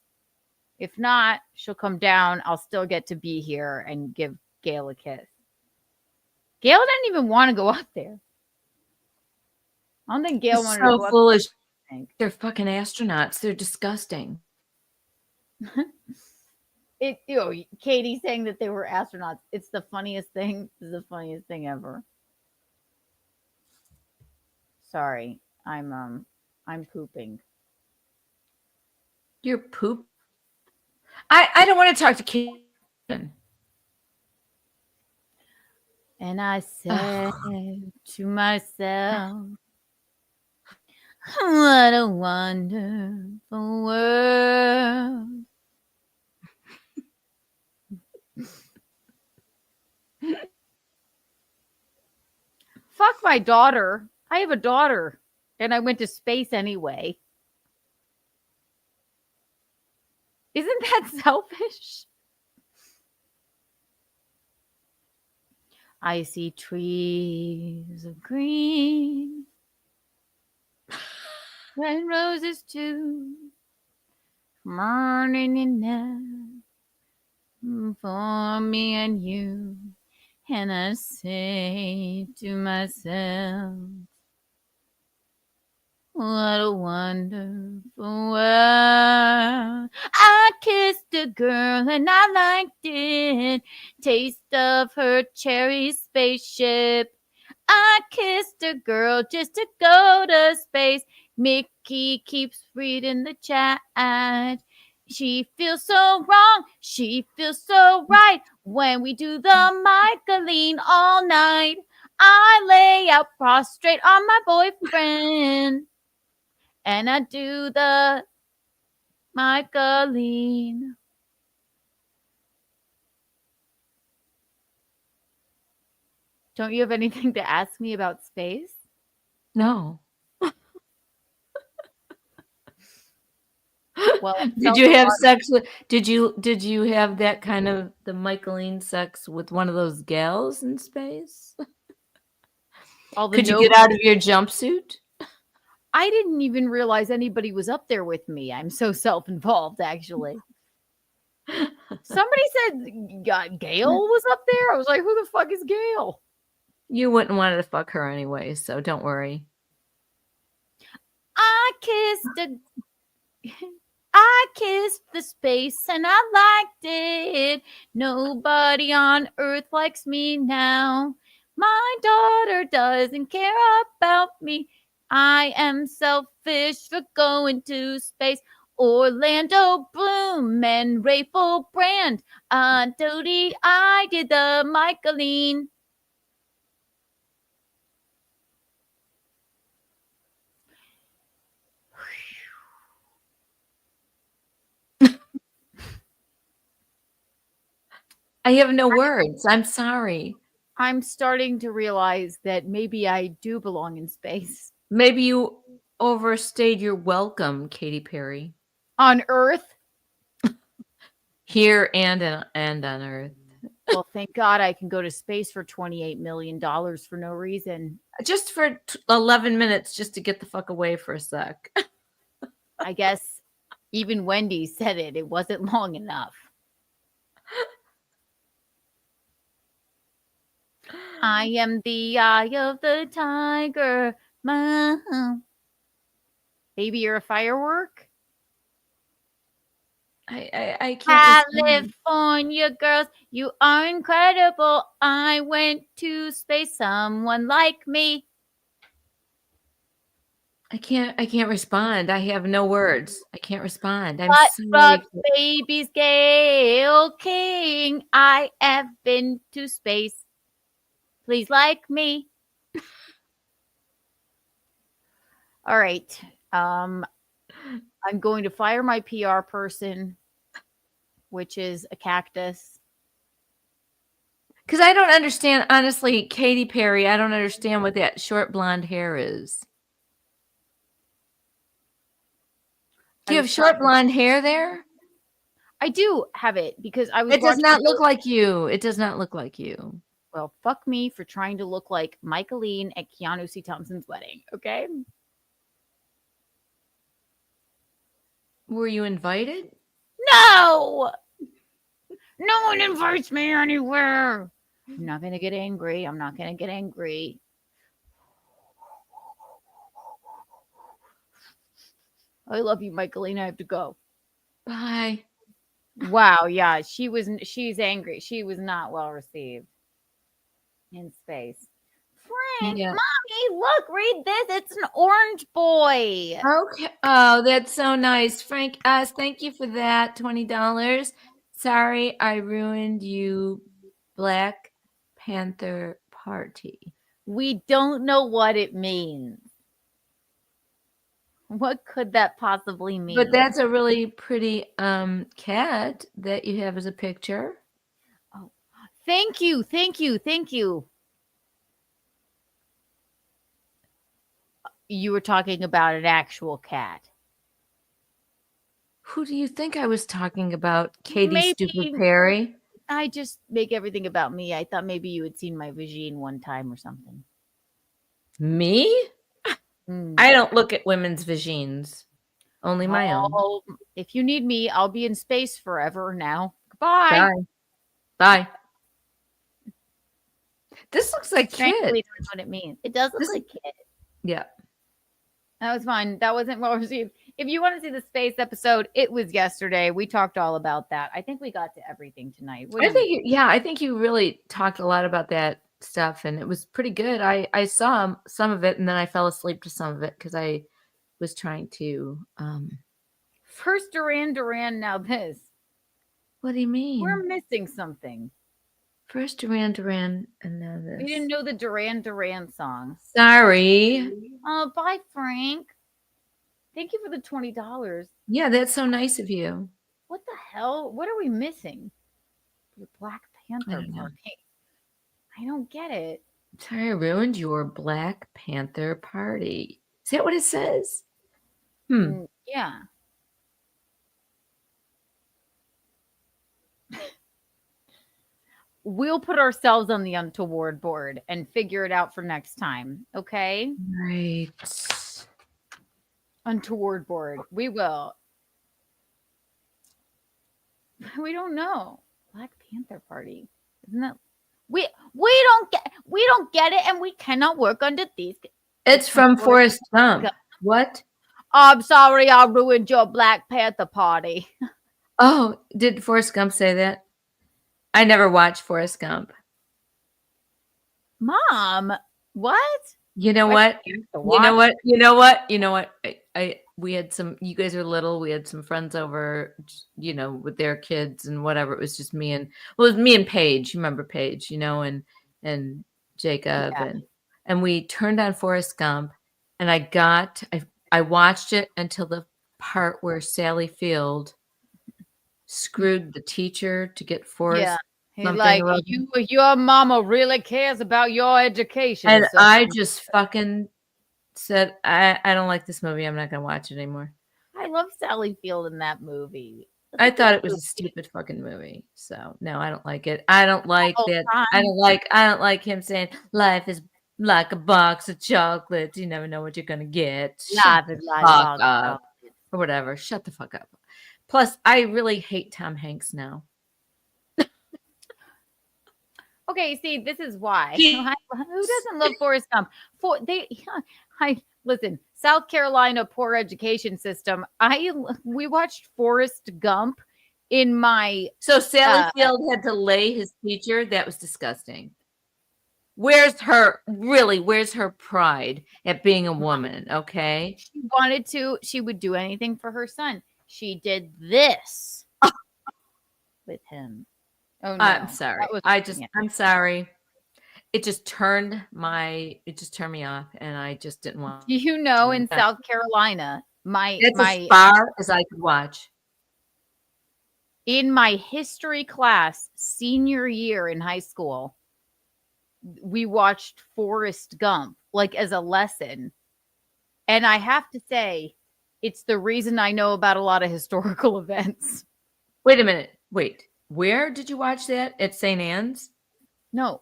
If not, she'll come down. I'll still get to be here and give Gail a kiss. Gail didn't even want to go up there. I don't think Gail It's wanted to so go up foolish. there. They're fucking astronauts. They're disgusting. Katie saying that they were astronauts. It's the funniest thing. It's the funniest thing ever. Sorry, I'm pooping. You're poop. I don't want to talk to Katie. And I said to myself, what a wonderful world. Fuck my daughter. I have a daughter, and I went to space anyway. Isn't that selfish? I see trees of green, red roses too, morning in night for me and you. And I say to myself, what a wonderful world. I kissed a girl and I liked it. Taste of her cherry spaceship. I kissed a girl just to go to space. Mickey keeps reading the chat. She feels so wrong. She feels so right. When we do the Michaelne all night, I lay out prostrate on my boyfriend. And I do the Michaelne. Don't you have anything to ask me about space? No. Well, did you have sex with? Did you have that kind of the Michaelne sex with one of those gals in space? Could you get out of your jumpsuit? I didn't even realize anybody was up there with me. I'm so self-involved, actually. Somebody said Gail was up there. I was like, who the fuck is Gail? You wouldn't want to fuck her anyway, so don't worry. I kissed the space and I liked it. Nobody on earth likes me now. My daughter doesn't care about me. I am selfish for going to space. Orlando Bloom and Rayful Brand. Dodie, I did the Michaelne. I have no words. I'm sorry. I'm starting to realize that maybe I do belong in space. Maybe you overstayed your welcome, Katy Perry. On Earth? Here and on Earth. Well, thank God I can go to space for $28 million for no reason. Just for 11 minutes, just to get the fuck away for a sec. I guess even Wendy said it. It wasn't long enough. I am the eye of the tiger. Mom. Baby, you're a firework? I can't. California girls, you are incredible. I went to space. Someone like me. I can't respond. I have no words. I can't respond. I'm But sorry. baby's Gail King. I have been to space. Please like me. All right. I'm going to fire my PR person, which is a cactus. Because I don't understand, honestly, Katy Perry, I don't understand what that short blonde hair is. Do you have short blonde hair there? I do have it because I was. It does not look like you. It does not look like you. Well, fuck me for trying to look like Michaelne at Keanu C. Thompson's wedding. Okay. Were you invited? No. No one invites me anywhere. I'm not gonna get angry. I'm not gonna get angry. I love you, Michaelne. I have to go. Bye. Wow, yeah, she's angry. She was not well received in space. Frank, Yeah. Mommy, look, read this. It's an orange boy. Okay. Oh, that's so nice. Frank S., thank you for that. $20. Sorry, I ruined you, Black Panther Party. We don't know what it means. What could that possibly mean? But that's a really pretty cat that you have as a picture. Oh, thank you, thank you, thank you. You were talking about an actual cat. Who do you think I was talking about? Katy Maybe- Stupid Perry? I just make everything about me. I thought maybe you had seen my vagine one time or something. Me? Mm. I don't look at women's vagines. Only my own. Oh, if you need me, I'll be in space forever now. Goodbye. Bye. This looks like Frankly, Kit. don't know what it means. It does look like Kit. Yeah. That was fun. That wasn't well received. If you want to see the space episode, it was yesterday. We talked all about that. I think we got to everything tonight. What do you I think you really talked a lot about that stuff, and it was pretty good. I saw some of it, and then I fell asleep to some of it because I was trying to. First Duran Duran, now this. What do you mean? We're missing something. First Duran Duran, and now this. We didn't know the Duran Duran song. Sorry. Oh, bye, Frank. Thank you for the $20. Yeah, that's so nice of you. What the hell? What are we missing? The Black Panther don't know. party. I don't get it. Sorry, I ruined your Black Panther party. Is that what it says? Yeah. We'll put ourselves on the untoward board and figure it out for next time. Okay? Right. Untoward board. We will. We don't know. Black Panther party. Isn't that we don't get it, and we cannot work under these. It's from Forrest Gump. What? I'm sorry I ruined your Black Panther party. Oh, did Forrest Gump say that? I never watched Forrest Gump. Mom, what? You know what? You know what? We had some, you guys are little. We had some friends over, with their kids and whatever. It was just me and, it was me and Paige. You remember Paige, and Jacob. Yeah. And we turned on Forrest Gump, and I watched it until the part where Sally Field screwed the teacher to get Forrest. Yeah. He's like, your mama really cares about your education. And so- I just fucking said, I don't like this movie. I'm not going to watch it anymore. I love Sally Field in that movie. I thought it was a stupid fucking movie. So no, I don't like it. I don't like that. I don't like him saying life is like a box of chocolates. You never know what you're going to get. Shut the fuck up. Or whatever. Shut the fuck up. Plus, I really hate Tom Hanks now. Okay, see, this is why. Who doesn't love Forrest Gump? Listen, South Carolina poor education system. We watched Forrest Gump in my. So Sally Field had to lay his teacher. That was disgusting. Where's her pride at being a woman? Okay, she wanted to. She would do anything for her son. She did this with him. Oh no! I'm sorry. I'm sorry. it just turned me off, and I just didn't want. Do you know in Yeah. South Carolina, It's as far as I could watch. in my history class, senior year in high school, we watched Forrest Gump like as a lesson. And I have to say, it's the reason I know about a lot of historical events. Wait a minute. Wait. Where did you watch that? At St. Anne's? No.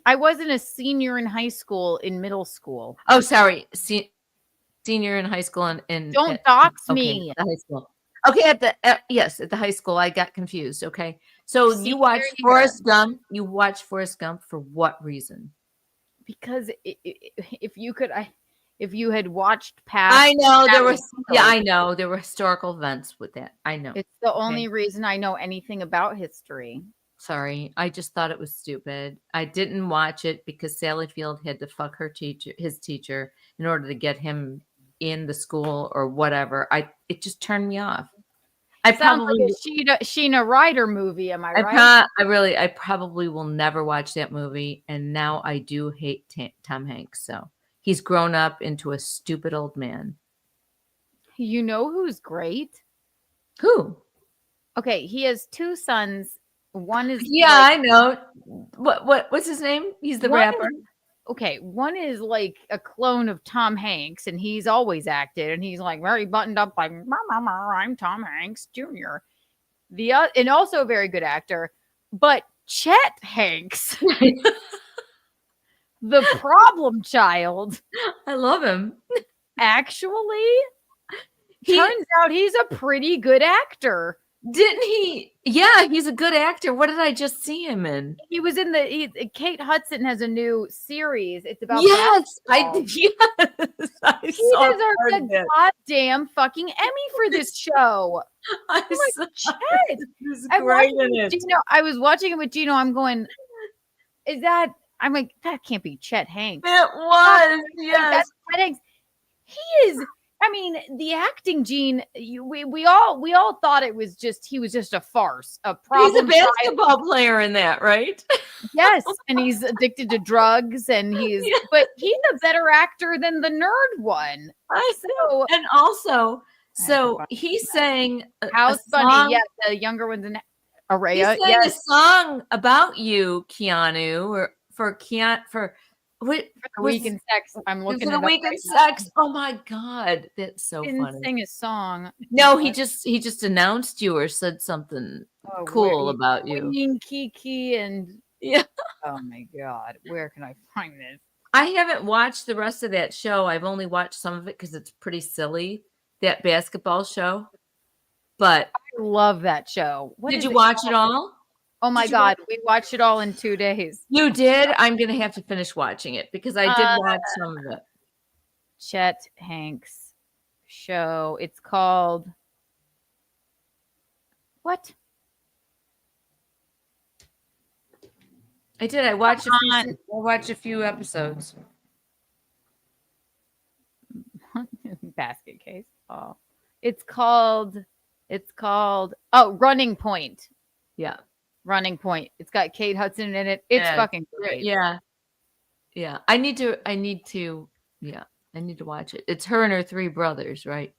I wasn't a senior in high school, in middle school. Oh, sorry. Senior in high school and Don't dox me. At the high school. Okay, at the high school. I got confused. Okay. So you watched Forrest Gump. You watched Forrest Gump for what reason? Because if you had watched past, I know there was. Yeah, I know there were historical events with that. I know. It's the only reason I know anything about history. Sorry, I just thought it was stupid. I didn't watch it because Sally Field had to fuck his teacher, in order to get him in the school or whatever. It just turned me off. Sounds like a Sheena Ryder movie. Am I right? I probably will never watch that movie. And now I do hate Tom Hanks. So he's grown up into a stupid old man. You know who's great? Who? Okay, he has two sons. One is I know. What's his name? He's the rapper. One is like a clone of Tom Hanks, and he's always acted, and he's like very buttoned up, like I'm Tom Hanks Jr. And also a very good actor, but Chet Hanks, the problem child. I love him. Actually, turns out he's a pretty good actor. Didn't he? Yeah, he's a good actor. What did I just see him in? He was in Kate Hudson has a new series. It's about I he deserves a goddamn fucking Emmy for this show. I was watching it with Gino. I'm going, I'm like, that can't be Chet Hanks. It was, yes. That's Chet Hanks. He is. I mean, the acting gene. We all thought he was just a farce, a problem. He's a basketball player in that, right? Yes, and he's addicted to drugs, and but he's a better actor than the nerd one. He sang House Bunny. Yeah, the younger one's in Araya. He sang a song about you, Keanu, or for Week in Sex. I'm looking at Week in Sex. Oh my God, that's so funny. Didn't sing a song. No, he just announced you or said something cool about you. Kiki and yeah. Oh my God, where can I find this? I haven't watched the rest of that show. I've only watched some of it because it's pretty silly. That basketball show, but I love that show. Did you watch it all? Oh my God, we watched it all in 2 days. You did? I'm going to have to finish watching it because I did watch some of it. Chet Hanks show. It's called what? I did. I watched a few episodes. Basket case. Oh. It's called Running Point. Yeah. Running Point. It's got Kate Hudson in it. It's fucking great. Yeah. I need to watch it. It's her and her three brothers, right?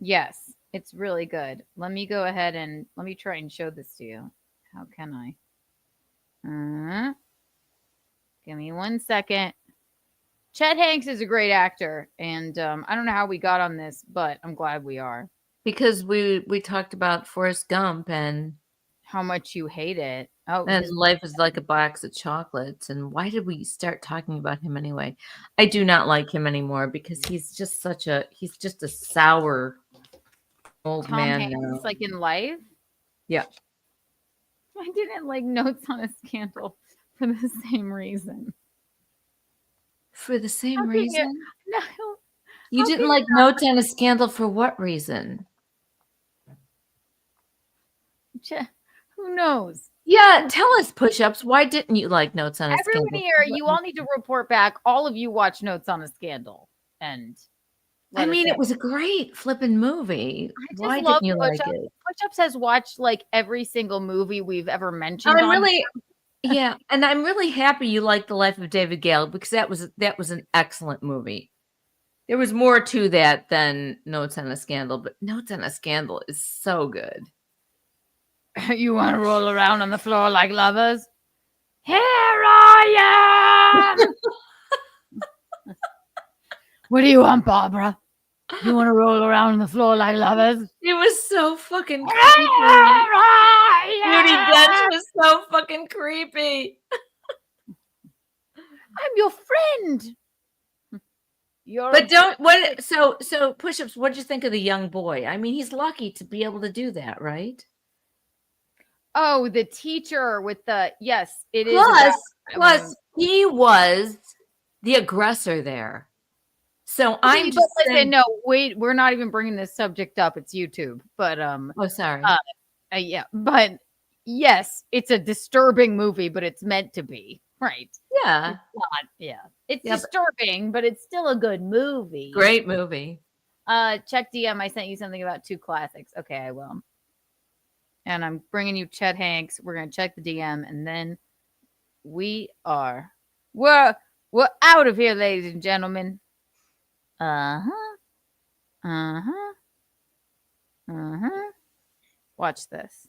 Yes. It's really good. Let me go ahead and let me try and show this to you. How can I? Give me 1 second. Chet Hanks is a great actor, and I don't know how we got on this, but I'm glad we are. Because we talked about Forrest Gump and how much you hate it. Oh, and life is like a box of chocolates. And why did we start talking about him anyway? I do not like him anymore because he's just a sour old Tom man. Hanks, now. like in life. Yeah. I didn't like Notes on a Scandal for the same reason. For the same reason? No. You didn't like Notes on a Scandal for what reason? Who knows? Yeah, tell us, Push-Ups. Why didn't you like Notes on a Scandal? Everyone here, you all need to report back. All of you watch Notes on a Scandal. And I mean, it was a great flipping movie. Why didn't you like it? Push-Ups has watched like every single movie we've ever mentioned. Yeah, and I'm really happy you liked The Life of David Gale because that was an excellent movie. There was more to that than Notes on a Scandal, but Notes on a Scandal is so good. You want to roll around on the floor like lovers? Here I am! What do you want, Barbara? You want to roll around on the floor like lovers? It was so fucking Here creepy. I Judi Dench am! was so fucking creepy. I'm your friend. You're But don't what so push-ups, what'd you think of the young boy? I mean, he's lucky to be able to do that, right? Oh, the teacher with the yes, it is. Plus he was the aggressor there. So I'm just listen, saying, no, wait, we're not even bringing this subject up. It's YouTube, but oh, sorry. yeah, but yes, it's a disturbing movie, but it's meant to be, right? Yeah. It's not, yeah, it's disturbing, but it's still a good movie. Great movie. Check DM. I sent you something about 2 classics. Okay, I will. And I'm bringing you Chet Hanks. We're gonna check the DM, and then we're out of here, ladies and gentlemen. Watch this.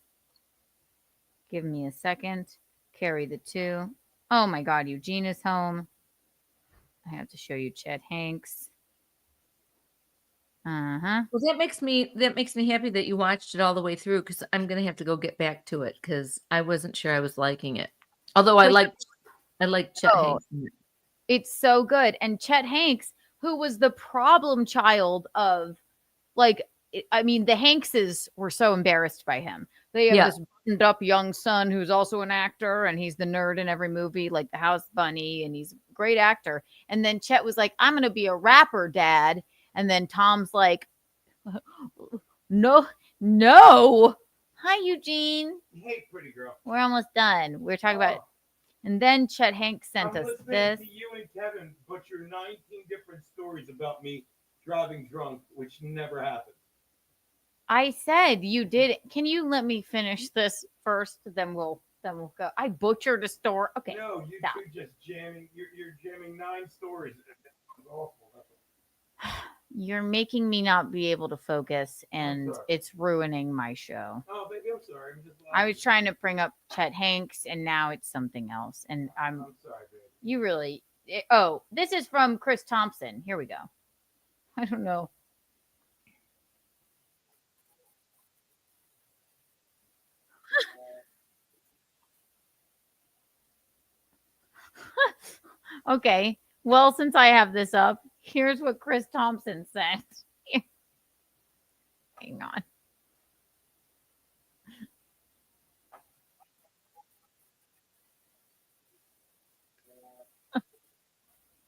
Give me a second. Carry the 2. Oh my God, Eugene is home. I have to show you Chet Hanks. Well, that makes me happy that you watched it all the way through because I'm gonna have to go get back to it because I wasn't sure I was liking it. Although I like Chet Hanks. It's so good. And Chet Hanks, who was the problem child of, like, I mean, the Hankses were so embarrassed by him. They have this buttoned up young son who's also an actor, and he's the nerd in every movie, like the House Bunny, and he's a great actor. And then Chet was like, I'm going to be a rapper, Dad. And then Tom's like, no. Hi, Eugene. Hey, pretty girl. We're almost done. We're talking about it. And then Chet Hanks sent us this. To you and Kevin butcher 19 different stories about me driving drunk, which never happened. I said you did. Can you let me finish this first? Then we'll go. I butchered a store. Okay. No, you stop. two just jamming. You're jamming 9 stories. It's awful. You're making me not be able to focus, and it's ruining my show. Oh, baby, I'm sorry. I was trying to bring up Chet Hanks, and now it's something else. And I'm sorry, baby. You really. Oh, this is from Chris Thompson. Here we go. I don't know. Okay. Well, since I have this up, here's what Chris Thompson said. Hang on.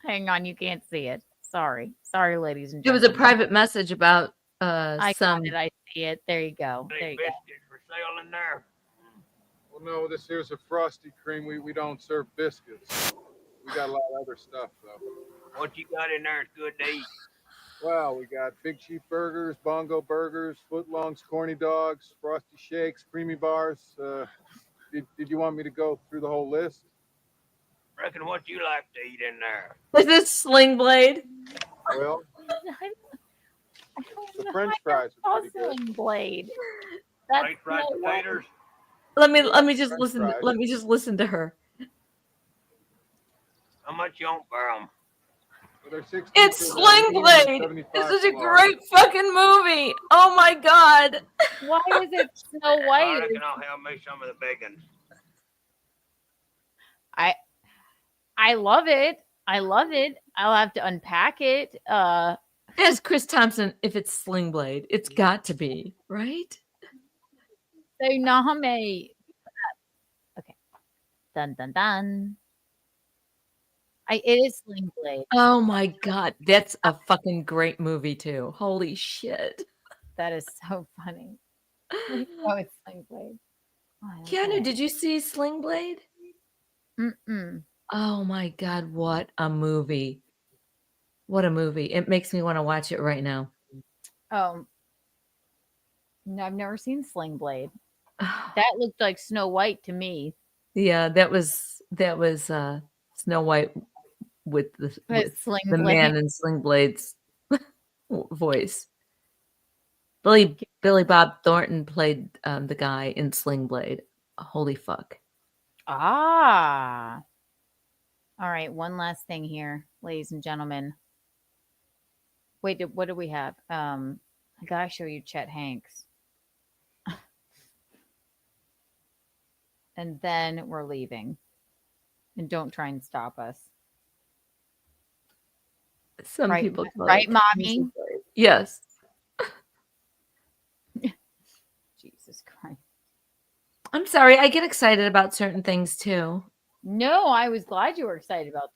Hang on, you can't see it. Sorry, ladies and It gentlemen. was a private message about I some. got it. I see it. There you go. There you go. For sale in there. Well, no, this here's a Frosty cream. We don't serve biscuits. We got a lot of other stuff, though. What you got in there is good to eat. Well, we got Big Chief burgers, bongo burgers, footlongs, corny dogs, frosty shakes, creamy bars. Did you want me to go through the whole list? Reckon what you like to eat in there. Is this Sling Blade? Well, the French fries are pretty good. Sling Blade. That's French fried potatoes. Let me just French listen. fries. Let me just listen to her. How much you want for them? It's Sling Blade. This is a great fucking movie. Oh my god. Why is it Snow White? I reckon I'll have me some of the bacon. I love it. I love it. I'll have to unpack it. As Chris Thompson, if it's Sling Blade, it's got to be, right? Say Nahame. Okay. Dun dun dun. It is Sling Blade. Oh my god, that's a fucking great movie too. Holy shit. That is so funny. Oh, it's Sling Blade. Oh, Keanu, did you see Sling Blade? Mm-mm. Oh my god, what a movie. What a movie. It makes me want to watch it right now. No, I've never seen Sling Blade. That looked like Snow White to me. Yeah, that was Snow White with Sling the Blade. man in Sling Blade's voice. Billy Bob Thornton played the guy in Sling Blade. Holy fuck. Ah. All right, one last thing here, ladies and gentlemen. Wait, what do we have? I gotta show you Chet Hanks. And then we're leaving. And don't try and stop us. Some Right, people call right, it mommy? Yes. Jesus Christ. I'm sorry, I get excited about certain things too. No, I was glad you were excited about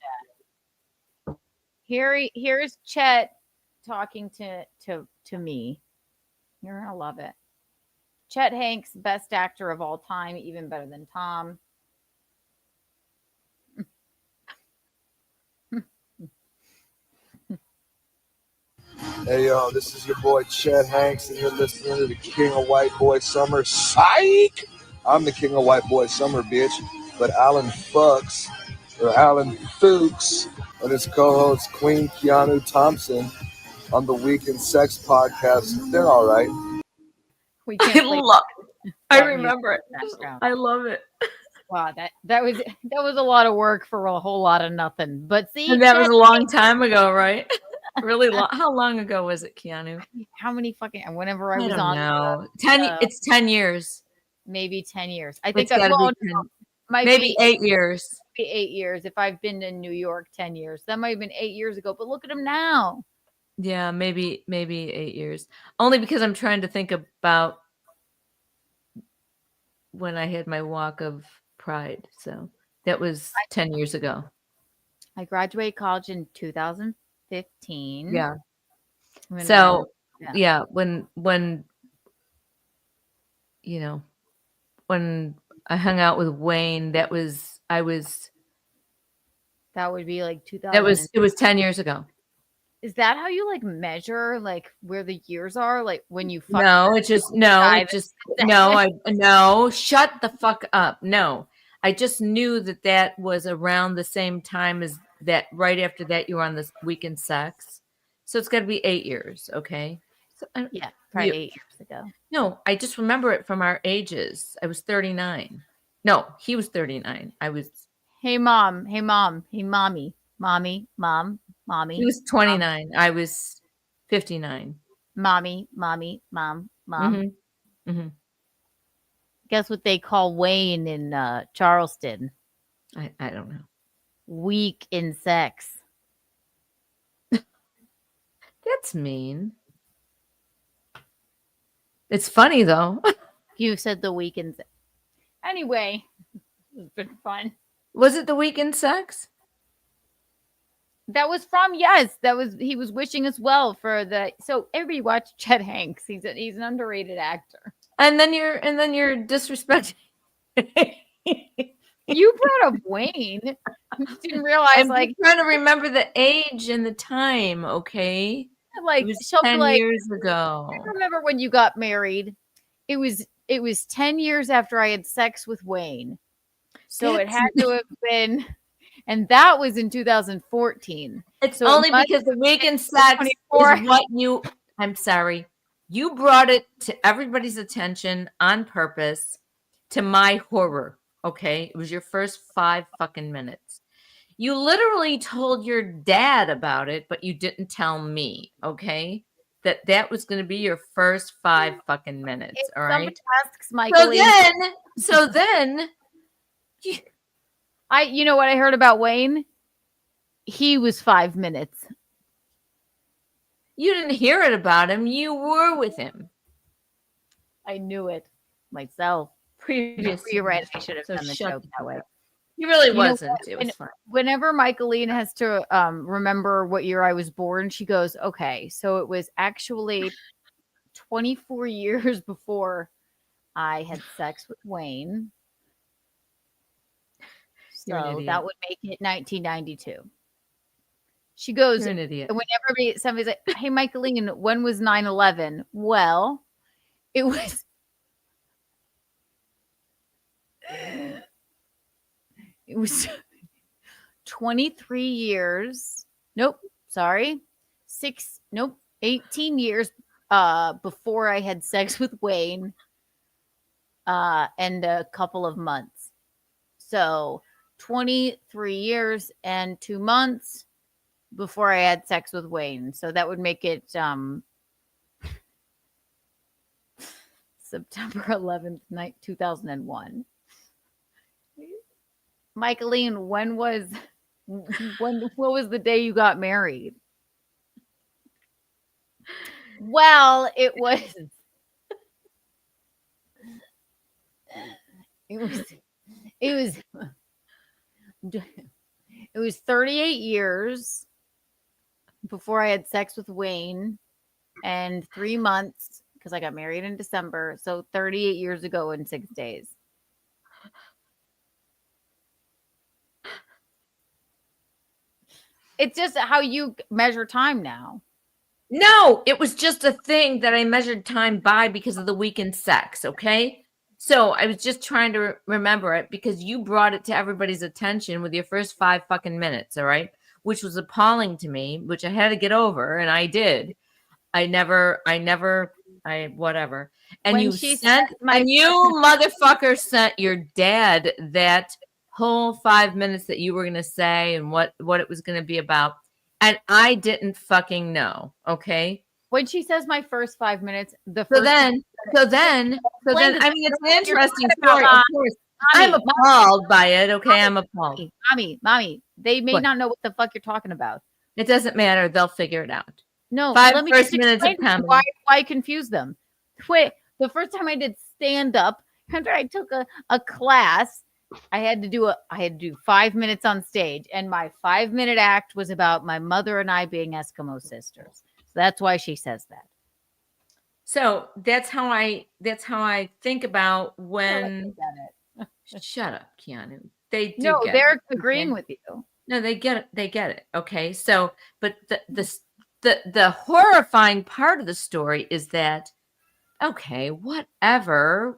that. Here's Chet talking to me. You're gonna love it. Chet Hanks, best actor of all time, even better than Tom. Hey, yo, this is your boy Chet Hanks, and you're listening to the King of White Boy Summer. Psych! I'm the King of White Boy Summer, bitch. But Alan Fuchs and his co-host Queen Keanu Thompson on the Weekend Sex Podcast, they're all right. We can't play I that remember it. music in the background. I love it. Wow, that was a lot of work for a whole lot of nothing. But see, And that was Chet a long Hanks- time ago, right? Really long. How long ago was it, Keanu? How many fucking? Whenever I was don't on, know. It's 10 years. maybe 10 years. I think It's gotta be 10, might maybe be 8 years. Be 8 years. If I've been in New York 10 years, that might have been 8 years ago. But look at him now. Yeah, maybe 8 years. Only because I'm trying to think about when I had my walk of pride. So that was 10 years ago. I graduated college in 2015. Yeah. When So I- yeah, when when I hung out with Wayne, that would be like 2000. it was 10 years ago. Is that how you like measure like where the years are? Like when you No, shut the fuck up. No, I just knew that was around the same time as that. Right after that, you were on this Weekend Sex, so it's got to be 8 years. Okay. So, yeah, probably 8 years ago. No, I just remember it from our ages. I was 39. No, he was 39. I was. Hey mom. Hey mom. Hey mommy. Mommy. Mom. Mommy. He was 29. Mom. I was 59. Mommy. Mommy. Mom. Mom. Mm-hmm. Mm-hmm. Guess what they call Wayne in Charleston? I don't know. Weak in sex. That's mean. It's funny though. You said the weekend. Anyway, it's been fun. Was it the Weekend Sex? That was he was wishing us well for the. So everybody watch Chet Hanks. He's an underrated actor. And then you're disrespecting. You brought up Wayne. You didn't realize I'm like trying to remember the age and the time. Okay. Like it was she'll 10 be like, years ago. I remember when you got married. It was 10 years after I had sex with Wayne. So it had to have been, and that was in 2014. It's so only because the Weekend Sex is what you. I'm sorry, you brought it to everybody's attention on purpose. To my horror, okay, it was your first 5 fucking minutes. You literally told your dad about it, but you didn't tell me, okay? That was going to be your first 5 fucking minutes, all right? Asks Michaelne. So then, you know what I heard about Wayne? He was 5 minutes. You didn't hear it about him. You were with him. I knew it myself. You're right. I should have done the joke that way. He really wasn't. It was fun. Whenever Michaelne has to remember what year I was born, she goes, okay, so it was actually 24 years before I had sex with Wayne. So that would make it 1992. She goes, You're an idiot. Whenever somebody's like, hey, Michaelne, when was 9/11? Well, it was It was 23 years. Nope. Sorry. 18 years before I had sex with Wayne and a couple of months. So 23 years and 2 months before I had sex with Wayne. So that would make it September 11th, 2001. Michaelne, what was the day you got married? Well, it was 38 years before I had sex with Wayne and 3 months because I got married in December. So 38 years ago in 6 days. It's just how you measure time now. No, it was just a thing that I measured time by because of the weekend sex, okay? So I was just trying to remember it because you brought it to everybody's attention with your first 5 fucking minutes, all right? Which was appalling to me, which I had to get over, and I did. Whatever. And When you she sent, said my and you motherfucker sent your dad that whole 5 minutes that you were going to say and what it was going to be about. And I didn't fucking know. Okay. When she says my first 5 minutes, So then, I mean, it's an interesting story. Of course, I'm appalled by it. Okay. I'm appalled. Mommy, they may What? not know what the fuck you're talking about. It doesn't matter. They'll figure it out. No, 5 let me first just minutes of explain comedy. why confuse them. Wait, the first time I did stand up, after I took a class, I had to do 5 minutes on stage, and my 5-minute act was about my mother and I being Eskimo sisters. So that's why she says that. So that's how I think about when. Shut up, Keanu. They do. No, get they're it, agreeing okay? with you. No, they get it. They get it. Okay. So, but the horrifying part of the story is that, okay, whatever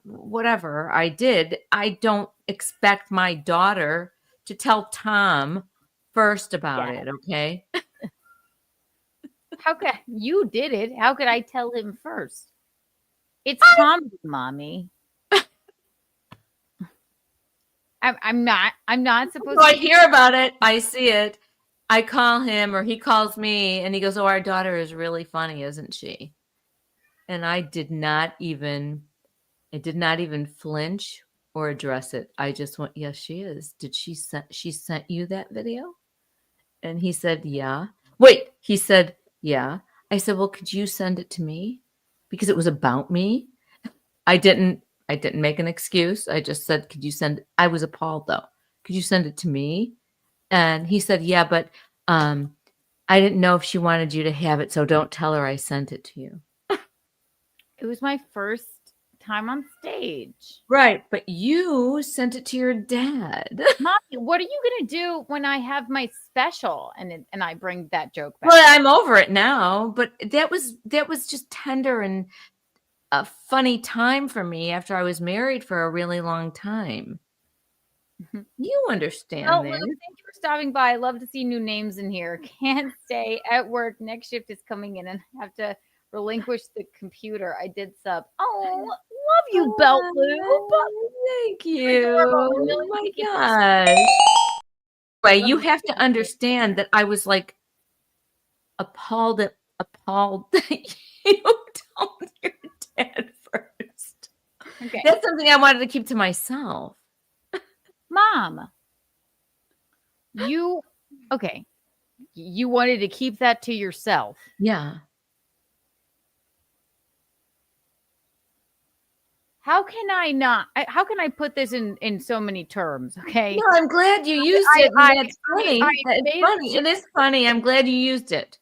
I did, I don't expect my daughter to tell Tom first about it. Okay. How could you did it? How could I tell him first? It's comedy, mommy. I'm not supposed So to I hear about it. I see it. I call him or he calls me and he goes, "Oh, our daughter is really funny, isn't she?" And I did not even flinch or address it. I just went, "Yes, she is. Did she sent you that video?" And he said, "Yeah." Wait, he said, "Yeah." I said, "Well, could you send it to me?" Because it was about me. I didn't make an excuse. I just said, "Could you send it?" I was appalled though. "Could you send it to me?" And he said, "Yeah, but I didn't know if she wanted you to have it, so don't tell her I sent it to you." It was my first time on stage. Right, but you sent it to your dad. Mommy, what are you going to do when I have my special and I bring that joke back? Well, I'm over it now, but that was just tender and a funny time for me after I was married for a really long time. You understand Oh, that. Lou, thank you for stopping by. I love to see new names in here. Can't stay at work. Next shift is coming in and I have to relinquish the computer. I did sub. Oh, love you, Belt Lou. Thank you. Oh my gosh. Anyway, you have to understand that I was like appalled that you told your dad first. Okay. That's something I wanted to keep to myself. Mom, you wanted to keep that to yourself. Yeah. How can I put this in so many terms? Okay. No, I'm glad you used it. It's funny. It's funny. It is funny. I'm glad you used it.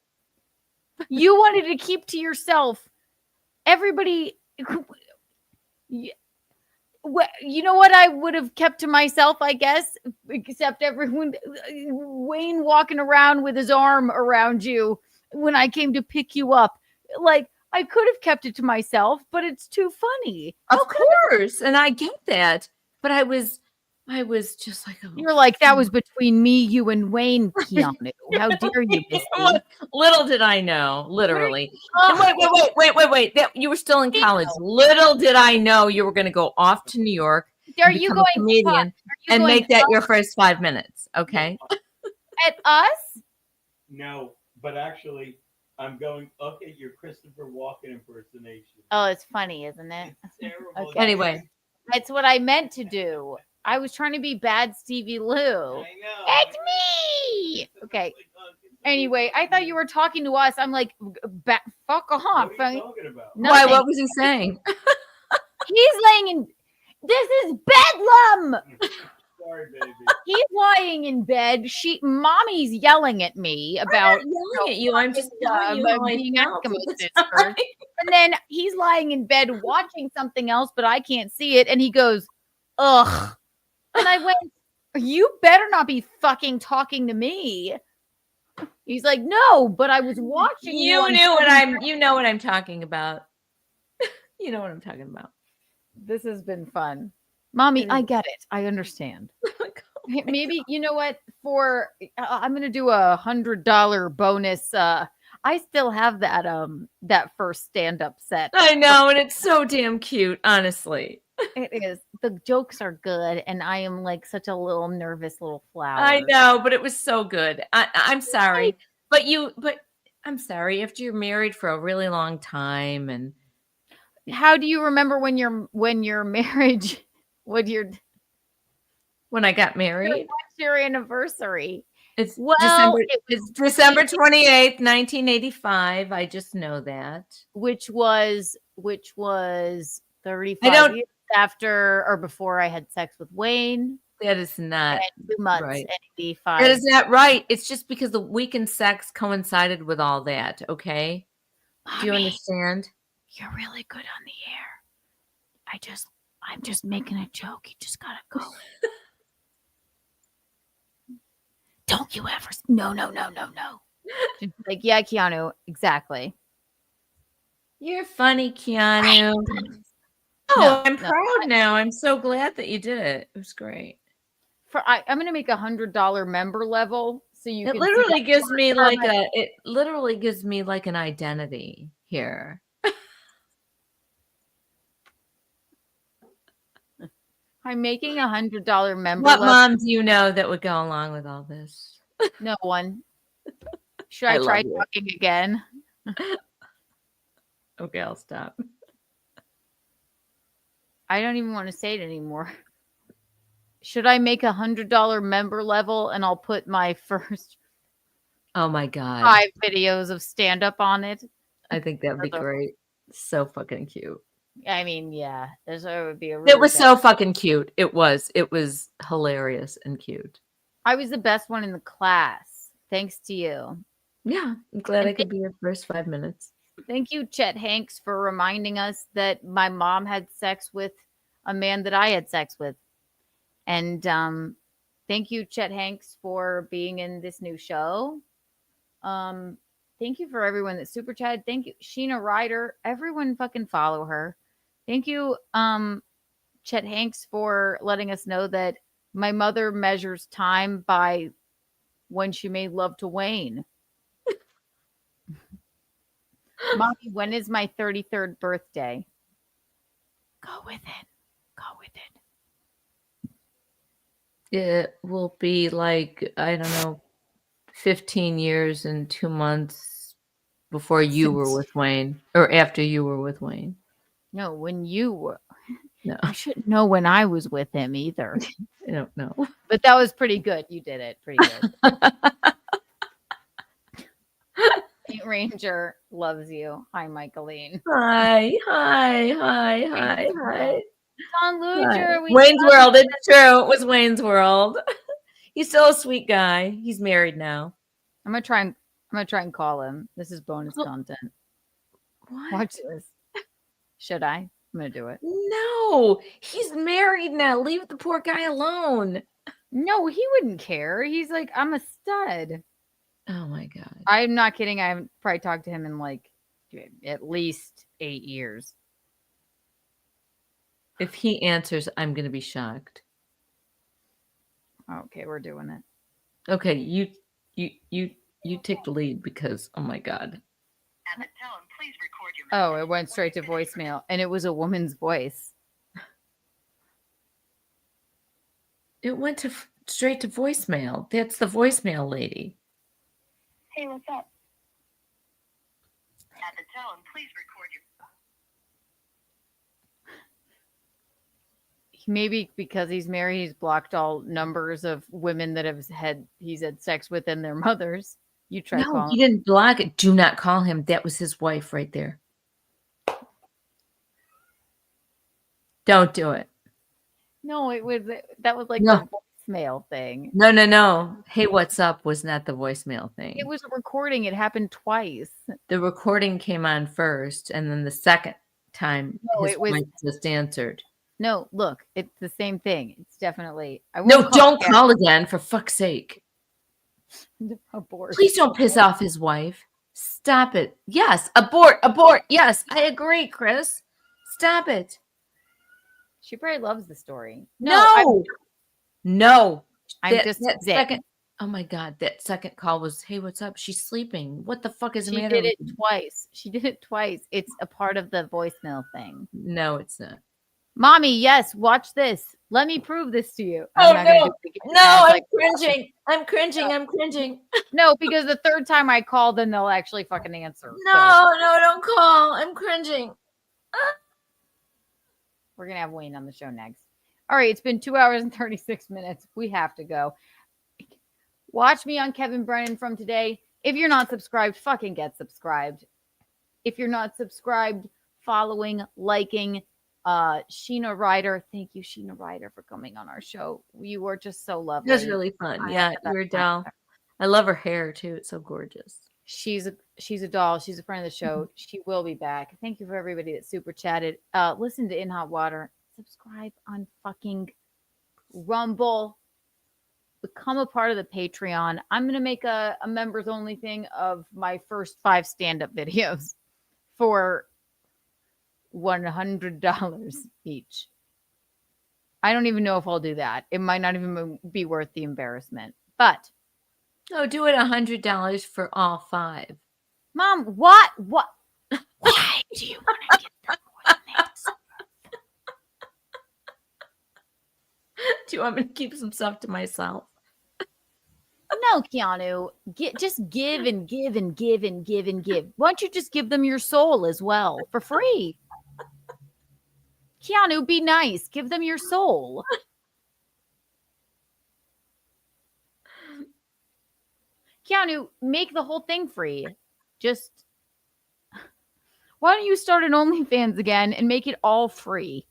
You wanted to keep to yourself. Everybody, you know what I would have kept to myself, I guess, except everyone, Wayne walking around with his arm around you when I came to pick you up. Like, I could have kept it to myself, but it's too funny. Of course. And I get that. But I was I was just like, oh, You're like, that was between me, you, and Wayne, Keanu. How dare you, Missy? Little did I know, literally. Ugh. Wait. You were still in college. Little did I know you were going to go off to New York Are and you become going a comedian and make that your first 5 minutes, okay? At us? No, but actually, I'm going up at your Christopher Walken impersonation. Oh, it's funny, isn't it? It's terrible. Okay. Anyway. That's what I meant to do. I was trying to be bad Stevie Lou. I know. It's me. Okay. Anyway, I thought you were talking to us. I'm like, fuck off. What are you talking about? Why? What was he saying? He's laying in. This is bedlam. Sorry, baby. He's lying in bed. Mommy's yelling at me about yelling at you. I'm just telling you how I being felt Eskimo at the sister. time. And then he's lying in bed watching something else, but I can't see it. And he goes, ugh. And I went, you better not be fucking talking to me. He's like, no, but I was watching you. You know what I'm talking about. You know what I'm talking about. This has been fun. Mommy, I get it. I understand. Maybe, you know what? I'm going to do $100 bonus. I still have that first stand-up set. I know, and it's so damn cute, honestly. It is. The jokes are good, and I am like such a little nervous little flower. I know, but it was so good. I'm sorry, but I'm sorry after you're married for a really long time. And how do you remember when your marriage? When I got married? What's your anniversary? It was December 28th, 1985. I just know that. Which was 35 years after or before I had sex with Wayne. That is not 2 months right. and 85. That is not right. It's just because the weekend sex coincided with all that. Okay. Mommy, do you understand? You're really good on the air. I'm just making a joke. You just gotta go. Don't you ever? No. Like, yeah, Keanu, exactly. You're funny, Keanu. I'm proud now. I'm so glad that you did it. It was great. I'm gonna make $100 member level so you. It literally gives me like an identity here. I'm making $100 member. What mom do you know that would go along with all this? No one. Should I try talking again? Okay, I'll stop. I don't even want to say it anymore. Should I make $100 member level and I'll put my first Oh my God 5 videos of stand-up on it? I think that'd be great. So fucking cute. I mean, yeah, it would be It was so fucking cute. It was hilarious and cute. I was the best one in the class, thanks to you. Yeah, I'm glad I could be your first 5 minutes. Thank you, Chet Hanks, for reminding us that my mom had sex with a man that I had sex with. And thank you, Chet Hanks, for being in this new show. Thank you for everyone that super chatted. Thank you, Sheena Ryder. Everyone fucking follow her. Thank you, Chet Hanks, for letting us know that my mother measures time by when she made love to Wayne. Mommy, when is my 33rd birthday? Go with it. It will be like, I don't know, 15 years and 2 months before you were with Wayne, or after you were with Wayne. No, when you were. No. I shouldn't know when I was with him either. I don't know. But that was pretty good. You did it pretty good. Saint Ranger loves you. Hi, Michaelne. Hi. Don Luger. Wayne's World. It's true. It was Wayne's World. He's still a sweet guy. He's married now. I'm gonna try and call him. This is bonus content. What? Watch this. Should I? I'm gonna do it. No, he's married now. Leave the poor guy alone. No, he wouldn't care. He's like, I'm a stud. Oh my God. I'm not kidding. I haven't probably talked to him in like at least 8 years. If he answers, I'm going to be shocked. Okay, we're doing it. Okay, you take the lead because oh my god. At the tone, please record your Oh, it went straight to voicemail, and it was a woman's voice. It went to straight to voicemail. That's the voicemail lady. Hey, what's up? At the tone, please record your Maybe because he's married, he's blocked all numbers of women that he's had sex with and their mothers. You try No, calling. he didn't block it. Do not call him. That was his wife right there. Don't do it. No, that was like No. the voicemail thing. No. Hey, what's up was not the voicemail thing. It was a recording. It happened twice. The recording came on first, and then the second time his wife just answered. No, look, it's the same thing. It's definitely. No, don't call again, for fuck's sake. Abort. Please don't piss off his wife. Stop it. Yes, abort. Yes, I agree, Chris. Stop it. She probably loves the story. No. I'm just that second. Oh my god, that second call was, "Hey, what's up?" She's sleeping. What the fuck is the matter? She did it twice. It's a part of the voicemail thing. No, it's not. Mommy, yes, watch this. Let me prove this to you. Oh, no. I'm cringing. I'm cringing. No, because the third time I call, then they'll actually fucking answer. No, don't call. I'm cringing. We're going to have Wayne on the show next. All right, it's been 2 hours and 36 minutes. We have to go. Watch me on Kevin Brennan from today. If you're not subscribed, fucking get subscribed. If you're not subscribed, following, liking, Sheena Ryder. Thank you, Sheena Ryder, for coming on our show. You were just so lovely. It was really fun. Yeah, you're a doll. I love her hair too. It's so gorgeous. She's a doll. She's a friend of the show. She will be back. Thank you for everybody that super chatted. Listen to In Hot Water. Subscribe on fucking Rumble. Become a part of the Patreon. I'm gonna make a members only thing of my first 5 stand-up videos for $100 each. I don't even know if I'll do that. It might not even be worth the embarrassment. But no, do it $100 for all 5. Mom, what? Why do you want to get them more than this? Do you want me to keep some stuff to myself? No, Keanu. Just give and give and give and give and give. Why don't you just give them your soul as well for free? Keanu, be nice. Give them your soul. Keanu, make the whole thing free. Just why don't you start an OnlyFans again and make it all free?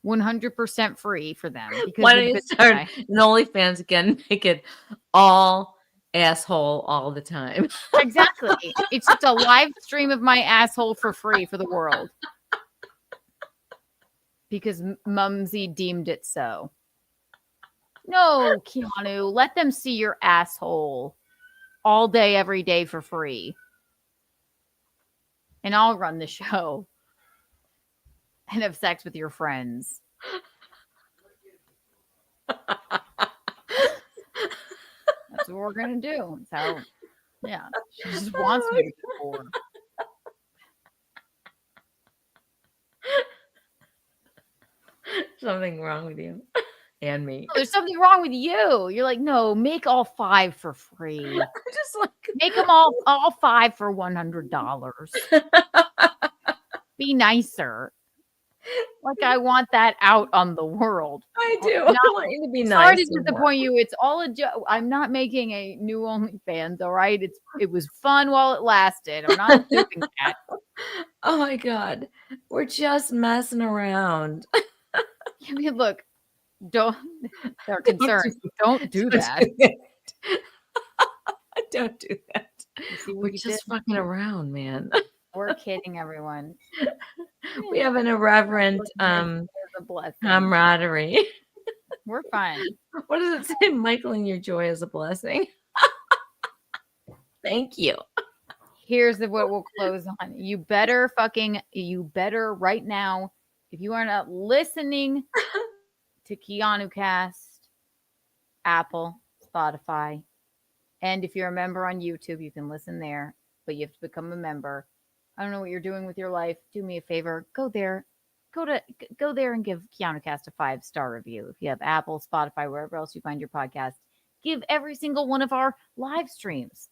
100% free for them. Why don't you start an OnlyFans again? Make it all asshole all the time. Exactly. It's just a live stream of my asshole for free for the world. Because Mumsy deemed it so. No, Keanu, let them see your asshole all day, every day for free. And I'll run the show and have sex with your friends. That's what we're going to do. So, yeah, she just wants me to be bored. Something wrong with you and me. No, there's something wrong with you. You're like, no, make all 5 for free. Just like make them all 5 for $100. Be nicer. Like I want that out on the world. I do. I want you to be nice. Sorry to disappoint you. It's all a joke. I'm not making a new OnlyFans. All right. It was fun while it lasted. I'm not doing that. Oh my God. We're just messing around. I mean, look, they're concerned. Don't do that. Don't do that. We're just fucking around, man. We're kidding, everyone. We have an irreverent camaraderie. We're fine. What does it say? Michaelne, your joy is a blessing. Thank you. Here's what we'll close on. You better right now, if you are not listening to Keanu Cast, Apple, Spotify. And if you're a member on YouTube, you can listen there, but you have to become a member. I don't know what you're doing with your life. Do me a favor. Go there. Go there and give KeanuCast a 5-star review. If you have Apple, Spotify, wherever else you find your podcast, give every single one of our live streams.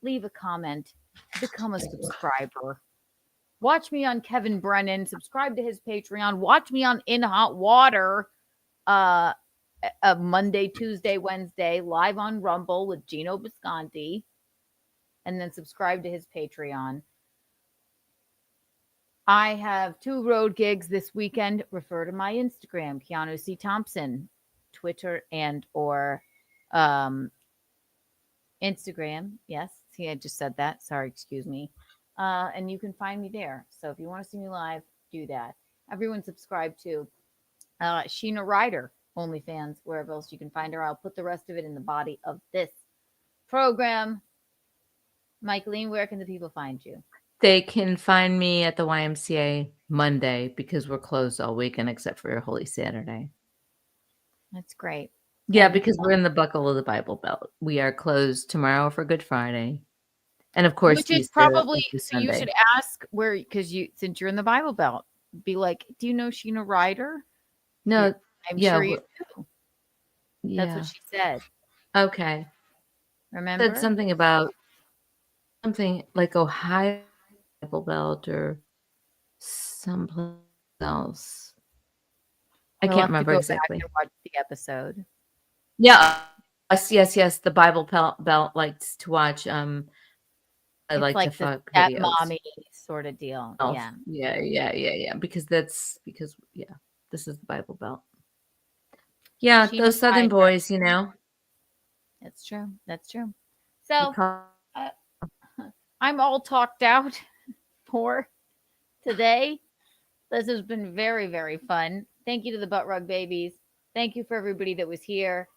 Leave a comment. Become a subscriber. Watch me on Kevin Brennan. Subscribe to his Patreon. Watch me on In Hot Water. Monday, Tuesday, Wednesday, live on Rumble with Gino Bisconti. And then subscribe to his Patreon. I have 2 road gigs this weekend. Refer to my Instagram, Keanu C. Thompson, Twitter and or Instagram. Yes, see, I just said that. Sorry, excuse me. And you can find me there. So if you want to see me live, do that. Everyone subscribe to Sheena Ryder, OnlyFans, wherever else you can find her. I'll put the rest of it in the body of this program. Michaelne, where can the people find you? They can find me at the YMCA Monday because we're closed all weekend except for Holy Saturday. That's great. Yeah, because we're in the buckle of the Bible Belt. We are closed tomorrow for Good Friday. And of course, which is Easter probably, is so you should ask where, because since you're in the Bible Belt, be like, do you know Sheena Ryder? No, I'm sure you do. Yeah. That's what she said. Okay. Remember? Said something about something like Ohio Bible Belt or someplace else. I We'll can't have to remember go exactly. back and watch the episode. Yeah. Yes. The Bible Belt likes to watch. I It's like like to fuck that videos. mommy sort of deal. Oh, Yeah. Yeah. Because this is the Bible Belt. Yeah, Sheena those Southern Ryder. boys, you know. That's true. So I'm all talked out for today. This has been very, very fun. Thank you to the Butt Rug Babies. Thank you for everybody that was here.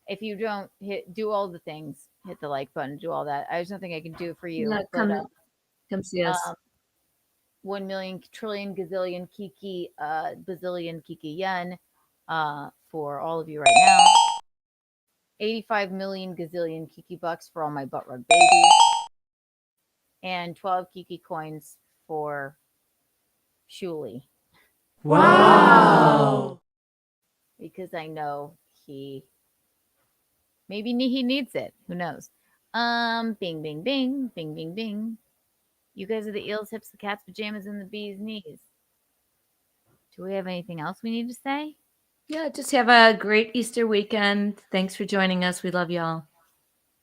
If you don't do all the things, hit the like button, do all that. There's nothing I can do for you. No, come see us. 1 million trillion gazillion kiki bazillion kiki yen for all of you right now. 85 million gazillion kiki bucks for all my Butt Rug Babies. And 12 kiki coins for Shuli. Wow. Because I know maybe he needs it. Who knows? Bing, bing, bing, bing, bing, bing. You guys are the eels, hips, the cat's pajamas, and the bee's knees. Do we have anything else we need to say? Yeah, just have a great Easter weekend. Thanks for joining us. We love y'all.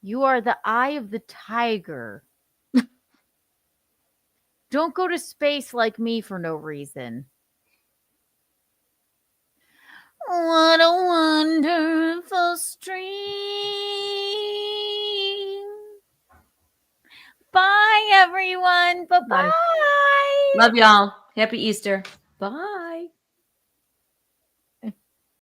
You are the eye of the tiger. Don't go to space like me for no reason. What a wonderful stream. Bye, everyone. Bye-bye. Love y'all. Happy Easter. Bye.